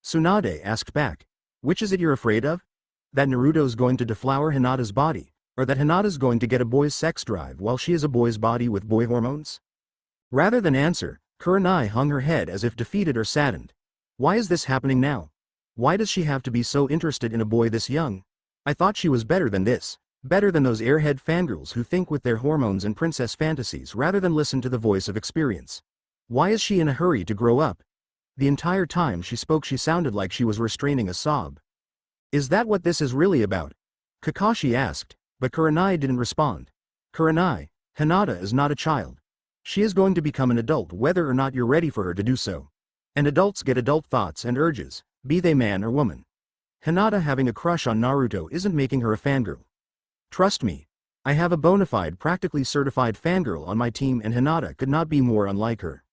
Tsunade asked back. Which is it you're afraid of? That Naruto's going to deflower Hinata's body, or that Hinata's going to get a boy's sex drive while she is a boy's body with boy hormones? Rather than answer, Kurenai hung her head as if defeated or saddened. Why is this happening now? Why does she have to be so interested in a boy this young? I thought she was better than this. Better than those airhead fangirls who think with their hormones and princess fantasies rather than listen to the voice of experience. Why is she in a hurry to grow up? The entire time she spoke she sounded like she was restraining a sob. Is that what this is really about? Kakashi asked, but Kurenai didn't respond. Kurenai, Hinata is not a child. She is going to become an adult whether or not you're ready for her to do so. And adults get adult thoughts and urges, be they man or woman. Hinata having a crush on Naruto isn't making her a fangirl. Trust me. I have a bona fide, practically certified fangirl on my team and Hinata could not be more unlike her.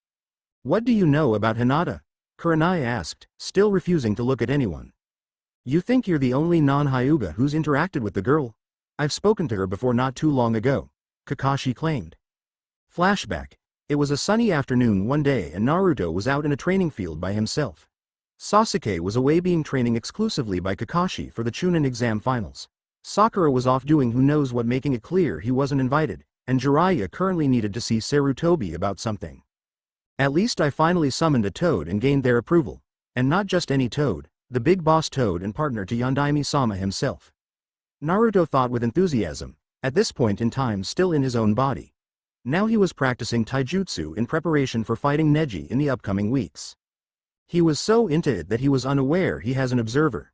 What do you know about Hinata? Kurenai asked, still refusing to look at anyone. You think you're the only non-Hyuga who's interacted with the girl? I've spoken to her before not too long ago, Kakashi claimed. Flashback. It was a sunny afternoon one day and Naruto was out in a training field by himself. Sasuke was away being trained exclusively by Kakashi for the Chunin exam finals. Sakura was off doing who knows what, making it clear he wasn't invited, and Jiraiya currently needed to see Sarutobi about something. At least I finally summoned a toad and gained their approval. And not just any toad, the big boss toad and partner to Yandaime-sama himself. Naruto thought with enthusiasm, at this point in time still in his own body. Now he was practicing taijutsu in preparation for fighting Neji in the upcoming weeks. He was so into it that he was unaware he has an observer.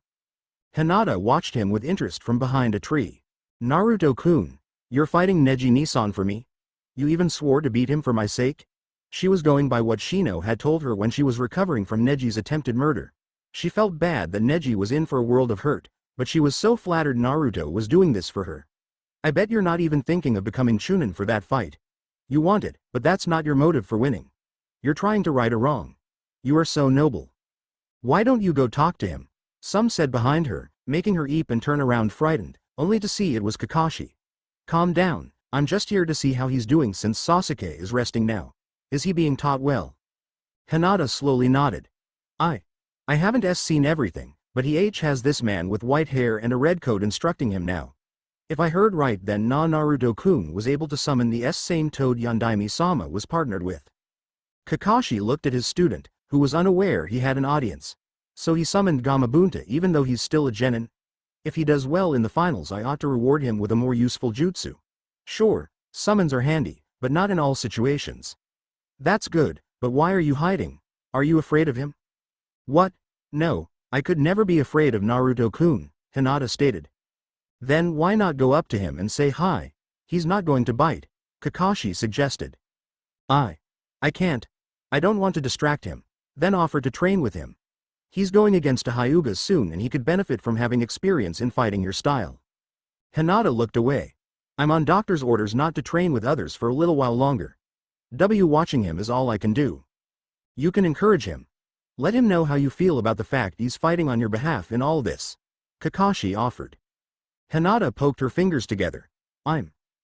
Hinata watched him with interest from behind a tree. Naruto-kun, you're fighting Neji Nisan for me? You even swore to beat him for my sake? She was going by what Shino had told her when she was recovering from Neji's attempted murder. She felt bad that Neji was in for a world of hurt, but she was so flattered Naruto was doing this for her. I bet you're not even thinking of becoming Chunin for that fight. You want it, but that's not your motive for winning. You're trying to right a wrong. You are so noble. Why don't you go talk to him? Some said behind her, making her eep and turn around frightened, only to see it was Kakashi. Calm down, I'm just here to see how he's doing since Sasuke is resting now. Is he being taught well? Hinata slowly nodded. I haven't seen everything, but he has this man with white hair and a red coat instructing him now. If I heard right then Naruto-kun was able to summon the same toad Yondaime-sama was partnered with. Kakashi looked at his student, who was unaware he had an audience. So he summoned Gamabunta even though he's still a genin? If he does well in the finals I ought to reward him with a more useful jutsu. Sure, summons are handy, but not in all situations. That's good, but why are you hiding? Are you afraid of him? What? No, I could never be afraid of Naruto-kun, Hinata stated. Then why not go up to him and say hi? He's not going to bite, Kakashi suggested. I can't. I don't want to distract him, then offer to train with him. He's going against a Hyuga soon and he could benefit from having experience in fighting your style. Hinata looked away. I'm on doctor's orders not to train with others for a little while longer. Watching him is all I can do. You can encourage him. Let him know how you feel about the fact he's fighting on your behalf in all this. Kakashi offered. Hinata poked her fingers together.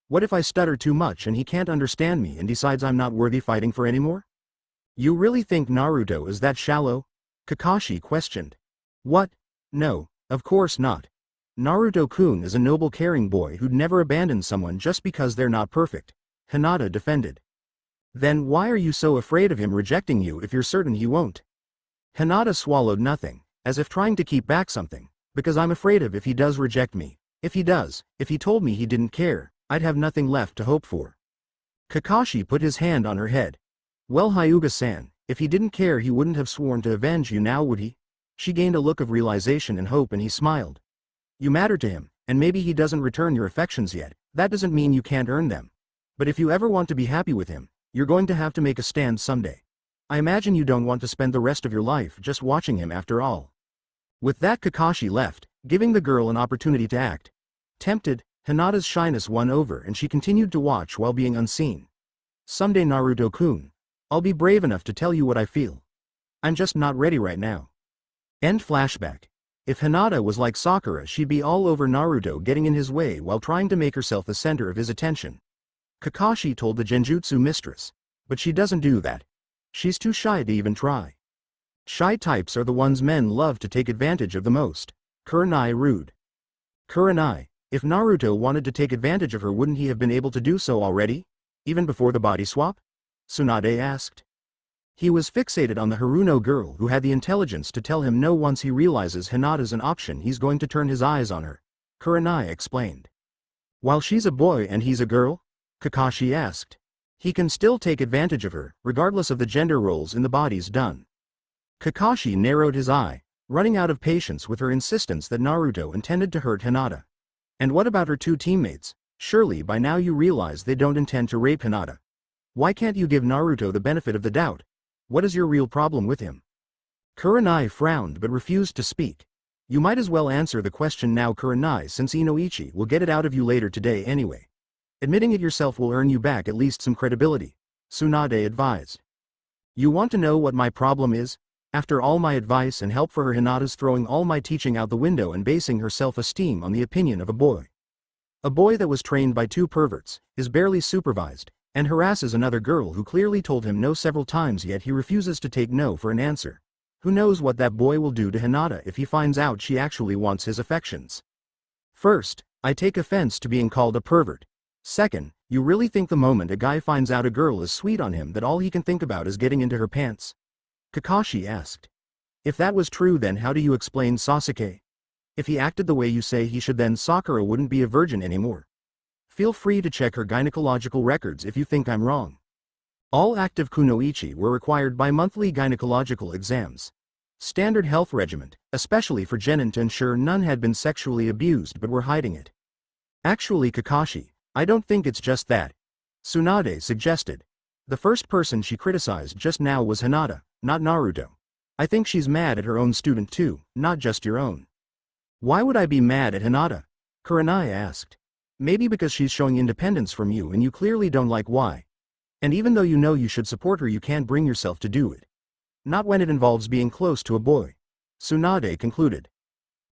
What if I stutter too much and he can't understand me and decides I'm not worthy fighting for anymore? You really think Naruto is that shallow? Kakashi questioned. What? No, of course not. Naruto-kun is a noble caring boy who'd never abandon someone just because they're not perfect, Hinata defended. Then why are you so afraid of him rejecting you if you're certain he won't? Hinata swallowed nothing, as if trying to keep back something, because I'm afraid of if he does reject me. If he told me he didn't care, I'd have nothing left to hope for. Kakashi put his hand on her head. Well Hyuga-san, if he didn't care he wouldn't have sworn to avenge you now would he? She gained a look of realization and hope and he smiled. You matter to him, and maybe he doesn't return your affections yet, that doesn't mean you can't earn them. But if you ever want to be happy with him, you're going to have to make a stand someday. I imagine you don't want to spend the rest of your life just watching him after all. With that Kakashi left, giving the girl an opportunity to act. Tempted, Hinata's shyness won over and she continued to watch while being unseen. Someday Naruto-kun. I'll be brave enough to tell you what I feel. I'm just not ready right now. End flashback. If Hinata was like Sakura she'd be all over Naruto getting in his way while trying to make herself the center of his attention. Kakashi told the Genjutsu mistress. But she doesn't do that. She's too shy to even try. Shy types are the ones men love to take advantage of the most. Kurenai rude. Kurenai, if Naruto wanted to take advantage of her wouldn't he have been able to do so already? Even before the body swap? Tsunade asked. He was fixated on the Haruno girl who had the intelligence to tell him no once he realizes Hinata's an option he's going to turn his eyes on her. Kurenai explained. While she's a boy and he's a girl? Kakashi asked. He can still take advantage of her, regardless of the gender roles in the bodies done. Kakashi narrowed his eye, running out of patience with her insistence that Naruto intended to hurt Hinata. And what about her two teammates? Surely by now you realize they don't intend to rape Hinata. Why can't you give Naruto the benefit of the doubt? What is your real problem with him? Kurenai frowned but refused to speak. You might as well answer the question now Kurenai since Inoichi will get it out of you later today anyway. Admitting it yourself will earn you back at least some credibility, Tsunade advised. You want to know what my problem is? After all my advice and help for her Hinata's throwing all my teaching out the window and basing her self-esteem on the opinion of a boy. A boy that was trained by two perverts, is barely supervised, and harasses another girl who clearly told him no several times yet he refuses to take no for an answer. Who knows what that boy will do to Hinata if he finds out she actually wants his affections. First, I take offense to being called a pervert. Second, you really think the moment a guy finds out a girl is sweet on him that all he can think about is getting into her pants? Kakashi asked. If that was true then how do you explain Sasuke? If he acted the way you say he should then Sakura wouldn't be a virgin anymore. Feel free to check her gynecological records if you think I'm wrong. All active kunoichi were required by monthly gynecological exams. Standard health regiment, especially for genin to ensure none had been sexually abused but were hiding it. Actually Kakashi, I don't think it's just that. Tsunade suggested. The first person she criticized just now was Hinata, not Naruto. I think she's mad at her own student too, not just your own. Why would I be mad at Hinata? Kurenai asked. Maybe because she's showing independence from you and you clearly don't like why. And even though you know you should support her, you can't bring yourself to do it. Not when it involves being close to a boy. Tsunade concluded.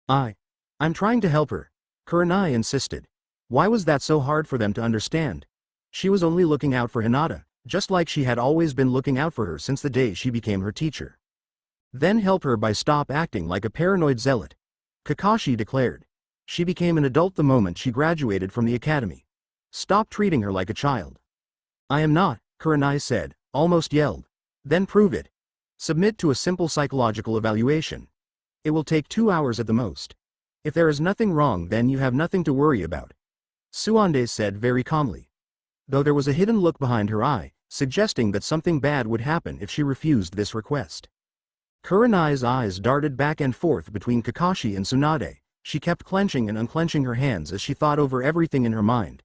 I'm trying to help her, Kurenai insisted. Why was that so hard for them to understand? She was only looking out for Hinata, just like she had always been looking out for her since the day she became her teacher. Then help her by stop acting like a paranoid zealot, Kakashi declared. She became an adult the moment she graduated from the academy. Stop treating her like a child. I am not, Kurenai said, almost yelled. Then prove it. Submit to a simple psychological evaluation. It will take 2 hours at the most. If there is nothing wrong, then you have nothing to worry about, Suande said very calmly. Though there was a hidden look behind her eye, suggesting that something bad would happen if she refused this request. Kurenai's eyes darted back and forth between Kakashi and Tsunade. She kept clenching and unclenching her hands as she thought over everything in her mind.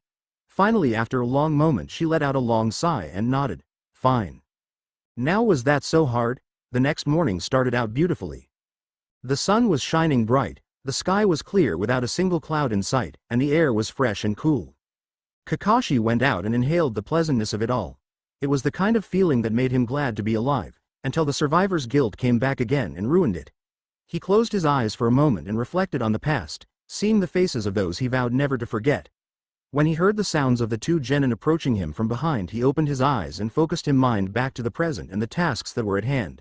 Finally, after a long moment, she let out a long sigh and nodded. Fine. Now was that so hard? The next morning started out beautifully. The sun was shining bright, the sky was clear without a single cloud in sight, and the air was fresh and cool. Kakashi went out and inhaled the pleasantness of it all. It was the kind of feeling that made him glad to be alive, until the survivor's guilt came back again and ruined it. He closed his eyes for a moment and reflected on the past, seeing the faces of those he vowed never to forget. When he heard the sounds of the two genin approaching him from behind, he opened his eyes and focused his mind back to the present and the tasks that were at hand.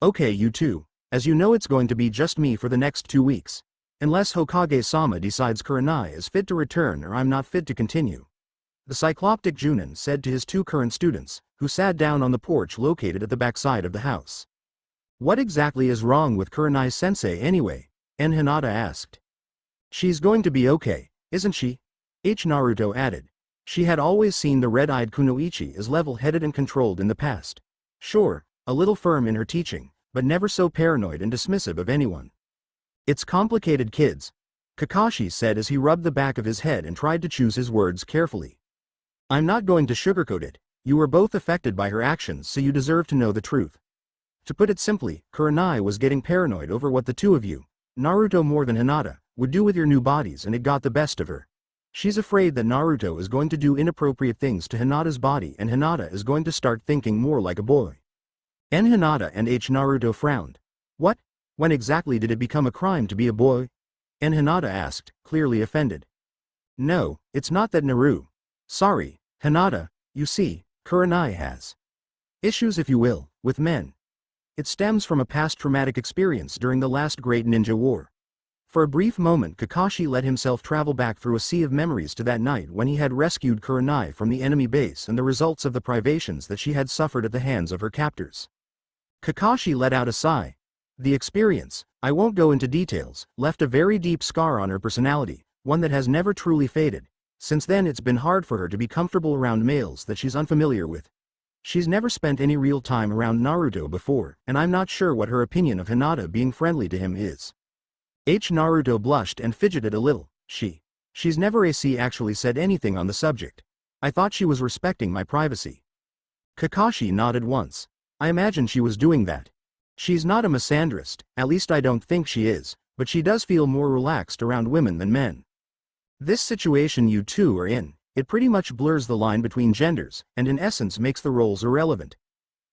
Okay, you two, as you know, it's going to be just me for the next 2 weeks. Unless Hokage-sama decides Kurenai is fit to return or I'm not fit to continue. The Cycloptic Junin said to his 2 current students, who sat down on the porch located at the backside of the house. What exactly is wrong with Kurenai-sensei anyway? Hinata asked. She's going to be okay, isn't she? Naruto added. She had always seen the red-eyed Kunoichi as level-headed and controlled in the past. Sure, a little firm in her teaching, but never so paranoid and dismissive of anyone. It's complicated, kids, Kakashi said as he rubbed the back of his head and tried to choose his words carefully. I'm not going to sugarcoat it. You were both affected by her actions, so you deserve to know the truth. To put it simply, Kurenai was getting paranoid over what the two of you, Naruto more than Hinata, would do with your new bodies, and it got the best of her. She's afraid that Naruto is going to do inappropriate things to Hinata's body and Hinata is going to start thinking more like a boy. Hinata and Naruto frowned. What? When exactly did it become a crime to be a boy? Hinata asked, clearly offended. No, it's not that Naru. Sorry, Hinata, you see, Kurenai has issues, if you will, with men. It stems from a past traumatic experience during the last Great Ninja War. For a brief moment, Kakashi let himself travel back through a sea of memories to that night when he had rescued Kurenai from the enemy base and the results of the privations that she had suffered at the hands of her captors. Kakashi let out a sigh. The experience, I won't go into details, left a very deep scar on her personality, one that has never truly faded. Since then it's been hard for her to be comfortable around males that she's unfamiliar with. She's never spent any real time around Naruto before, and I'm not sure what her opinion of Hinata being friendly to him is. Naruto blushed and fidgeted a little. She's never actually said anything on the subject. I thought she was respecting my privacy. Kakashi nodded once. I imagine she was doing that. She's not a misandrist, at least I don't think she is, but she does feel more relaxed around women than men. This situation you two are in, it pretty much blurs the line between genders, and in essence makes the roles irrelevant.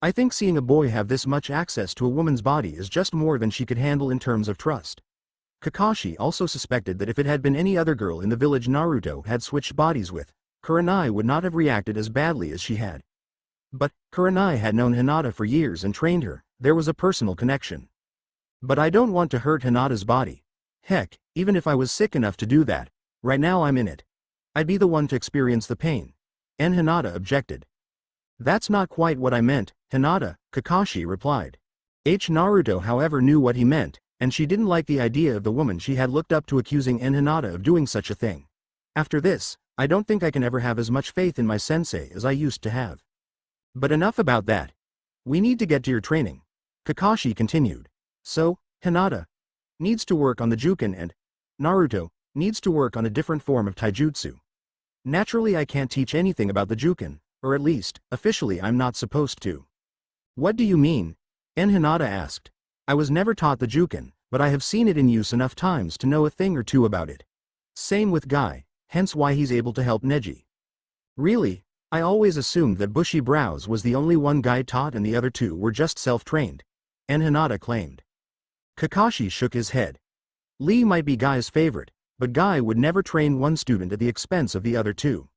I think seeing a boy have this much access to a woman's body is just more than she could handle in terms of trust. Kakashi also suspected that if it had been any other girl in the village Naruto had switched bodies with, Kurenai would not have reacted as badly as she had. But, Kurenai had known Hinata for years and trained her, there was a personal connection. But I don't want to hurt Hinata's body. Heck, even if I was sick enough to do that, right now I'm in it. I'd be the one to experience the pain. Hinata objected. That's not quite what I meant, Hinata, Kakashi replied. Naruto however knew what he meant, and she didn't like the idea of the woman she had looked up to accusing Hinata of doing such a thing. After this, I don't think I can ever have as much faith in my sensei as I used to have. But enough about that. We need to get to your training. Kakashi continued. So, Hinata needs to work on the Juken and Naruto needs to work on a different form of taijutsu. Naturally I can't teach anything about the Juken, or at least, officially I'm not supposed to. What do you mean? Hinata asked. I was never taught the Juken, but I have seen it in use enough times to know a thing or two about it. Same with Guy, hence why he's able to help Neji. Really? I always assumed that bushy brows was the only one Guy taught and the other two were just self-trained. And Hinata claimed. Kakashi shook his head. Lee might be Guy's favorite, but Guy would never train one student at the expense of the other two.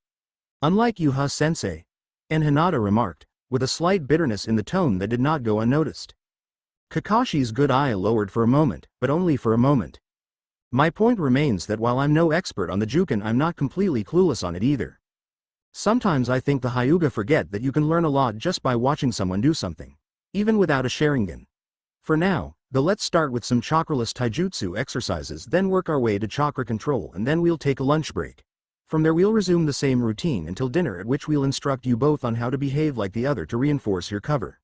Unlike Yuha-sensei. And Hinata remarked, with a slight bitterness in the tone that did not go unnoticed. Kakashi's good eye lowered for a moment, but only for a moment. My point remains that while I'm no expert on the Juken, I'm not completely clueless on it either. Sometimes I think the Hyuga forget that you can learn a lot just by watching someone do something, even without a Sharingan. For now, though, let's start with some chakraless taijutsu exercises, then work our way to chakra control, and then we'll take a lunch break. From there we'll resume the same routine until dinner, at which we'll instruct you both on how to behave like the other to reinforce your cover.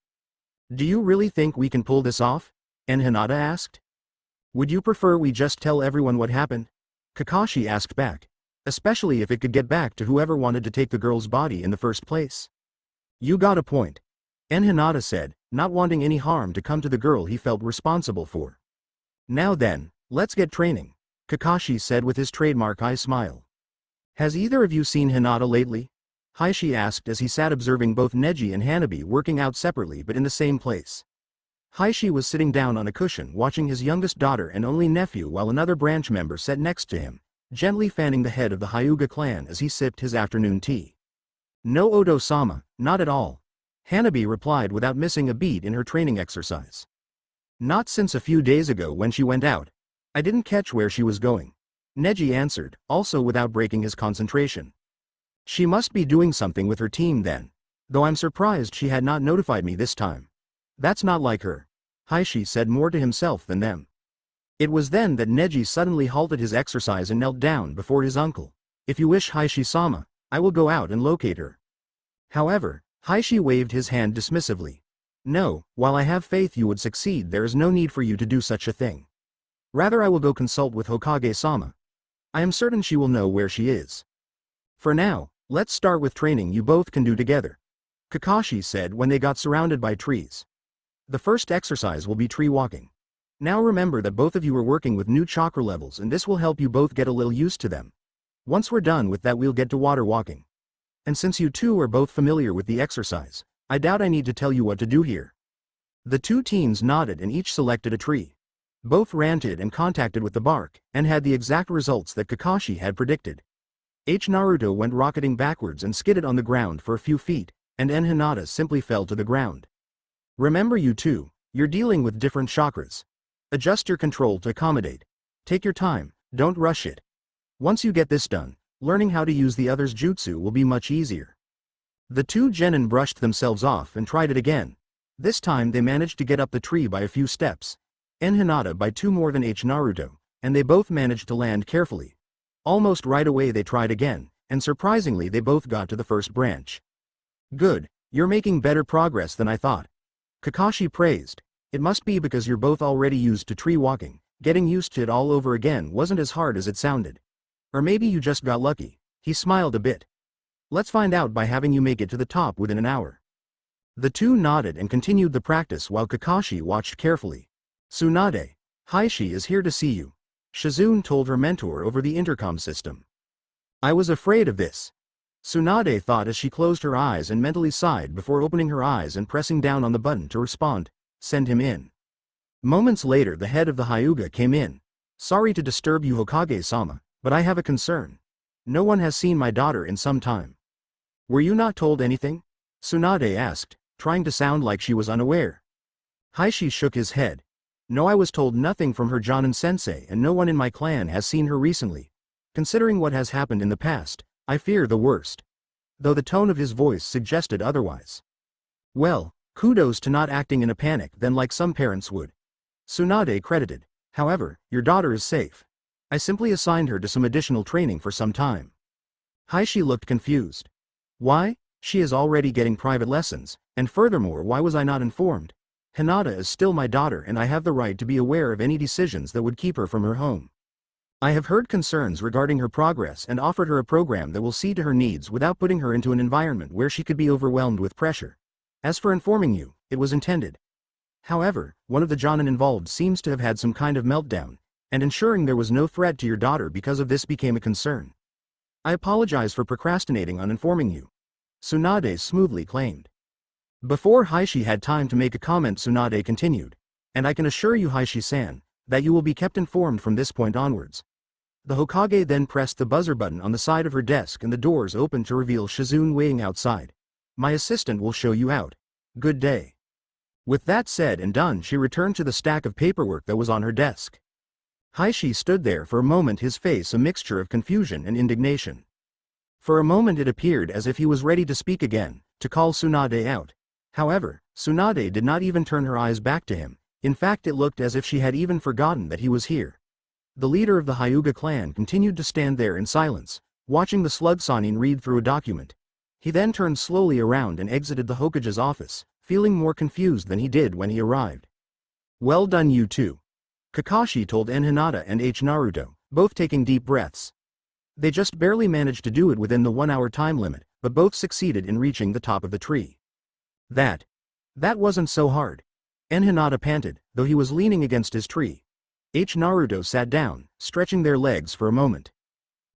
Do you really think we can pull this off? And Hinata asked. Would you prefer we just tell everyone what happened? Kakashi asked back, especially if it could get back to whoever wanted to take the girl's body in the first place. You got a point. And Hinata said, not wanting any harm to come to the girl he felt responsible for. Now then, let's get training, Kakashi said with his trademark eye smile. Has either of you seen Hinata lately? Heishi asked as he sat observing both Neji and Hanabi working out separately but in the same place. Heishi was sitting down on a cushion watching his youngest daughter and only nephew while another branch member sat next to him, gently fanning the head of the Hyuga clan as he sipped his afternoon tea. No Odo-sama, not at all. Hanabi replied without missing a beat in her training exercise. Not since a few days ago when she went out. I didn't catch where she was going. Neji answered, also without breaking his concentration. She must be doing something with her team then. Though I'm surprised she had not notified me this time. That's not like her. Heishi said more to himself than them. It was then that Neji suddenly halted his exercise and knelt down before his uncle. If you wish, Heishi-sama, I will go out and locate her. However, Heishi waved his hand dismissively. No, while I have faith you would succeed, there is no need for you to do such a thing. Rather, I will go consult with Hokage-sama. I am certain she will know where she is. For now, let's start with training you both can do together, Kakashi said when they got surrounded by trees. The first exercise will be tree walking. Now remember that both of you are working with new chakra levels and this will help you both get a little used to them. Once we're done with that we'll get to water walking. And since you two are both familiar with the exercise, I doubt I need to tell you what to do here. The two teens nodded and each selected a tree. Both ranted and contacted with the bark, and had the exact results that Kakashi had predicted. Naruto went rocketing backwards and skidded on the ground for a few feet, and Hinata simply fell to the ground. Remember you two, you're dealing with different chakras. Adjust your control to accommodate. Take your time, don't rush it. Once you get this done, learning how to use the other's jutsu will be much easier. The two genin brushed themselves off and tried it again. This time they managed to get up the tree by a few steps. And Hinata by two more than Naruto, and they both managed to land carefully. Almost right away they tried again, and surprisingly they both got to the first branch. Good, you're making better progress than I thought. Kakashi praised. It must be because you're both already used to tree walking. Getting used to it all over again wasn't as hard as it sounded. Or maybe you just got lucky. He smiled a bit. Let's find out by having you make it to the top within an hour. The two nodded and continued the practice while Kakashi watched carefully. Tsunade, Heishi is here to see you, Shizune told her mentor over the intercom system. I was afraid of this. Tsunade thought as she closed her eyes and mentally sighed before opening her eyes and pressing down on the button to respond, send him in. Moments later the head of the Hyuga came in. Sorry to disturb you Hokage-sama, but I have a concern. No one has seen my daughter in some time. Were you not told anything? Tsunade asked, trying to sound like she was unaware. Heishi shook his head. No, I was told nothing from her Jonin-sensei and no one in my clan has seen her recently. Considering what has happened in the past, I fear the worst. Though the tone of his voice suggested otherwise. Well, kudos to not acting in a panic then like some parents would. Tsunade credited. However, your daughter is safe. I simply assigned her to some additional training for some time. Heishi looked confused. Why? She is already getting private lessons, and furthermore why was I not informed? Hinata is still my daughter and I have the right to be aware of any decisions that would keep her from her home. I have heard concerns regarding her progress and offered her a program that will see to her needs without putting her into an environment where she could be overwhelmed with pressure. As for informing you, it was intended. However, one of the Jonin involved seems to have had some kind of meltdown, and ensuring there was no threat to your daughter because of this became a concern. I apologize for procrastinating on informing you. Tsunade smoothly claimed. Before Heishi had time to make a comment, Tsunade continued. And I can assure you, Heishi-san, that you will be kept informed from this point onwards. The Hokage then pressed the buzzer button on the side of her desk and the doors opened to reveal Shizune waiting outside. My assistant will show you out. Good day. With that said and done, she returned to the stack of paperwork that was on her desk. Heishi stood there for a moment, his face a mixture of confusion and indignation. For a moment it appeared as if he was ready to speak again, to call Tsunade out. However, Tsunade did not even turn her eyes back to him. In fact, it looked as if she had even forgotten that he was here. The leader of the Hyuga clan continued to stand there in silence, watching the slug Sanin read through a document. He then turned slowly around and exited the Hokage's office, feeling more confused than he did when he arrived. Well done, you two. Kakashi told Hinata and Naruto, both taking deep breaths. They just barely managed to do it within the 1-hour time limit, but both succeeded in reaching the top of the tree. That wasn't so hard. Hinata panted, though he was leaning against his tree. Naruto sat down, stretching their legs for a moment.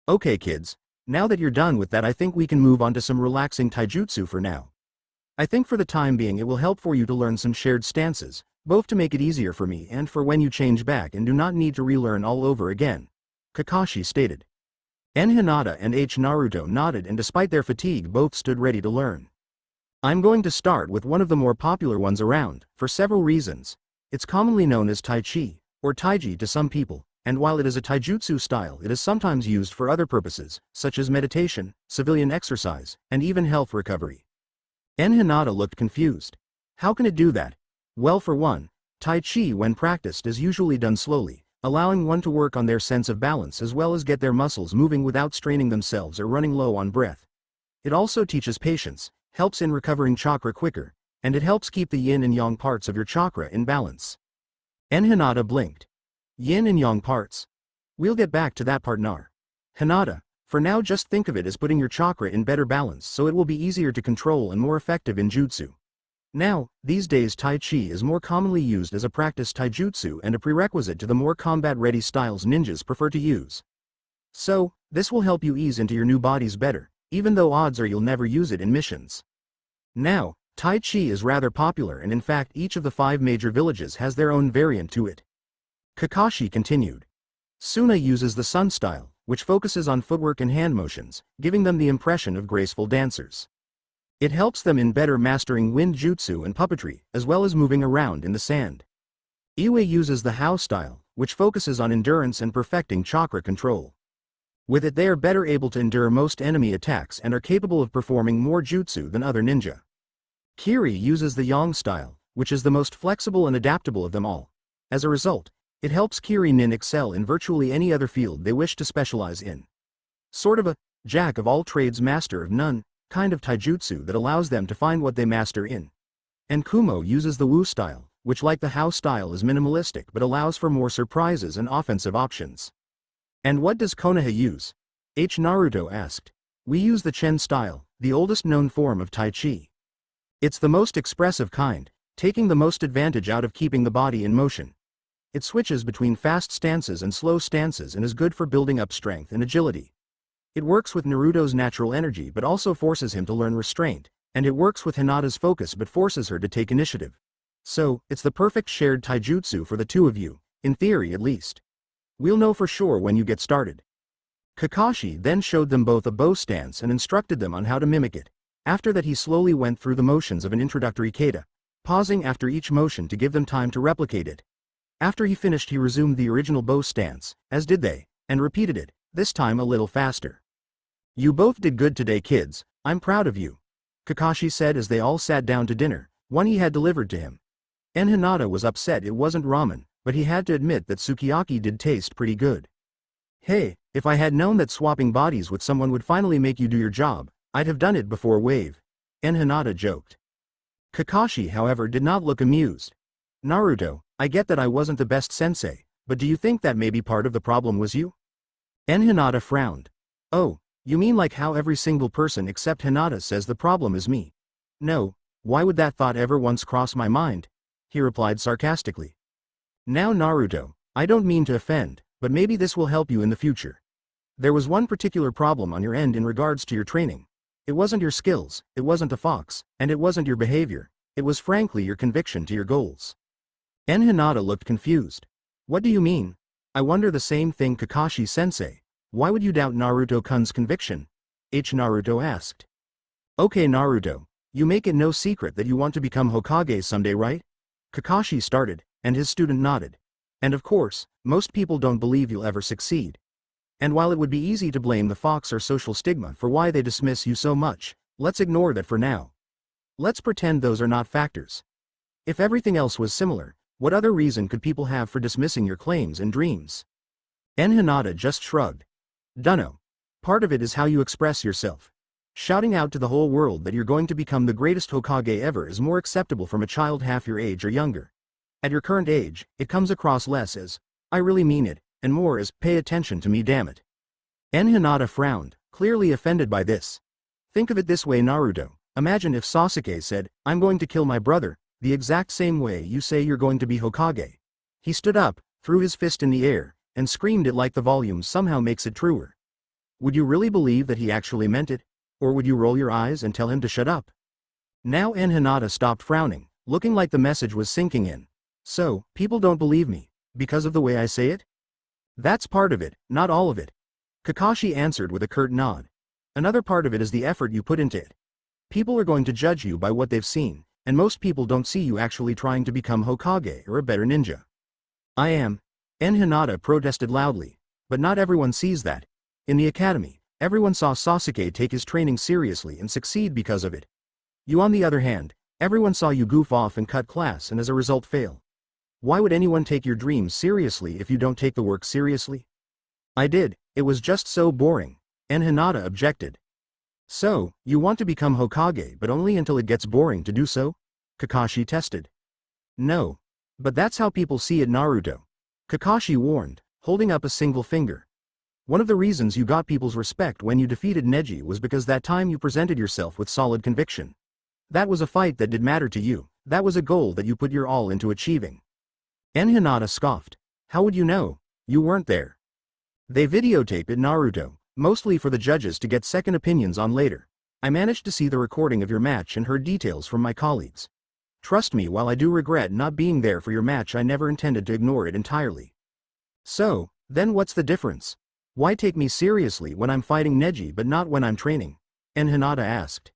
Okay kids, now that you're done with that, I think we can move on to some relaxing taijutsu for now. I think for the time being it will help for you to learn some shared stances, both to make it easier for me and for when you change back and do not need to relearn all over again, Kakashi stated. Hinata and Naruto nodded, and despite their fatigue both stood ready to learn. I'm going to start with one of the more popular ones around, for several reasons. It's commonly known as Tai Chi, or Taiji to some people, and while it is a taijutsu style, it is sometimes used for other purposes, such as meditation, civilian exercise, and even health recovery. Hinata looked confused. How can it do that? Well, for one, Tai Chi when practiced is usually done slowly, allowing one to work on their sense of balance as well as get their muscles moving without straining themselves or running low on breath. It also teaches patience, helps in recovering chakra quicker, and it helps keep the yin and yang parts of your chakra in balance. Hinata blinked. Yin and yang parts? We'll get back to that part, Nar. Hinata, for now just think of it as putting your chakra in better balance so it will be easier to control and more effective in jutsu. Now, these days Tai Chi is more commonly used as a practice taijutsu and a prerequisite to the more combat-ready styles ninjas prefer to use. So, this will help you ease into your new bodies better, even though odds are you'll never use it in missions. Now, Tai Chi is rather popular, and in fact each of the 5 major villages has their own variant to it. Kakashi continued. Suna uses the Sun style, which focuses on footwork and hand motions, giving them the impression of graceful dancers. It helps them in better mastering wind jutsu and puppetry, as well as moving around in the sand. Iway uses the Hao style, which focuses on endurance and perfecting chakra control. With it they are better able to endure most enemy attacks and are capable of performing more jutsu than other ninja. Kiri uses the Yang style, which is the most flexible and adaptable of them all. As a result, it helps Kiri nin excel in virtually any other field they wish to specialize in. Sort of a jack of all trades, master of none kind of taijutsu that allows them to find what they master in. And Kumo uses the Wu style, which like the Hao style is minimalistic but allows for more surprises and offensive options. And what does Konoha use? Naruto asked. We use the Chen style, the oldest known form of Tai Chi. It's the most expressive kind, taking the most advantage out of keeping the body in motion. It switches between fast stances and slow stances and is good for building up strength and agility. It works with Naruto's natural energy but also forces him to learn restraint, and it works with Hinata's focus but forces her to take initiative. So, it's the perfect shared taijutsu for the two of you, in theory at least. We'll know for sure when you get started. Kakashi then showed them both a bow stance and instructed them on how to mimic it. After that he slowly went through the motions of an introductory kata, pausing after each motion to give them time to replicate it. After he finished he resumed the original bow stance, as did they, and repeated it, this time a little faster. You both did good today, kids, I'm proud of you, Kakashi said as they all sat down to dinner, one he had delivered to him. Hinata was upset it wasn't ramen, but he had to admit that sukiyaki did taste pretty good. Hey, if I had known that swapping bodies with someone would finally make you do your job, I'd have done it before wave, Hinata joked. Kakashi however did not look amused. Naruto, I get that I wasn't the best sensei, but do you think that maybe part of the problem was you? Hinata frowned. Oh, you mean like how every single person except Hinata says the problem is me? No, why would that thought ever once cross my mind? He replied sarcastically. Now Naruto, I don't mean to offend, but maybe this will help you in the future. There was one particular problem on your end in regards to your training. It wasn't your skills, it wasn't the fox, and it wasn't your behavior. It was frankly your conviction to your goals. Hinata looked confused. What do you mean? I wonder the same thing, Kakashi-sensei. Why would you doubt Naruto-kun's conviction? Naruto asked. Okay Naruto, you make it no secret that you want to become Hokage someday, right? Kakashi started, and his student nodded. And of course, most people don't believe you'll ever succeed. And while it would be easy to blame the fox or social stigma for why they dismiss you so much, let's ignore that for now. Let's pretend those are not factors. If everything else was similar, what other reason could people have for dismissing your claims and dreams? Hinata just shrugged. Dunno. Part of it is how you express yourself. Shouting out to the whole world that you're going to become the greatest Hokage ever is more acceptable from a child half your age or younger. At your current age, it comes across less as, I really mean it, and more as, pay attention to me damn it. Hinata frowned, clearly offended by this. Think of it this way Naruto, imagine if Sasuke said, I'm going to kill my brother, the exact same way you say you're going to be Hokage. He stood up, threw his fist in the air, and screamed it like the volume somehow makes it truer. Would you really believe that he actually meant it? Or would you roll your eyes and tell him to shut up? Now Hinata stopped frowning, looking like the message was sinking in. So, people don't believe me, because of the way I say it? That's part of it, not all of it. Kakashi answered with a curt nod. Another part of it is the effort you put into it. People are going to judge you by what they've seen, and most people don't see you actually trying to become Hokage or a better ninja. I am. Hinata protested loudly, but not everyone sees that. In the academy, everyone saw Sasuke take his training seriously and succeed because of it. You on the other hand, everyone saw you goof off and cut class and as a result fail. Why would anyone take your dreams seriously if you don't take the work seriously? I did, it was just so boring, Hinata objected. So, you want to become Hokage but only until it gets boring to do so? Kakashi tested. No. But that's how people see it Naruto. Kakashi warned, holding up a single finger. One of the reasons you got people's respect when you defeated Neji was because that time you presented yourself with solid conviction. That was a fight that did matter to you, that was a goal that you put your all into achieving. Hinata scoffed. How would you know? You weren't there. They videotape it Naruto, mostly for the judges to get second opinions on later. I managed to see the recording of your match and heard details from my colleagues. Trust me, while I do regret not being there for your match, I never intended to ignore it entirely. So, then what's the difference? Why take me seriously when I'm fighting Neji but not when I'm training? Hinata asked.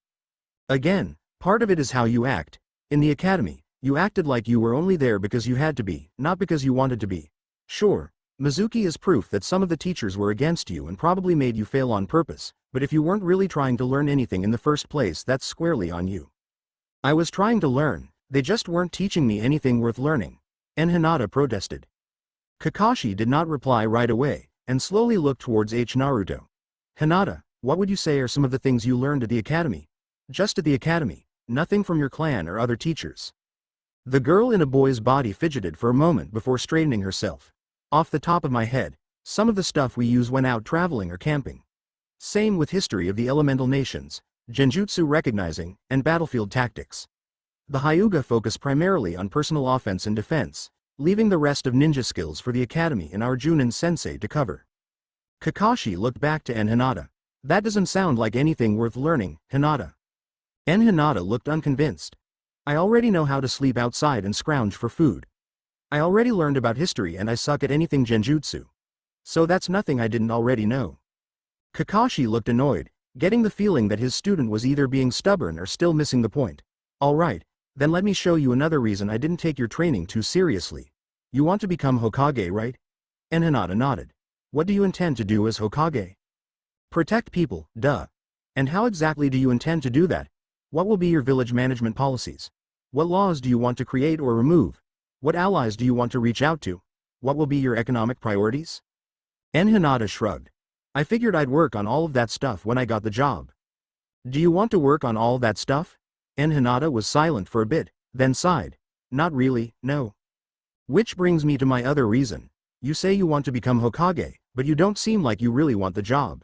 Again, part of it is how you act. In the academy, you acted like you were only there because you had to be, not because you wanted to be. Sure, Mizuki is proof that some of the teachers were against you and probably made you fail on purpose, but if you weren't really trying to learn anything in the first place, that's squarely on you. I was trying to learn, they just weren't teaching me anything worth learning, Hinata protested. Kakashi did not reply right away, and slowly looked towards Naruto. Hinata, what would you say are some of the things you learned at the academy? Just at the academy, nothing from your clan or other teachers. The girl in a boy's body fidgeted for a moment before straightening herself. Off the top of my head, some of the stuff we use when out traveling or camping. Same with history of the elemental nations, genjutsu recognizing, and battlefield tactics. The Hyuga focus primarily on personal offense and defense, leaving the rest of ninja skills for the academy and our Junin-sensei to cover. Kakashi looked back to Hinata. That doesn't sound like anything worth learning, Hinata. Hinata looked unconvinced. I already know how to sleep outside and scrounge for food. I already learned about history and I suck at anything genjutsu. So that's nothing I didn't already know. Kakashi looked annoyed, getting the feeling that his student was either being stubborn or still missing the point. Alright, then let me show you another reason I didn't take your training too seriously. You want to become Hokage, right? Hinata nodded. What do you intend to do as Hokage? Protect people, duh. And how exactly do you intend to do that? What will be your village management policies? What laws do you want to create or remove? What allies do you want to reach out to? What will be your economic priorities? Hinata shrugged. I figured I'd work on all of that stuff when I got the job. Do you want to work on all that stuff? Hinata was silent for a bit, then sighed. Not really, no. Which brings me to my other reason. You say you want to become Hokage, but you don't seem like you really want the job.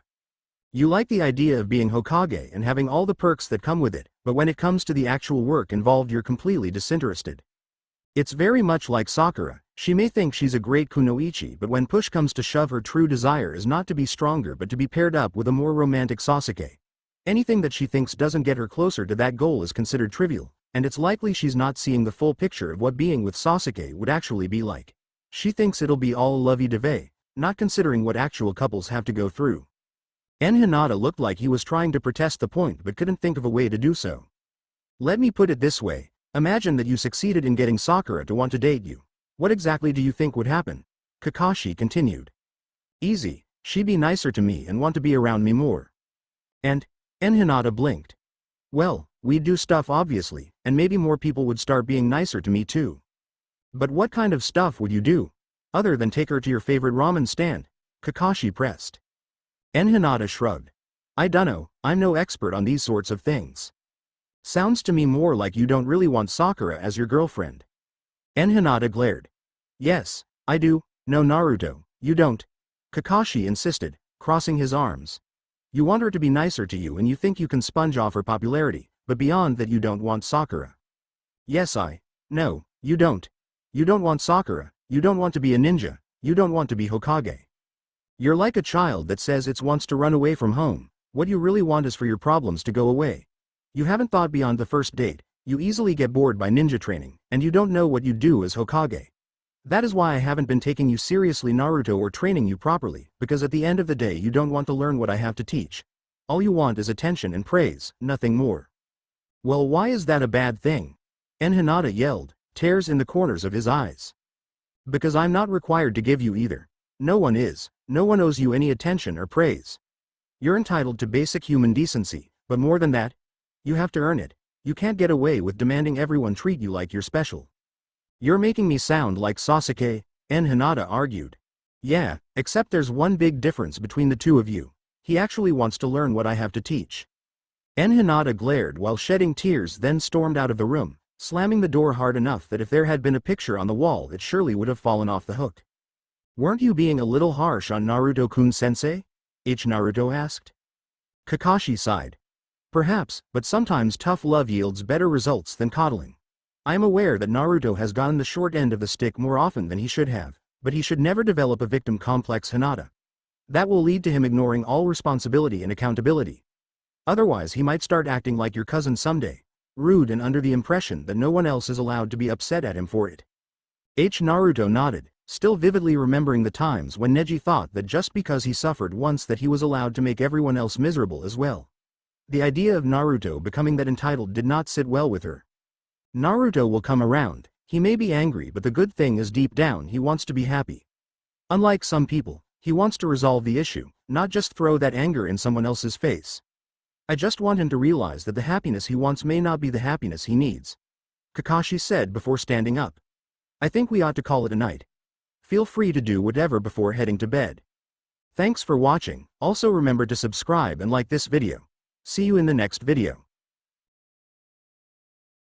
You like the idea of being Hokage and having all the perks that come with it, but when it comes to the actual work involved, you're completely disinterested. It's very much like Sakura. She may think she's a great kunoichi, but when push comes to shove, her true desire is not to be stronger but to be paired up with a more romantic Sasuke. Anything that she thinks doesn't get her closer to that goal is considered trivial, and it's likely she's not seeing the full picture of what being with Sasuke would actually be like. She thinks it'll be all lovey-dovey, not considering what actual couples have to go through. Hinata looked like he was trying to protest the point but couldn't think of a way to do so. Let me put it this way, imagine that you succeeded in getting Sakura to want to date you. What exactly do you think would happen? Kakashi continued. Easy, she'd be nicer to me and want to be around me more. And Hinata blinked. Well, we'd do stuff obviously, and maybe more people would start being nicer to me too. But what kind of stuff would you do? Other than take her to your favorite ramen stand? Kakashi pressed. Hinata shrugged. I dunno, I'm no expert on these sorts of things. Sounds to me more like you don't really want Sakura as your girlfriend. Hinata glared. Yes, I do. No, Naruto, you don't. Kakashi insisted, crossing his arms. You want her to be nicer to you and you think you can sponge off her popularity, but beyond that you don't want Sakura. Yes, No, you don't. You don't want Sakura, you don't want to be a ninja, you don't want to be Hokage. You're like a child that says it wants to run away from home. What you really want is for your problems to go away. You haven't thought beyond the first date, you easily get bored by ninja training, and you don't know what you'd do as Hokage. That is why I haven't been taking you seriously, Naruto, or training you properly, because at the end of the day you don't want to learn what I have to teach. All you want is attention and praise, nothing more. Well, why is that a bad thing? Hinata yelled, tears in the corners of his eyes. Because I'm not required to give you either. No one is. No one owes you any attention or praise. You're entitled to basic human decency, but more than that, you have to earn it. You can't get away with demanding everyone treat you like you're special. You're making me sound like Sasuke, Hinata argued. Yeah, except there's one big difference between the two of you. He actually wants to learn what I have to teach. Hinata glared while shedding tears, then stormed out of the room, slamming the door hard enough that if there had been a picture on the wall it surely would have fallen off the hook. Weren't you being a little harsh on Naruto-kun sensei? Naruto asked. Kakashi sighed. Perhaps, but sometimes tough love yields better results than coddling. I am aware that Naruto has gotten the short end of the stick more often than he should have, but he should never develop a victim complex, Hinata. That will lead to him ignoring all responsibility and accountability. Otherwise he might start acting like your cousin someday, rude and under the impression that no one else is allowed to be upset at him for it. Naruto nodded, still vividly remembering the times when Neji thought that just because he suffered once that he was allowed to make everyone else miserable as well. The idea of Naruto becoming that entitled did not sit well with her. Naruto will come around, he may be angry, but the good thing is deep down he wants to be happy. Unlike some people, he wants to resolve the issue, not just throw that anger in someone else's face. I just want him to realize that the happiness he wants may not be the happiness he needs. Kakashi said before standing up. I think we ought to call it a night. Feel free to do whatever before heading to bed. Thanks for watching, also remember to subscribe and like this video. See you in the next video.